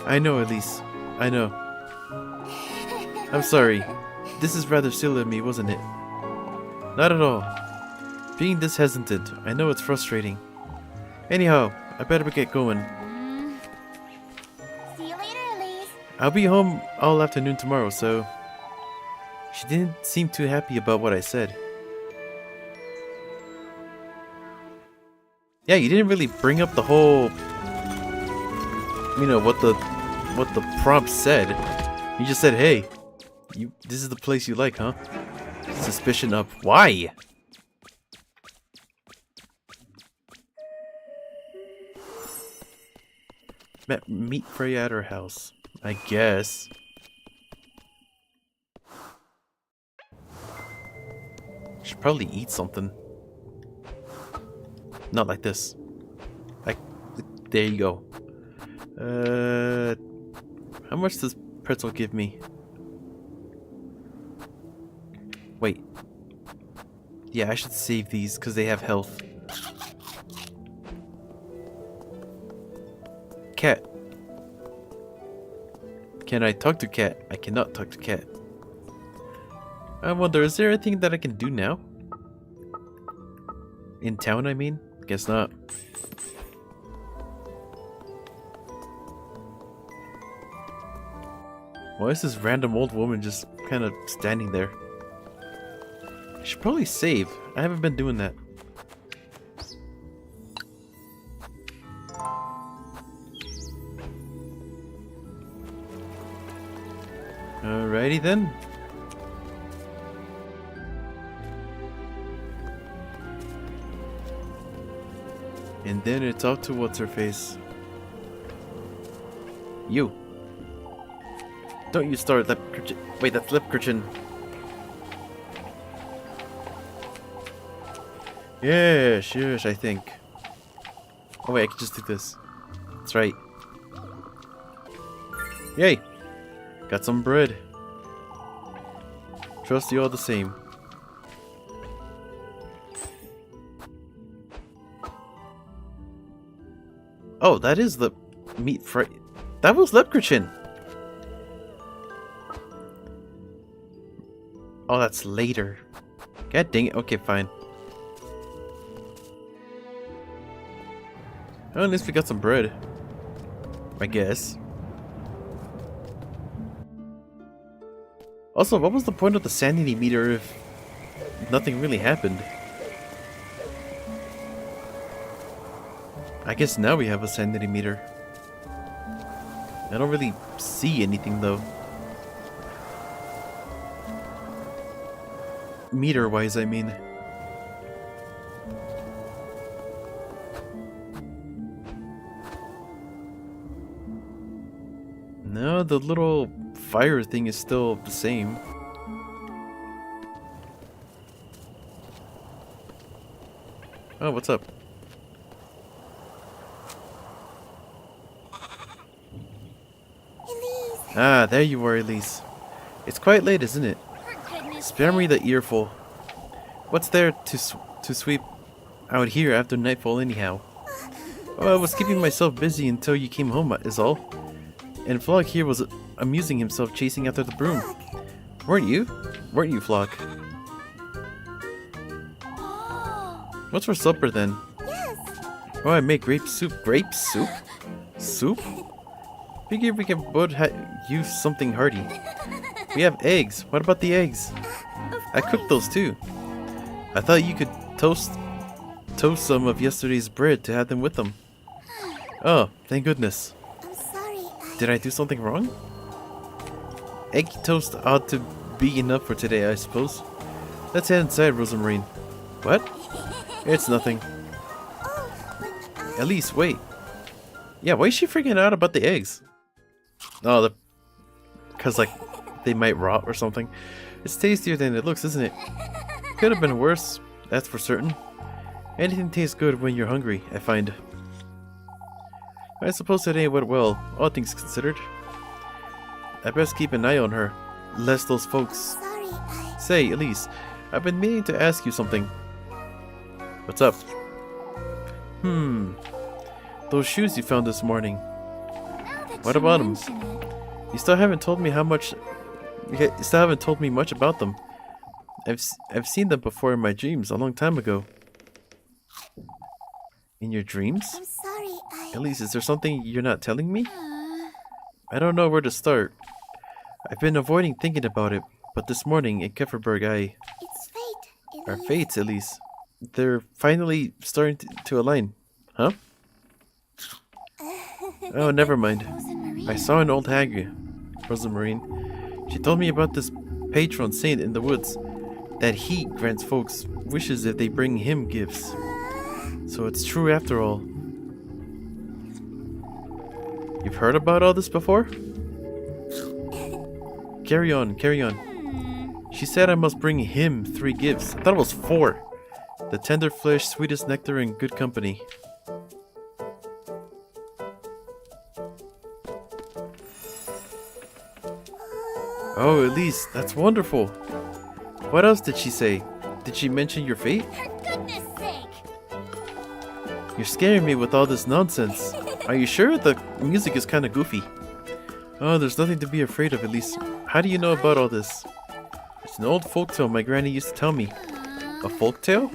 I know, Elise. I know. I'm sorry. This is rather silly of me, wasn't it? Not at all. Being this hesitant, I know it's frustrating. Anyhow, I better get going. See you later, Elise. I'll be home all afternoon tomorrow, so... She didn't seem too happy about what I said. Yeah, you didn't really bring up the whole... You know, what the prompt said. You just said, hey, this is the place you like, huh? Suspicion up. Why? Meet Freya at her house. I guess. Should probably eat something. Not like this. Like, there you go. How much does pretzel give me? Wait. Yeah, I should save these because they have health. Cat. Can I talk to Cat? I cannot talk to Cat. I wonder, is there anything that I can do now? In town, I mean? Guess not. Why is this random old woman just kind of standing there? I should probably save. I haven't been doing that. Alrighty then. And then it's off to what's-her-face. You. Don't you start lip curchin. Wait, that's lip curchin. Yes, yes, I think. Oh wait, I can just do this. That's right. Yay! Got some bread. Trust you all the same. Oh, that is the meat fry. That was Lepkerchin. Oh, that's later. God dang it. Okay, fine. Oh, at least we got some bread. I guess. Also, what was the point of the sanity meter if nothing really happened? I guess now we have a sanity meter. I don't really see anything though. Meter-wise, I mean. No, the little fire thing is still the same. Oh, what's up? Elise. Ah, there you are, Elise. It's quite late, isn't it? For goodness Spare me sake. the earful. What's there to sweep out here after nightfall anyhow? Oh, I was keeping myself busy until you came home, is all. And Flock here was amusing himself chasing after the broom. Weren't you? Weren't you, Flock? Oh, What's for supper then? yes. Oh, I make grape soup. Grape soup? Soup? Figure we can both use something hearty. We have eggs. What about the eggs? I cooked those too. I thought you could toast some of yesterday's bread to have them with them. Oh, thank goodness. I'm sorry, Did I do something wrong? Egg toast ought to be enough for today, I suppose. Let's head inside, Rosamarine. What? It's nothing. Elise, wait. Yeah, why is she freaking out about the eggs? Oh, because, like, they might rot or something. It's tastier than it looks, isn't it? Could have been worse, that's for certain. Anything tastes good when you're hungry, I find. I suppose today went well, all things considered. I best keep an eye on her, lest those folks... sorry, Say, Elise, I've been meaning to ask you something. What's up? Those shoes you found this morning. What about them? You still haven't told me much about them. I've seen them before in my dreams a long time ago. In your dreams? I'm sorry, Elise, is there something you're not telling me? I don't know where to start. I've been avoiding thinking about it, but this morning in Kefferberg It's fate, our fates, Elise. They're finally starting to align. Huh? Oh, never mind. I saw an old hag, Rosamarine. She told me about this patron saint in the woods, that he grants folks wishes if they bring him gifts. So it's true after all. You've heard about all this before? Carry on, carry on. She said I must bring him 3 gifts. I thought it was 4. The tender flesh, sweetest nectar, and good company. Oh, Elise, that's wonderful. What else did she say? Did she mention your fate? For goodness sake! You're scaring me with all this nonsense. Are you sure? The music is kind of goofy. Oh, there's nothing to be afraid of, Elise. How do you know about all this? It's an old folktale my granny used to tell me. A folktale?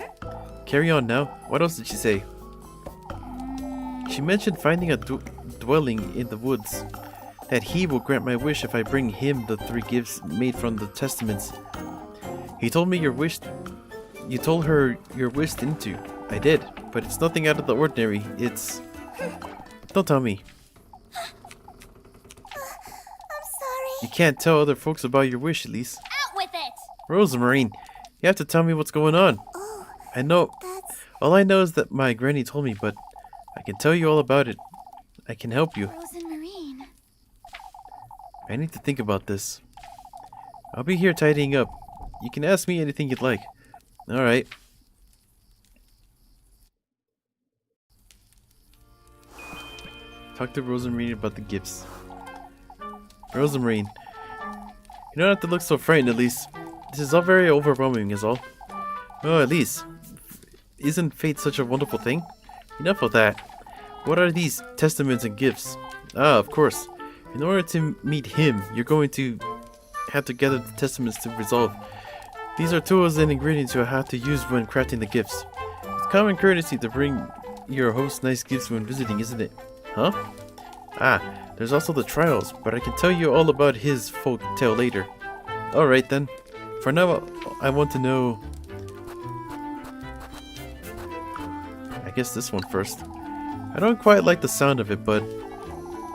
Carry on now. What else did she say? She mentioned finding a dwelling in the woods. That he will grant my wish if I bring him the 3 gifts made from the testaments. He told me your wish. You told her your wish, didn't you? I did, but it's nothing out of the ordinary. It's... Don't tell me. I'm sorry. You can't tell other folks about your wish, Elise. Out with it! Rosamarine, you have to tell me what's going on. Oh, I know. that's... All I know is that my granny told me, but I can tell you all about it. I can help you. Rosamarine. I need to think about this. I'll be here tidying up. You can ask me anything you'd like. Alright. Talk to Rosamarine about the gifts. Rosamarine, you don't have to look so frightened, Elise. This is all very overwhelming, is all. Oh, Elise, isn't fate such a wonderful thing? Enough of that. What are these testaments and gifts? Ah, of course. In order to meet him, you're going to have to gather the testaments to resolve. These are tools and ingredients you'll have to use when crafting the gifts. It's common courtesy to bring your host nice gifts when visiting, isn't it? Huh? Ah, there's also the trials, but I can tell you all about his folk tale later. Alright then. For now, I want to know... I guess this one first. I don't quite like the sound of it, but...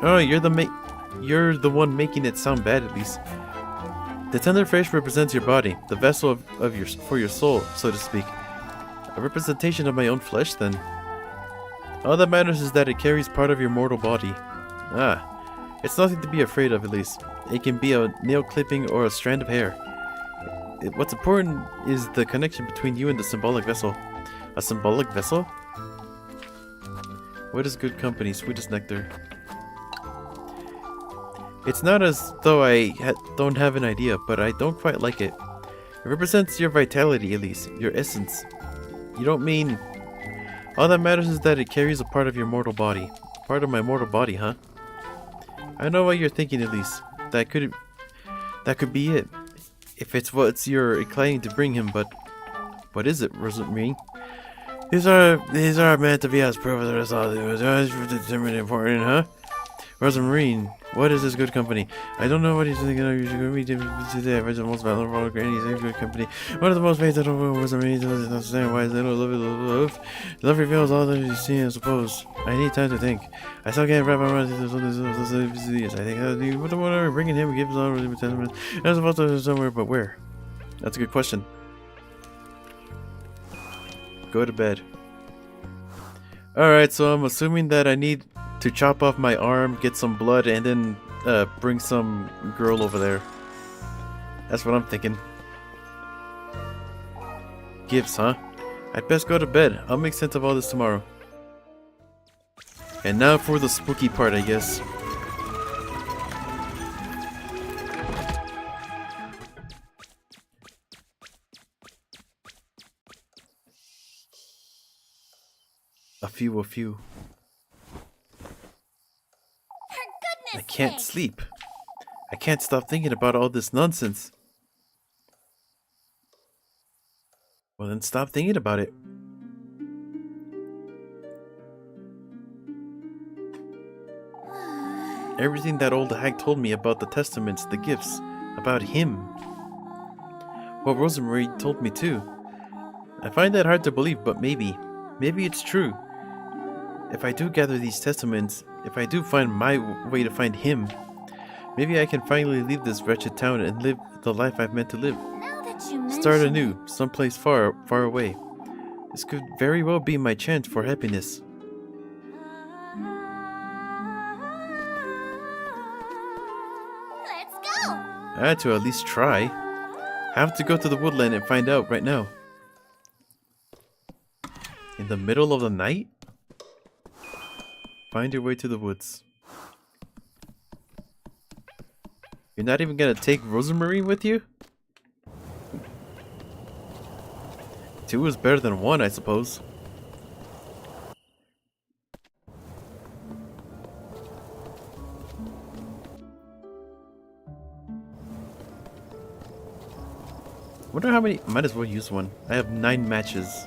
Oh, you're the one making it sound bad, at least. The tender flesh represents your body, the vessel for your soul, so to speak. A representation of my own flesh, then. All that matters is that it carries part of your mortal body. Ah, it's nothing to be afraid of, at least. It can be a nail clipping or a strand of hair. What's important is the connection between you and the symbolic vessel. A symbolic vessel? What is good company, sweetest nectar? It's not as though I don't have an idea, but I don't quite like it. It represents your vitality, Elise, your essence. You don't mean... All that matters is that it carries a part of your mortal body. Part of my mortal body, huh? I know what you're thinking, Elise. That could be it. If it's what you're inclining to bring him, but... What is it, Rosamarine? These are meant to be as proof of the result. It was always determined important, huh? Rosamarine, what is this good company? I don't know what he's thinking of. You should read today. The most valuable grannies in good company. One of the most faithful Rosamarine doesn't understand why little love. Love reveals all that you see, I suppose. I need time to think. I still can't wrap my mind around this. I think whatever bringing him gives on really testament. I was supposed to somewhere, but where? That's a good question. Go to bed. Alright, so I'm assuming that I need to chop off my arm, get some blood, and then bring some girl over there. That's what I'm thinking. Gifts, huh? I'd best go to bed. I'll make sense of all this tomorrow. And now for the spooky part, I guess. A few. I can't sleep. I can't stop thinking about all this nonsense. Well, then stop thinking about it. Everything that old hag told me about the testaments, the gifts, about him. Well, Rosemary told me too. I find that hard to believe, but maybe it's true. If I do gather these testaments, if I do find my way to find him, maybe I can finally leave this wretched town and live the life I've meant to live. Start anew, someplace far, far away. This could very well be my chance for happiness. Let's go! I had to at least try. I have to go to the woodland and find out right now. In the middle of the night? Find your way to the woods. You're not even gonna take Rosemary with you? 2 is better than 1, I suppose. Wonder how many. Might as well use one. I have 9 matches.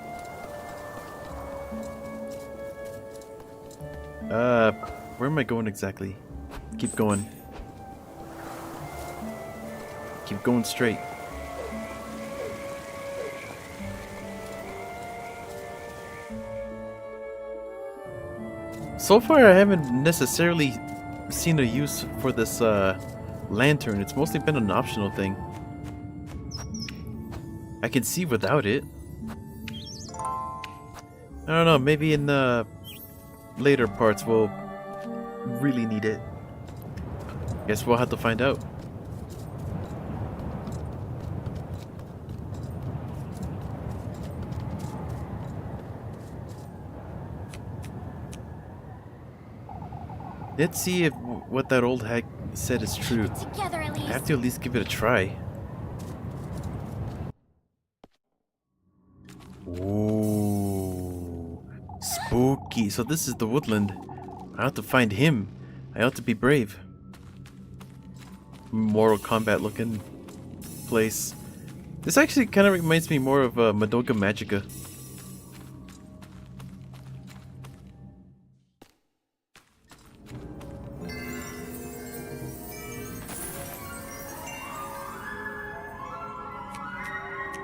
Where am I going exactly? Keep going. Keep going straight. So far, I haven't necessarily seen a use for this lantern. It's mostly been an optional thing. I can see without it. I don't know, maybe in the later parts we'll really need it. Guess we'll have to find out. Let's see if what that old hag said is true. Together, at least. I have to at least give it a try. Ooh, spooky. So this is the woodland. I have to find him. I ought to be brave. Mortal Kombat looking place. This actually kind of reminds me more of Madoka Magica.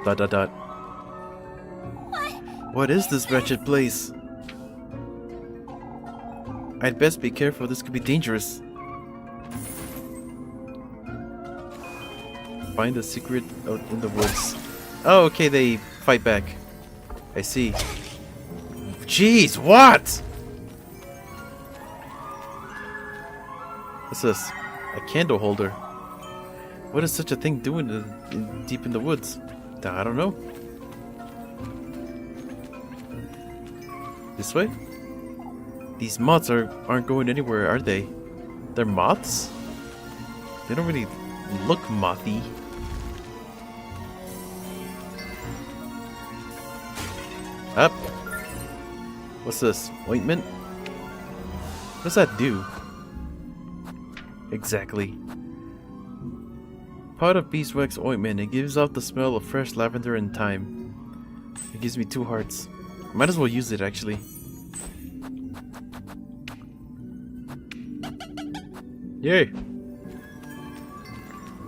Dot dot dot. What is this wretched place? I'd best be careful, this could be dangerous. Find a secret out in the woods. Oh, okay, they fight back. I see. Jeez, what? What's this? A candle holder. What is such a thing doing deep in the woods? I don't know. This way? These moths aren't going anywhere, are they? They're moths? They don't really look mothy. Up. What's this? Ointment? What does that do? Exactly. Pot of beeswax ointment. It gives off the smell of fresh lavender and thyme. It gives me 2 hearts. Might as well use it, actually. Yay!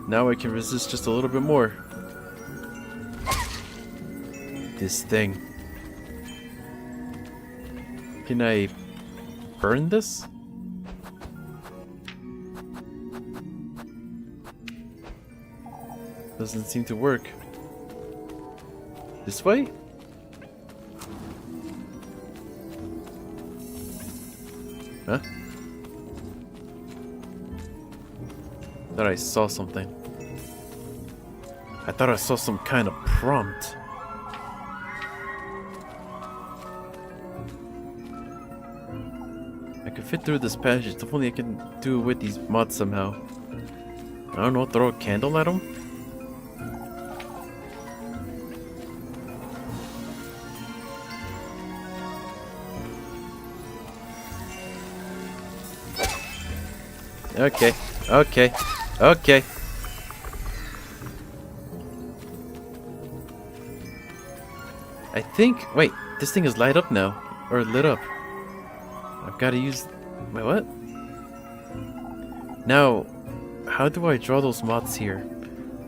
Now I can resist just a little bit more. This thing. Can I burn this? Doesn't seem to work. This way? Huh? Thought I saw something. I thought I saw some kind of prompt. I could fit through this passage. If only I can do it with these mods somehow. I don't know, throw a candle at them? Okay, okay, okay. I think, wait, this thing is light up now, or lit up. I've got to use, wait, what? Now, how do I draw those moths here?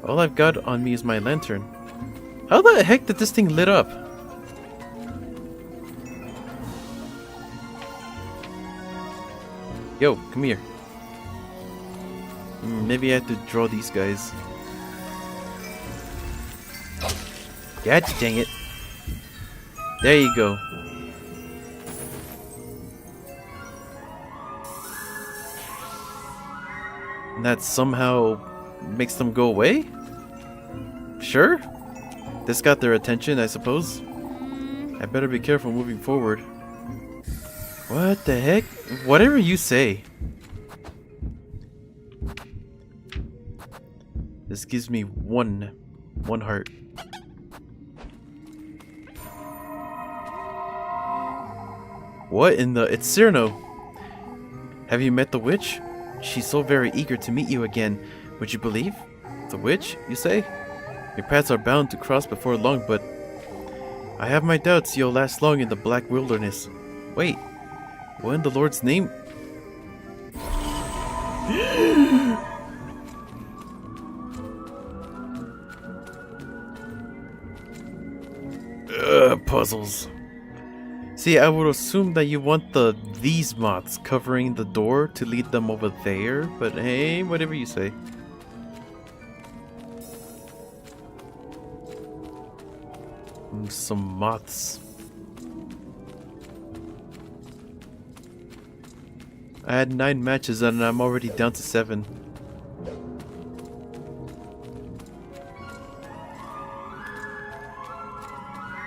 All I've got on me is my lantern. How the heck did this thing lit up? Yo, come here. Maybe I have to draw these guys. God dang it. There you go. And that somehow makes them go away? Sure? This got their attention, I suppose. I better be careful moving forward. What the heck? Whatever you say. This gives me one heart. What in the... It's Cyrano! Have you met the witch? She's so very eager to meet you again. Would you believe? The witch, you say? Your paths are bound to cross before long, but... I have my doubts you'll last long in the black wilderness. Wait. What in the Lord's name? Puzzles. See, I would assume that you want these moths covering the door to lead them over there, but hey, whatever you say. Some moths. I had 9 matches and I'm already down to 7.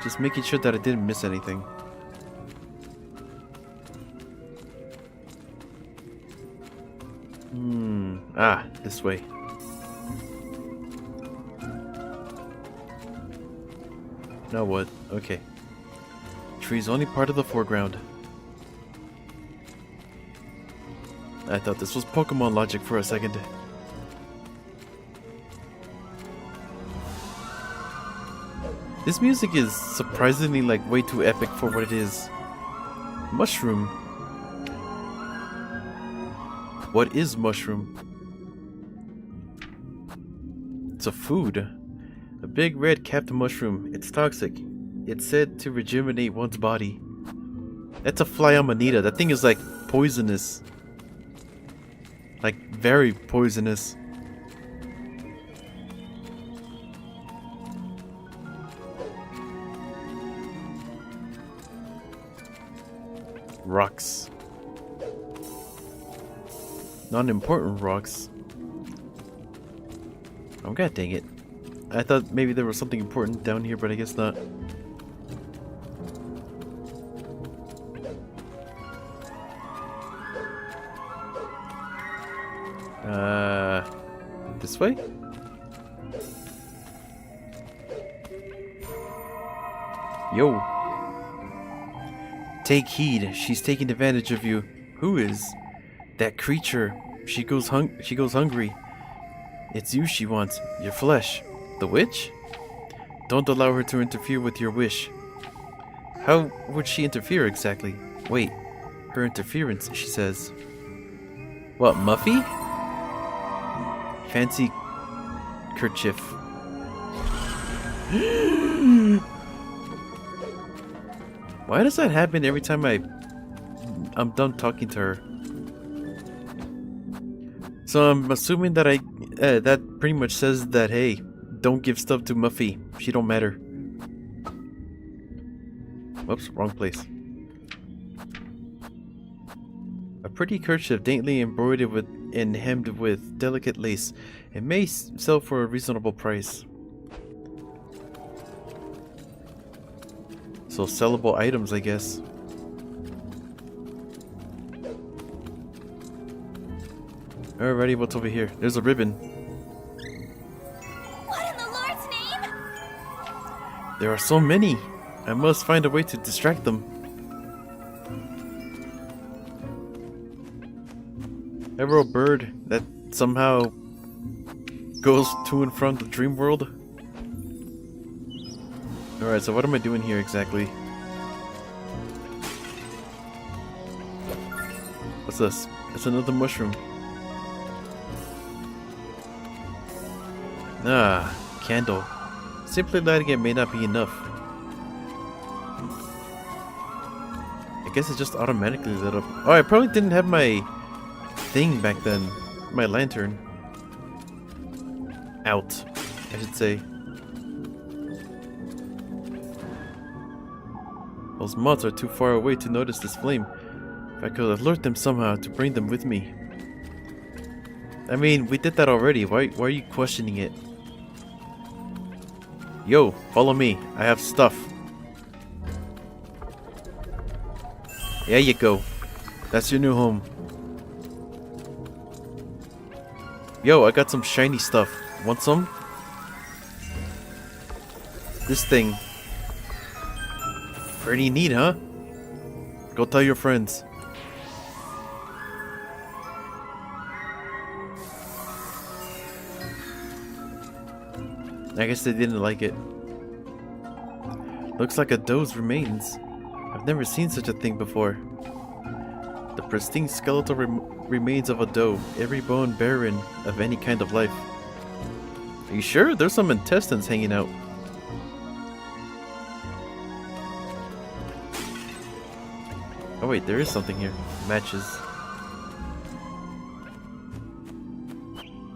Just making sure that I didn't miss anything. Ah, this way. Now what? Okay. Tree's only part of the foreground. I thought this was Pokemon logic for a second. This music is surprisingly like way too epic for what it is. Mushroom. What is mushroom? It's a food. A big red capped mushroom. It's toxic. It's said to rejuvenate one's body. That's a fly amanita. That thing is like poisonous. Like very poisonous. Rocks. Non-important rocks. Oh god dang it. I thought maybe there was something important down here, but I guess not. This way? Yo. Take heed, she's taking advantage of you. Who is? That creature. She goes hungry. It's you she wants, your flesh. The witch? Don't allow her to interfere with your wish. How would she interfere exactly? Wait, her interference, she says. What, Muffy? fancy kerchief. Why does that happen every time I'm done talking to her? So I'm assuming that that pretty much says that, hey, don't give stuff to Muffy. She don't matter. Whoops, wrong place. A pretty kerchief daintily embroidered with and hemmed with delicate lace. It may sell for a reasonable price. So sellable items, I guess. Alrighty, what's over here? There's a ribbon. What in the Lord's name? There are so many. I must find a way to distract them. Ever a bird that somehow goes to and from the dream world? Alright, so what am I doing here exactly? What's this? It's another mushroom. Ah, candle. Simply lighting it may not be enough. I guess it just automatically lit up. Oh, I probably didn't have my thing back then. My lantern. Out, I should say. Those moths are too far away to notice this flame. If I could alert them somehow to bring them with me. I mean, we did that already. Why are you questioning it? Yo, follow me. I have stuff. There you go. That's your new home. Yo, I got some shiny stuff. Want some? This thing. Pretty neat, huh? Go tell your friends. I guess they didn't like it. Looks like a doe's remains. I've never seen such a thing before. The pristine skeletal remains of a doe, every bone barren of any kind of life. Are you sure? There's some intestines hanging out. Oh wait, there is something here. Matches.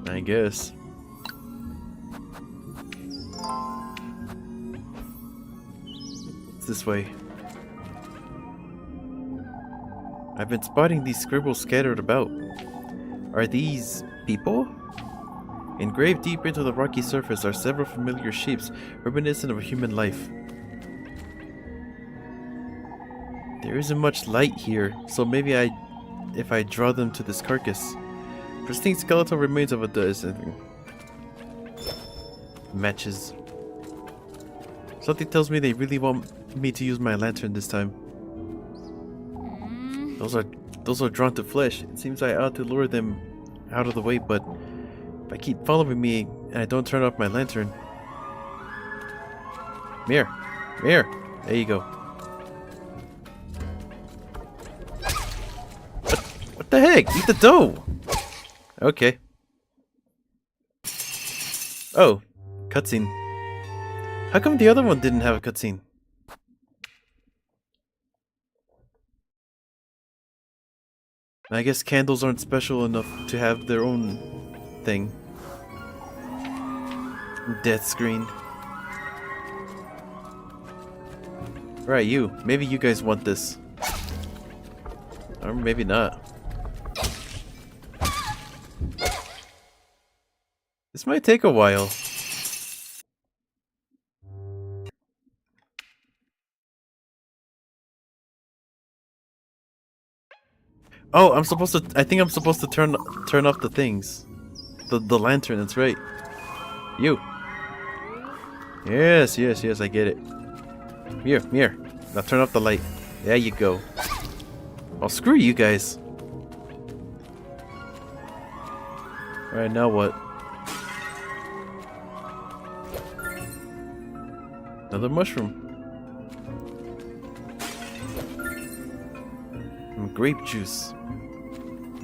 I guess. It's this way. I've been spotting these scribbles scattered about. Are these people? Engraved deep into the rocky surface are several familiar shapes reminiscent of human life. There isn't much light here, so maybe if I draw them to this carcass. Pristine skeletal remains of a dozen. Matches. Something tells me they really want me to use my lantern this time. Those are drawn to flesh. It seems I ought to lure them out of the way, but if I keep following me and I don't turn off my lantern. Mirror. Mirror. There you go. What the heck? Eat the dough! Okay. Oh. Cutscene. How come the other one didn't have a cutscene? I guess candles aren't special enough to have their own thing. Death screen. Right, you. Maybe you guys want this. Or maybe not. This might take a while. Oh, I think I'm supposed to turn off the things. The lantern, that's right. You. Yes, I get it. Here. Now turn off the light. There you go. Oh, screw you guys. Alright, now what? Another mushroom. And grape juice.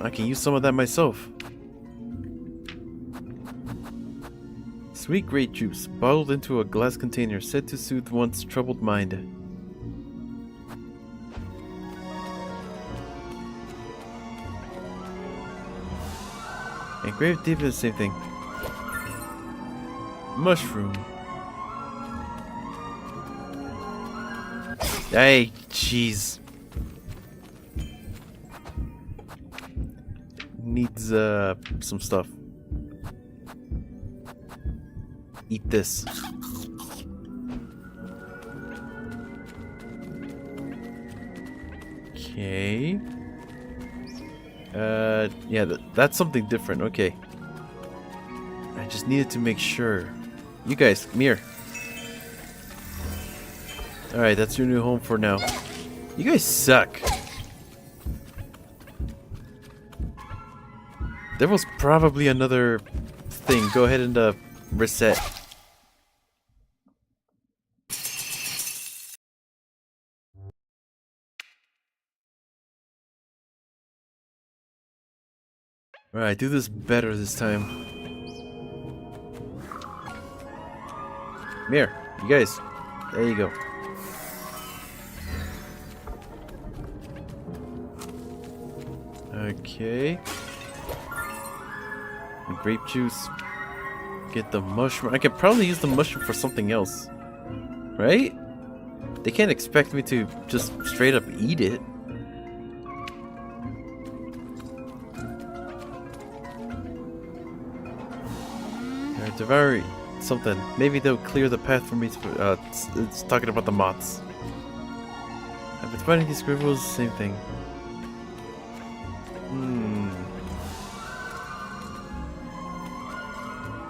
I can use some of that myself. Sweet grape juice, bottled into a glass container, said to soothe one's troubled mind. And grape dip is the same thing. Mushroom. Hey, jeez. Needs some stuff. Eat this. Okay. Yeah, that's something different. Okay. I just needed to make sure. You guys, come here. Alright, that's your new home for now. You guys suck. There was probably another thing. Go ahead and reset. Alright, do this better this time. Come here, you guys. There you go. Okay. Grape juice. Get the mushroom. I could probably use the mushroom for something else. Right? They can't expect me to just straight up eat it. Alright, devour something. Maybe they'll clear the path for me to... it's talking about the moths. I've been finding these scribbles, same thing.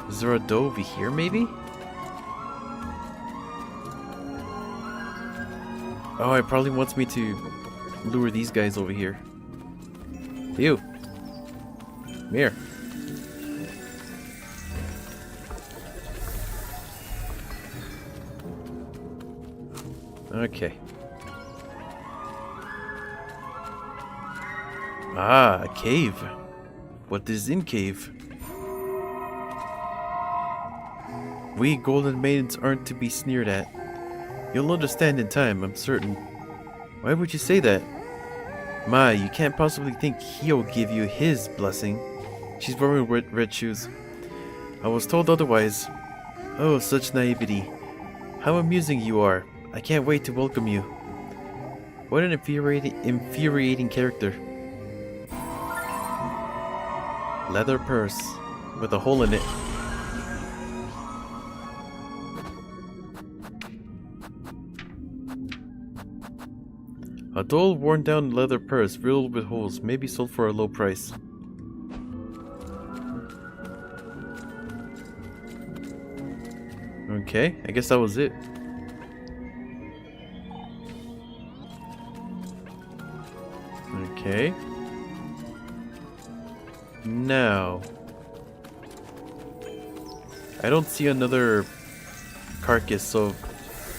Is there a dough over here, maybe? Oh, it probably wants me to lure these guys over here. You. Come here. Okay. Ah, a cave. What is in cave? We golden maidens aren't to be sneered at. You'll understand in time, I'm certain. Why would you say that? My, you can't possibly think he'll give you his blessing. She's wearing red shoes. I was told otherwise. Oh, such naivety. How amusing you are. I can't wait to welcome you. What an infuriating character. Leather purse with a hole in it. A dull, worn-down leather purse riddled with holes, may be sold for a low price. Okay, I guess that was it. Okay. Now, I don't see another carcass, so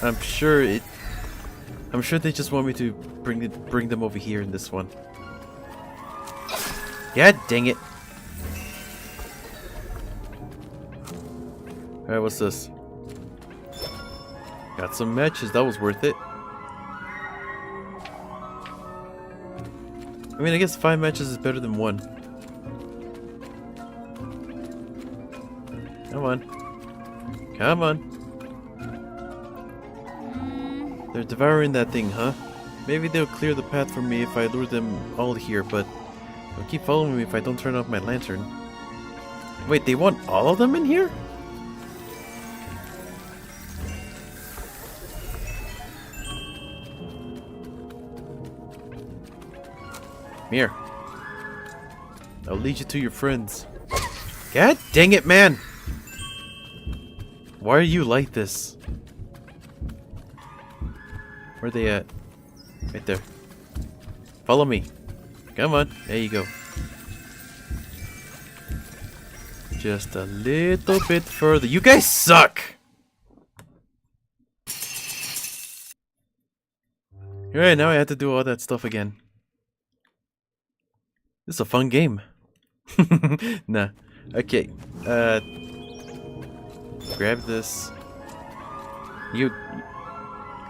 I'm sure they just want me to bring them over here in this one. God dang it! All right, what's this? Got some matches. That was worth it. I mean, I guess 5 matches is better than 1. Come on. Come on. They're devouring that thing, huh? Maybe they'll clear the path for me if I lure them all here, but they'll keep following me if I don't turn off my lantern. Wait, they want all of them in here? Here. I'll lead you to your friends. God dang it, man! Why are you like this? Where are they at? Right there. Follow me. Come on. There you go. Just a little bit further. You guys suck! Alright, now I have to do all that stuff again. This is a fun game. Nah. Okay. Grab this. You...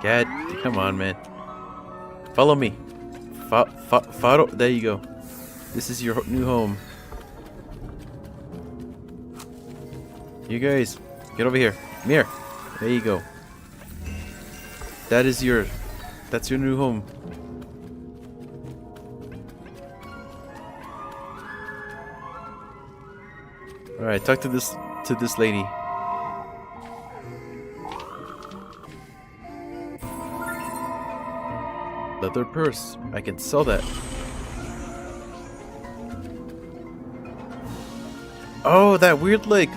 God, come on, man. Follow me. Follow. There you go. This is your new home. You guys, get over here. Come here. There you go. That's your new home. All right, talk to this lady. Leather purse. I can sell that. Oh, that weird like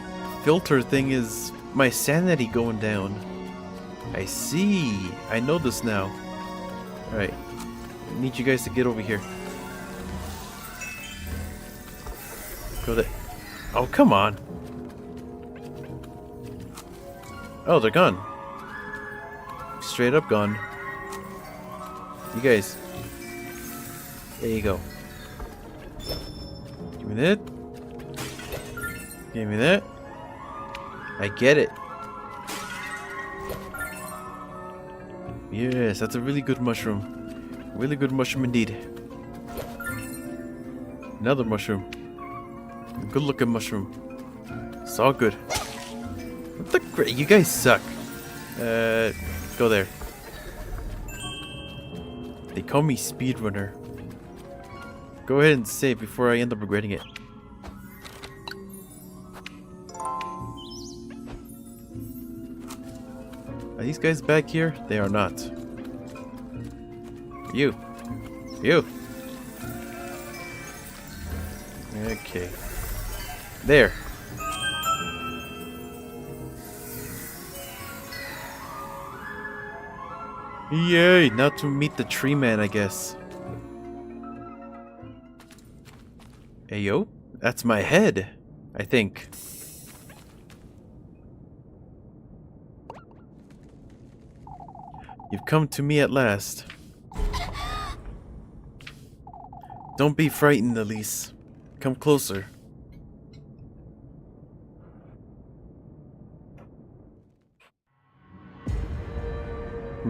filter thing is my sanity going down. I see. I know this now. All right. I need you guys to get over here. Go there. Oh, come on. Oh, they're gone. Straight up gone. You guys. There you go. Give me that. Give me that. I get it. Yes, that's a really good mushroom. Really good mushroom indeed. Another mushroom. Good looking mushroom. It's all good. What the you guys suck. Go there. They call me speedrunner. Go ahead and save before I end up regretting it. Are these guys back here? They are not. You. You. Okay. There. Yay! Now to meet the tree man, I guess. Hey yo, that's my head, I think. You've come to me at last. Don't be frightened, Elise. Come closer.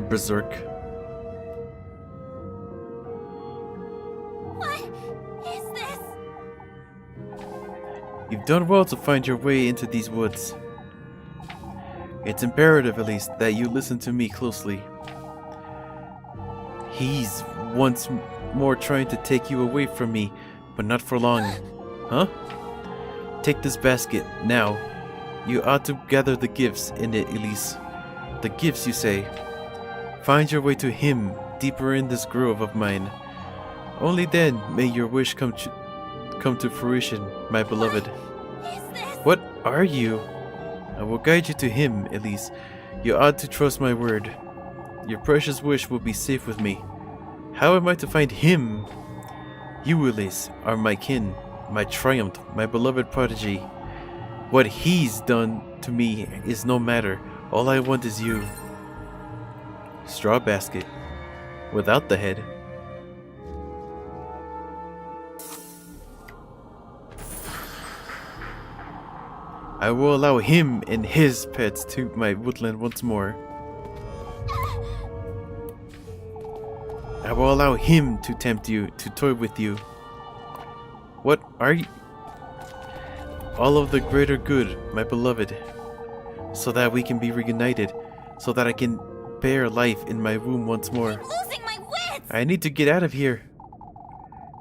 Berserk. What is this? You've done well to find your way into these woods. It's imperative, at least, that you listen to me closely. He's once more trying to take you away from me, but not for long. Huh? Take this basket, now. You ought to gather the gifts in it, Elise. The gifts, you say? Find your way to him, deeper in this grove of mine. Only then may your wish come to fruition, my beloved. What are you? I will guide you to him, Elise. You ought to trust my word. Your precious wish will be safe with me. How am I to find him? You, Elise, are my kin, my triumph, my beloved prodigy. What he's done to me is no matter. All I want is you. Straw basket. Without the head. I will allow him and his pets to my woodland once more. I will allow him to tempt you, to toy with you. What are you? All of the greater good, my beloved. So that we can be reunited. So that I can bear life in my womb once more. I'm losing my wits! I need to get out of here.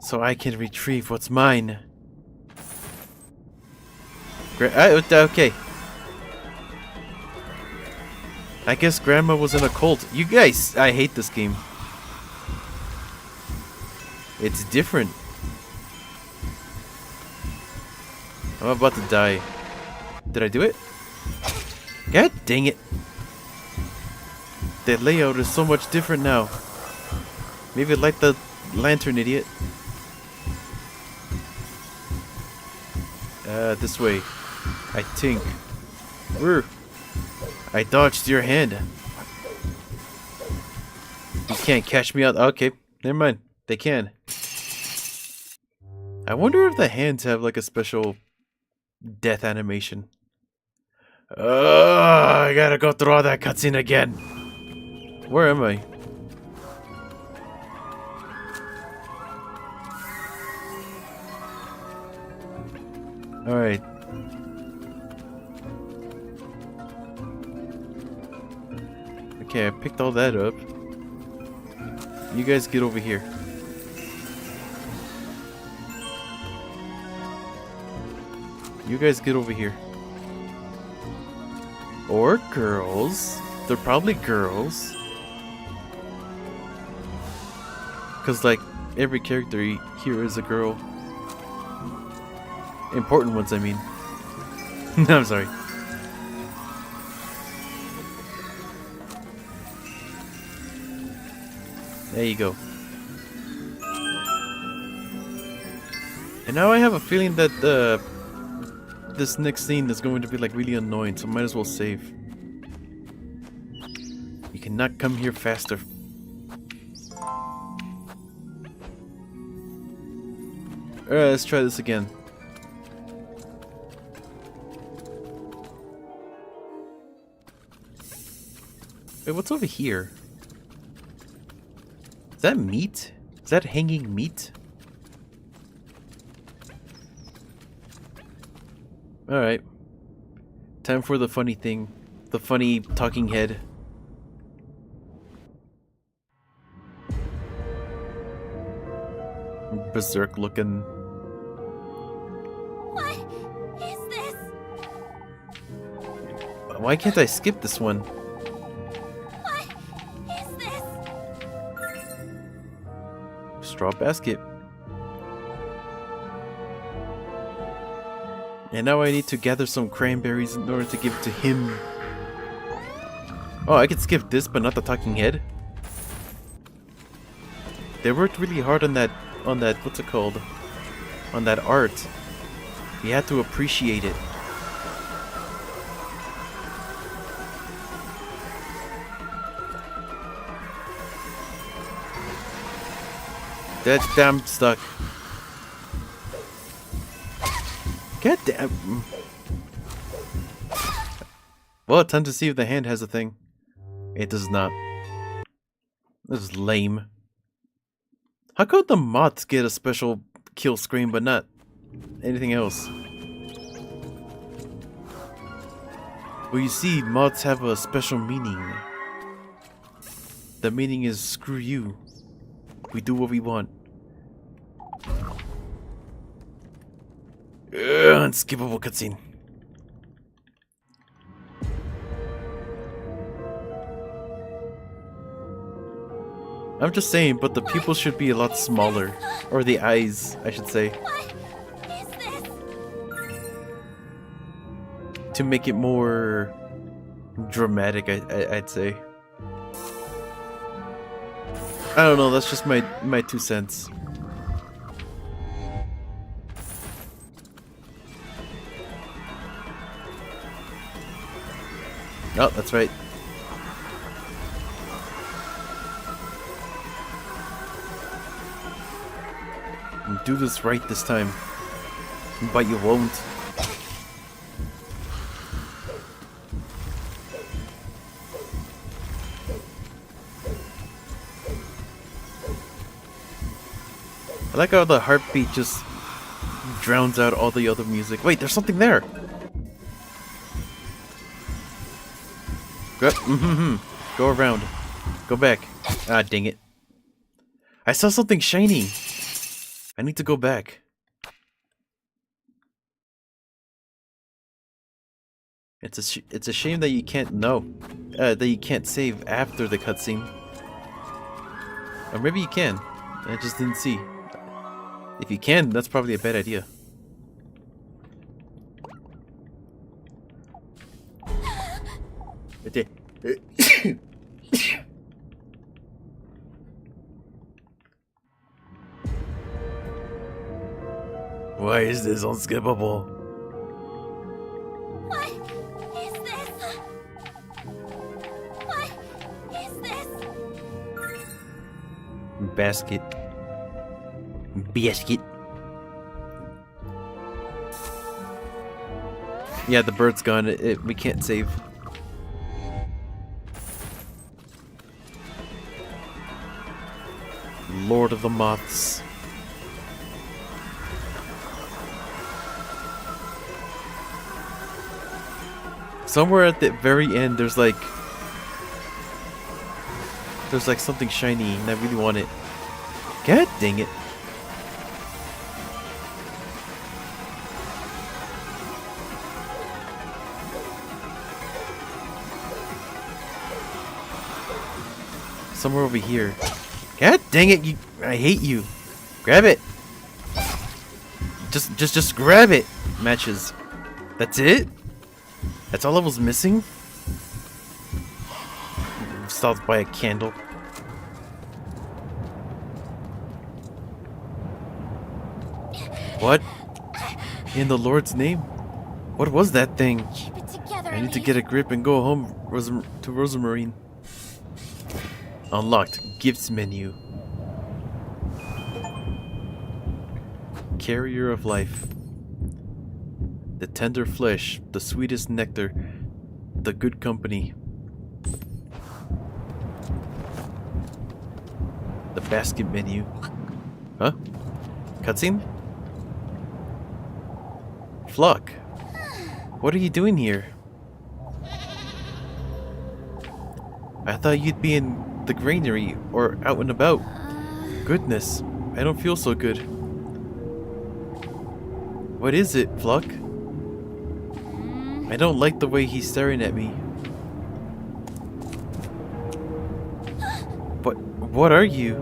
So I can retrieve what's mine. Okay. I guess Grandma was in a cult. You guys, I hate this game. It's different. I'm about to die. Did I do it? God dang it. The layout is so much different now. Maybe light the lantern, idiot. This way. I think. I dodged your hand. You can't catch me out. Okay, never mind. They can. I wonder if the hands have like a special death animation. I gotta go through all that cutscene again. Where am I? Alright. Okay, I picked all that up. You guys get over here. You guys get over here. Or girls. They're probably girls. Because, like, every character here is a girl. Important ones, I mean. No, I'm sorry. There you go. And now I have a feeling that this next scene is going to be like really annoying, so might as well save. You cannot come here faster. Alright, let's try this again. Wait, what's over here? Is that meat? Is that hanging meat? Alright. Time for the funny thing. The funny talking head. Berserk looking. What is this? Why can't I skip this one? What is this? Straw basket. And now I need to gather some cranberries in order to give it to him. Oh, I could skip this, but not the talking head. They worked really hard on that, what's it called? On that art. You had to appreciate it. That damn stuck. God damn. Well, time to see if the hand has a thing. It does not. This is lame. How could the moths get a special kill screen but not anything else? Well, you see, moths have a special meaning. The meaning is screw you. We do what we want. Unskippable cutscene. I'm just saying, but the pupils should be a lot smaller. Or the eyes, I should say. What is this? To make it more dramatic, I'd say. I don't know, that's just my 2 cents. Oh, that's right. Do this right this time. But you won't. I like how the heartbeat just drowns out all the other music. Wait, there's something there! Go around. Go back. Ah, dang it. I saw something shiny! I need to go back. It's a shame that you can't know. That you can't save after the cutscene. Or maybe you can. I just didn't see. If you can, that's probably a bad idea. Why is this unskippable? What is this? What is this? Basket. Biscuit. Yeah, the bird's gone. We can't save. Lord of the Moths. Somewhere at the very end, there's like something shiny, and I really want it. God dang it! Somewhere over here. God dang it! I hate you. Grab it. Just grab it. Matches. That's it. That's all I was missing. Stopped by a candle. What? In the Lord's name? What was that thing? Keep it together, I need to Elise. get a grip and go home to Rosamarine. Unlocked. Gifts menu. Carrier of life. The tender flesh. The sweetest nectar. The good company. The basket menu. Huh? Cutscene? Flock. What are you doing here? I thought you'd be in the granary or out and about. Goodness, I don't feel so good. What is it, Flock? I don't like the way he's staring at me. But what are you?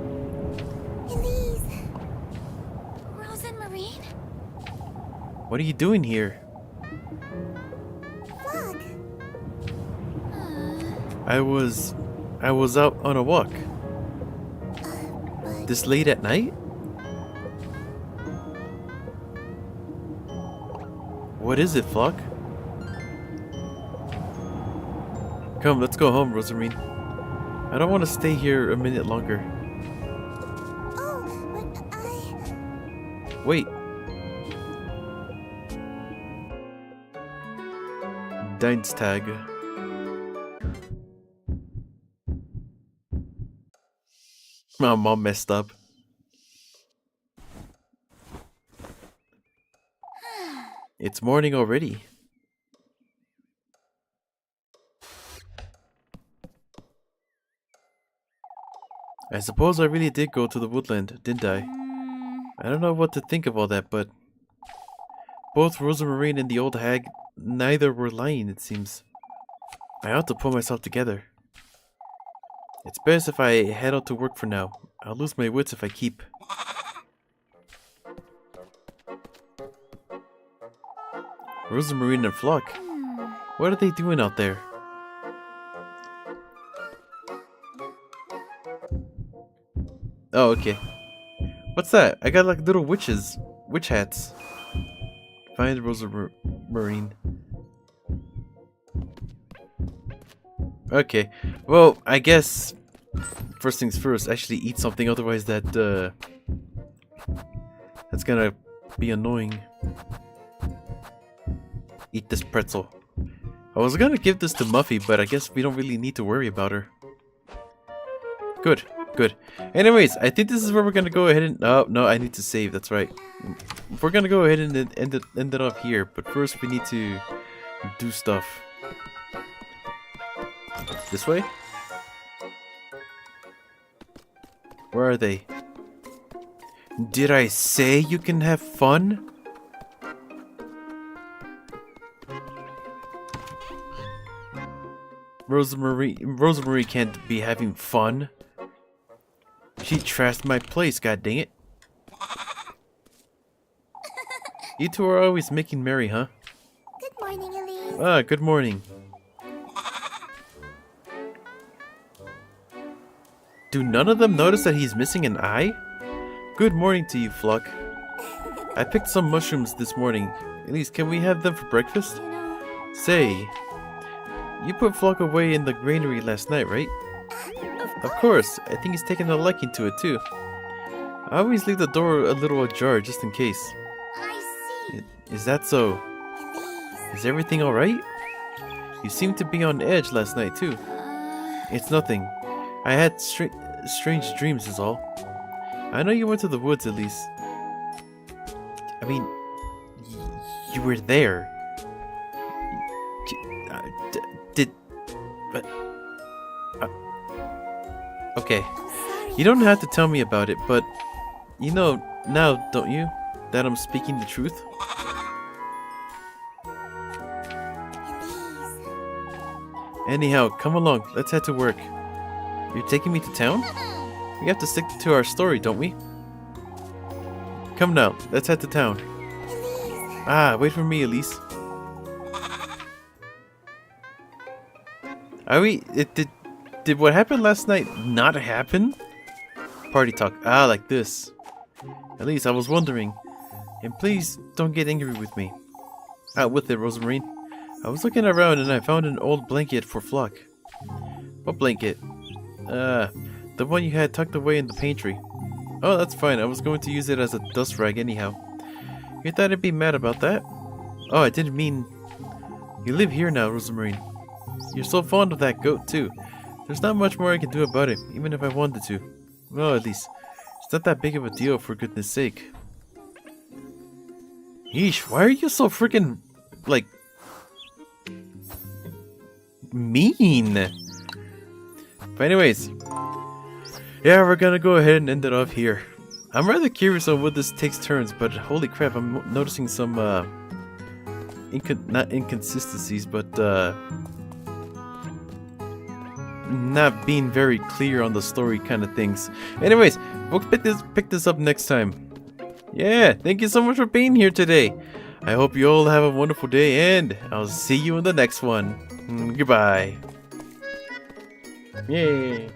Elise. Rose and Marine? What are you doing here? Fuck. I was out on a walk. This late at night? What is it, Flock? Come, let's go home, Rosamarine. I don't want to stay here a minute longer. Oh, but I... Wait. Dine's tag. My mom messed up. It's morning already. I suppose I really did go to the woodland, didn't I? I don't know what to think of all that, but both Rosamarine and the old hag, neither were lying, it seems. I ought to pull myself together. It's best if I head out to work for now. I'll lose my wits if I keep. Rosamarine and Flock. What are they doing out there? Oh, okay. What's that? I got like little witch hats. Find Rosamarine. Okay. Well, I guess first things first, actually eat something, otherwise that's gonna be annoying. Eat this pretzel. I was gonna give this to Muffy, but I guess we don't really need to worry about her. Good, good. Anyways, I think this is where we're gonna go ahead and... Oh, no, I need to save, that's right. We're gonna go ahead and end it off here, but first we need to do stuff. This way? Where are they? Did I say you can have fun? Rosemary can't be having fun. She trashed my place, god dang it. You two are always making merry, huh? Good morning, Elise. Ah, good morning. Do none of them notice that he's missing an eye? Good morning to you, Flock. I picked some mushrooms this morning. Elise, can we have them for breakfast? Say, you put Flock away in the granary last night, right? Of course, I think he's taken a liking to it too. I always leave the door a little ajar just in case. I see. Is that so? Is everything alright? You seemed to be on edge last night, too. It's nothing. I had strange dreams is all. I know you went to the woods, at least. I mean, you were there. Okay. You don't have to tell me about it, but you know now, don't you, that I'm speaking the truth? Anyhow, come along. Let's head to work. You're taking me to town? We have to stick to our story, don't we? Come now, let's head to town. Ah, wait for me, Elise. Are we... Did what happened last night not happen? Party talk. Ah, like this. Elise, I was wondering. And please, don't get angry with me. Out with it, Rosamarine. I was looking around and I found an old blanket for Flock. What blanket? The one you had tucked away in the pantry. Oh, that's fine. I was going to use it as a dust rag anyhow. You thought I'd be mad about that? Oh, I didn't mean... You live here now, Rosamarine. You're so fond of that goat, too. There's not much more I can do about it, even if I wanted to. Well, at least, it's not that big of a deal, for goodness sake. Yeesh, why are you so freaking, like... mean? But anyways... yeah, we're gonna go ahead and end it off here. I'm rather curious on what this takes turns, but holy crap, I'm noticing some, not inconsistencies, but, not being very clear on the story kind of things. Anyways, we'll pick this up next time. Yeah, thank you so much for being here today. I hope you all have a wonderful day, and I'll see you in the next one. Goodbye. Yay.